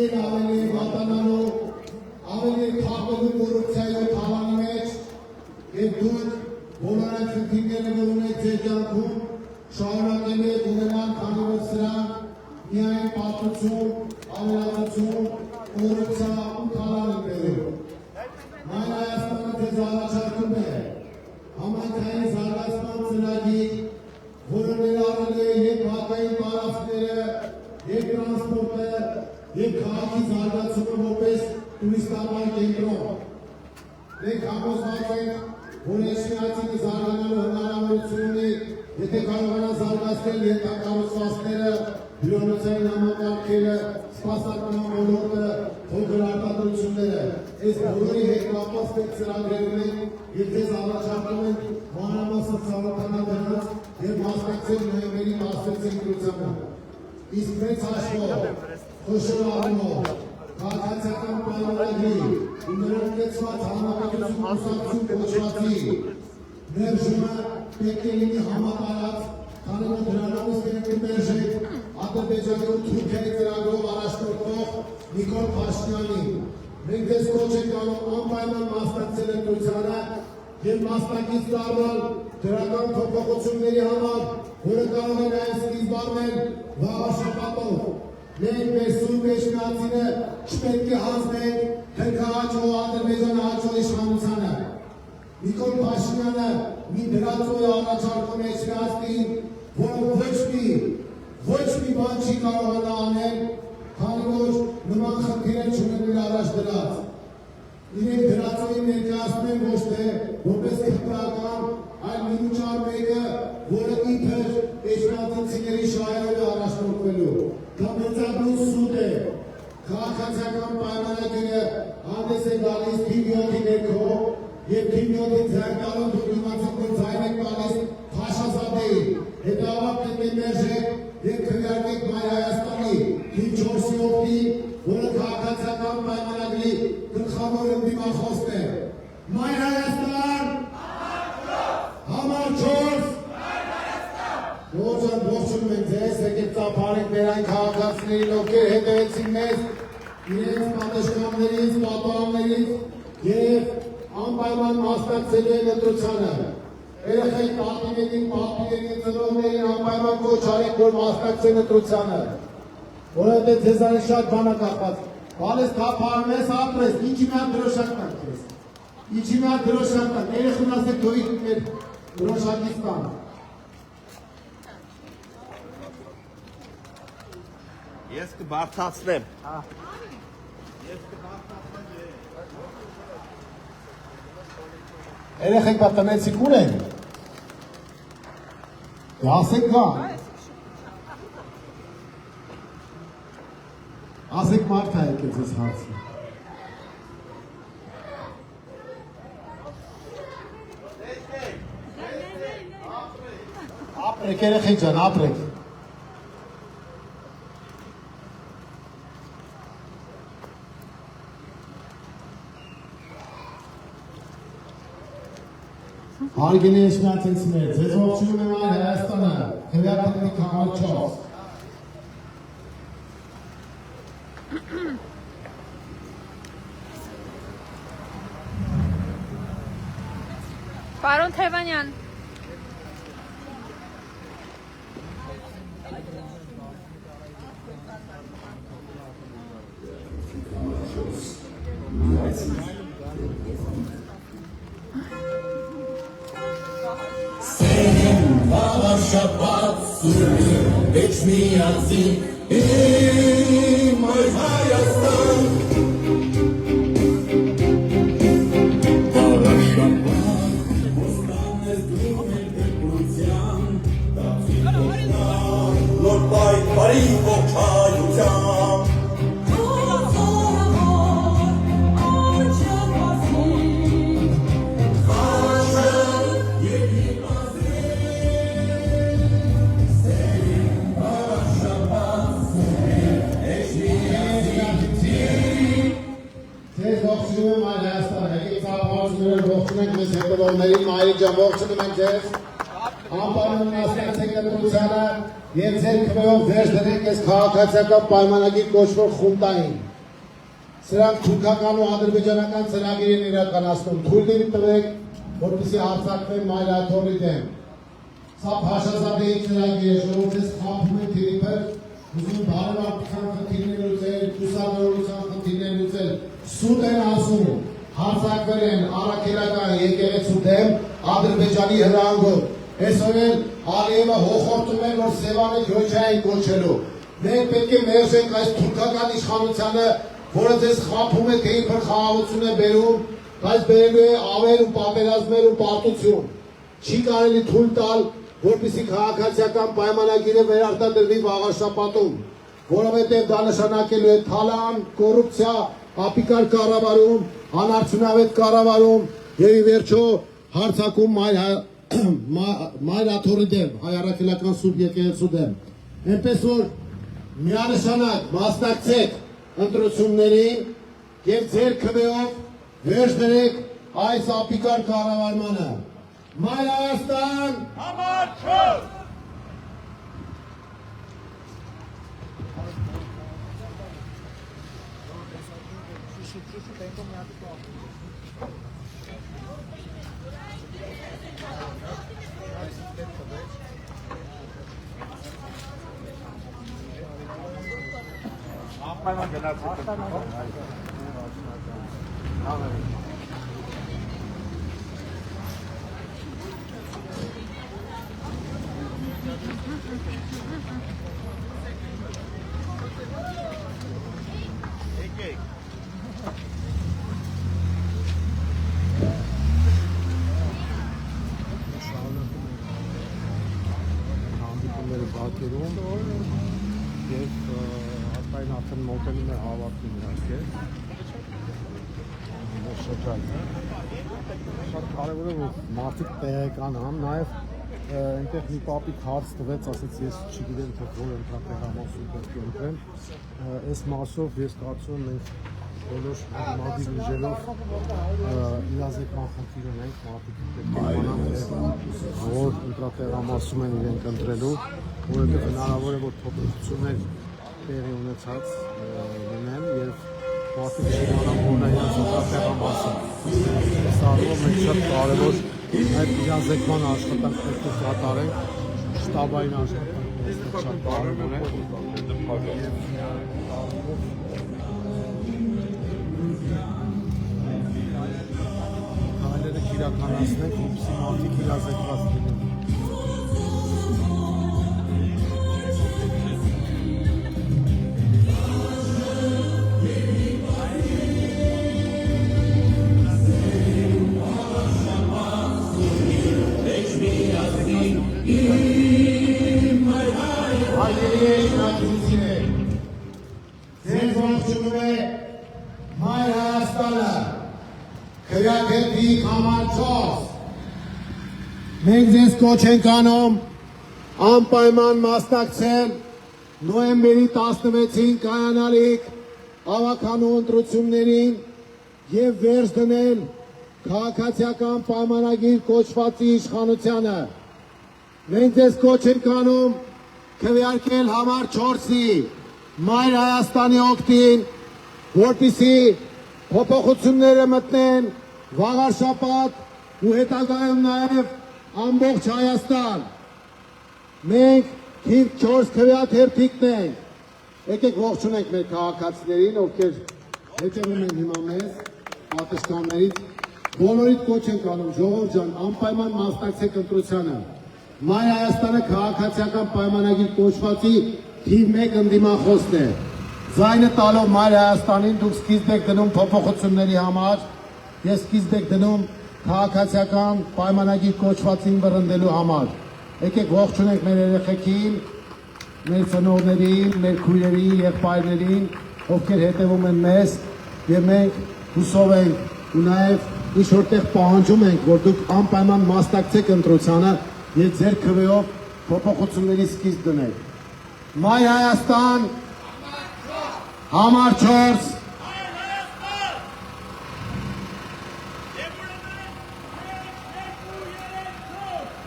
էլ ավելի վատանալով, ավելի թաղելու կոռուպցիայի ու թալանի մեջ և դուք բոլոր այդ խնդիրները որ ունեք ձեր կյանքում շարունակելու եք ունենալ, քանի որ սրանք միայն պատմություն, ավելացություն, կոռուպցիա ու թալան են բերում։ Մայր Հայաստանը ձեզ առաջարկում է համայնքային զարգացման ծրագիր, որը ներառել է և բակային տարածքները, և տրանսպորտը, և քաղաքի զարգացումը որպես տուրիստական կենտրոն։ Մենք համոզված ենք, որ Էջմիածինը զարգանալու հնարավորություն ունի, եթե կարողանա զարգացնել ենթակառուցվածքները, հյուրանոցային համակարգերը, սպասարկման ոլորտը, փոքր արտադրությունները։ Այս բոլորի հետ կապված մենք ծրագրեր ունենք և ձեզ առաջարկում ենք մանրամասն ծանոթանալ դրանց և մասնակցել նոյեմբերի 16-ի ընտրությանը։ Իսկ մեծ հաշվով, խոշոր առումով, քաղաքացիական պայմանագրի ու նրան կեցված հանրապետություն կուսակցություն կոչվածի մերժումը պետք է լինի համատարած, քանի որ դրանից մենք կմերժենք Ադրբեջանի ու Թուրքիայի ծրագրով առաջնորդվող Նիկոլ Փաշինյանին։ Մենք ձեզ կոչ ենք անում անպայման մասնակցել ընտրությանը և մասնակից դառնալ դրական փոփոխությունների համար, որը կարող է նաև սկիզբ առնել վաղ շաբաթով։ Մենք մեր սուրբ Էջմիածինը չպետք է հանձնենք Թրքահաճո Ադրբեջանի հաճո իշխանությանը։ Նիկոլ Փաշինյանը մի դրածո է առաջարկում Էջմիածնին, որը ոչ մի բան չի կարողանա անել, քանի որ նման խնդիրներ չունեն իր առաջ դրած։ Իրենք դրածոյին ներկայացնում են ոչ թե որպես քրտական, այլ մինուճար մեկը, որը իբր էջմիածնցիների շահերով է առաջնորդվելու։ Դա մեծագույն սուտ է։ Քաղաքացիական պայմանագիրը հանդես է գալիս թիվ 7-ի ներքո և թիվ 7-ի ձեռք տալով դուք իմացեք, որ ձայն եք տալիս Փաշազադեին։ Հետևաբար պետք է մերժեք և քվեարկեք Մայր Հայաստանի թիվ 4-ի օգտին, որը քաղաքացիական պայմանագրի գլխավոր ընդդիմախոսն է։ Մայր Հայաստան, համար 4, Ողջան ողջունում ենք ձեզ, եկեք ծափարենք մեր այն քաղաքացիներին, ովքեր հետևեցին մեզ, իրենց պատշգամբներից, պատահաններից և անպայման մասնակցելու են ընտրությանը։ Երեխեք պատիվներին, ծնողներին անպայման կոչ արեք, որ մասնակցեն ընտրությանը, որովհետև ձեզանից շատ բան է կախված։ Բալես թափարում ես, ապրես, ինչի մի հատ դրոշակ տանք ես։ Ինչի մի հատ դրոշակ տանք, երեխուն ասեք դույք մեր դրոշակից տանք։ Ես կբարձրացնեմ։ Երեխեք պատմեցիք ուր են։ Ասեք կա։ Ասեք մարդ է եկել ձեզ հարցը։ Ապրեք երեխեք ջան, ապրեք։ Հարգելի եշմիածինցիներ, ձեզ ողջունում եմ այլ Հայաստանը, քվեաթերթի համար 4։ Պարոն Թևանյան, Ձեզ ողջունում եմ այլ Հայաստանը, եկեք ծաղրությունները ողջունենք մեզ հետևողներին, մայրիկ ջան ողջունում ենք ձեզ, անպայման մասնակցեք ընտրությանը և ձեր քվեով վերջ դրեք այս քաղաքացիական պայմանագիր կոչվող խունտային։ Սրանք թուրքական ու ադրբեջանական ծրագիր են իրականացնում, թույլ տվեք, որպեսզի հարձակվեն մայրաթորի դեմ։ Սա Փաշազադեի ծրագիր է, ժողովուրդ ձեզ խաբում են թիրիփեր, ուզում բարևարության խնդիրներ լուծել, ուսանողության խնդիրներ լուծել, սուտ են ասում, հարձակվել են առաքելական եկեղեցու դեմ Ադրբեջանի հրահանգով։ Այսօր էլ Ալիևը հոխորտում է, որ Սևանը Գյոջային կոչելու։ Մենք պետք է մերժենք այս թուրքական իշխանությանը, որը ձեզ խաբում է, թե իբր խաղաղություն է բերում, բայց բերելու է ավեր ու պատերազմներ ու պարտություն։ Չի կարելի թույլ տալ, որպեսզի քաղաքացիական պայմանագիրը վերարտադրվի վաղաշապատում, որովհետև դա նշանակելու է թալան, կոռուպցիա, ապիկար կառավարում, անարդյունավետ կառավարում եւ ի վերջո հարձակում մայրաթորի դեմ, հայ առաքելական սուրբ եկեղեցու դեմ։ Այնպես որ միանշանակ մասնակցեք ընտրություններին եւ ձեր քվեով վերջ դրեք այս ապիկար կառավարմանը։ Մայր Հայաստան Համար 4 Անպայման գնացեք։ Բակերում և արտային արդեն մոտենում է հավաքին իհարկե մեր շրջանը։ Շատ կարևոր է, որ մարդիկ տեղեկանան, նաև այնտեղ մի պապիկ հարց տվեց, ասեց ես չգիտեմ, թե որ ընտրատեղամասում պետք է ընտրեմ։ Այս մասով ես կարծում եմ մենք բոլոր մադիր ուժերով իրազեկման խնդիր ունենք, մարդիկ պետք է իմանան, որ ընտրատեղամասում են իրենք ընտրելու, որովհետև հնարավոր է, որ փոփոխություններ տեղի ունեցած լինեն և մարդիկ իմանան, որն է իրենց ընտրատեղամասը։ Այս առումով մենք շատ կարևոր այդ իրազեկման աշխատանք պետք է կատարենք, շտաբային աշխատանք շատ կարևոր է։ Հայլերը կիրականացնենք, որպեսզի մարդիկ իրազեկված լինեն։ Ձեզ ողջունում է Մայր Հայաստանը, քվեաթերթի համար 4։ Մենք ձեզ կոչ ենք անում անպայման մասնակցել նոյեմբերի 16-ին կայանալիք ավականու ընտրություններին և վերջ դնել քաղաքացիական պայմանագիր կոչվածի իշխանությանը։ Մենք ձեզ կոչ ենք անում քվեարկել համար 4-ի Մայր Հայաստանի օգտին, որպեսզի փոփոխությունները մտնեն վաղար շաբաթ ու հետագայում նաև ամբողջ Հայաստան։ Մենք 4 քվեաթերթիկն ենք։ Եկեք ողջունենք մեր քաղաքացիներին, ովքեր հետևում են հիմա մեզ, պատասխաններից։ Բոլորիդ կոչ ենք անում, ժողով ջան, անպայման մասնակցեք ընտրությանը։ Մայր Հայաստանը քաղաքացիական պայմանագիր կոչվածի թիվ 1 ընդդիմախոսն է։ Ձայնը տալով Մայր Հայաստանին դուք սկիզբ եք դնում փոփոխությունների համար, ես սկիզբ եք դնում քաղաքացիական պայմանագիր կոչվածին վռնդելու համար։ Եկեք ողջունենք մեր երեխեքին, մեր ծնողներին, մեր քույրերին, եղբայրներին, ովքեր հետևում են մեզ, եւ մենք հուսով ենք ու նաեւ ինչ որտեղ պահանջում ենք, որ դուք անպայման մասնակցեք ընտրությանը եւ ձեր քվեով փոփոխությունների սկիզբ դնեք։ Մայր Հայաստան, համար 4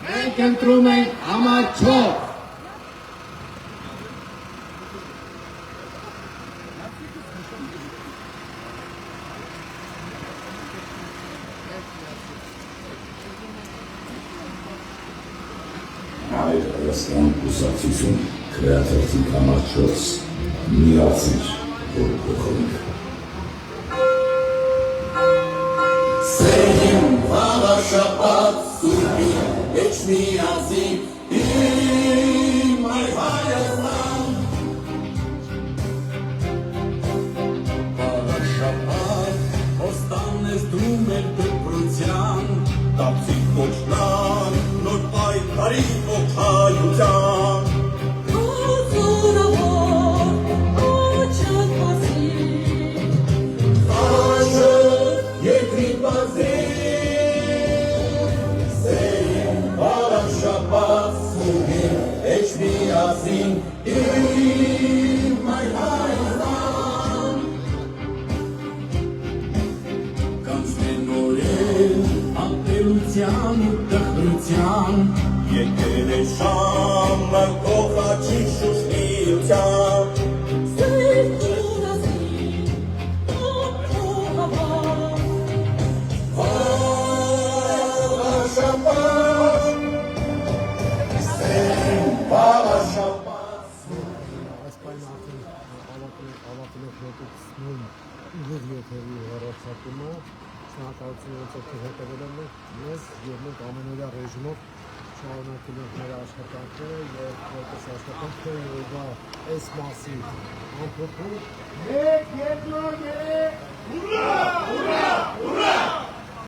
Մենք ընտրում ենք համար 4 Մայր Հայաստան կուսակցություն քվեաթերթիկ համար 4 միացիր, որ փոխենք։ Սեհին վաղաշապատ սուրբի էչ միացի իմ Մայր Հայաստան Վաղաշապատ ոստան ես դու մեր դպրության տապսիկ ոչնան նոր պայքարի ողջայության Եկել է շամը կողաչի շուշտիության Սերտուն ասին, տոպտու հավան Վաղաշապան Սերին վաղաշապան Այս պայն արդեն ավարտելով հետուցնում ուղիղ եթերի հեռարձակումը շնորհակալություն ոնց հետևել են մեզ եւ մենք ամենօրյա ռեժիմով շարունակել ենք մեր աշխատանքը եւ որպես աշխատանքը յոգա այս մասի ամփոփում 1 2 3 Ուրա! Ուրա! Ուրա!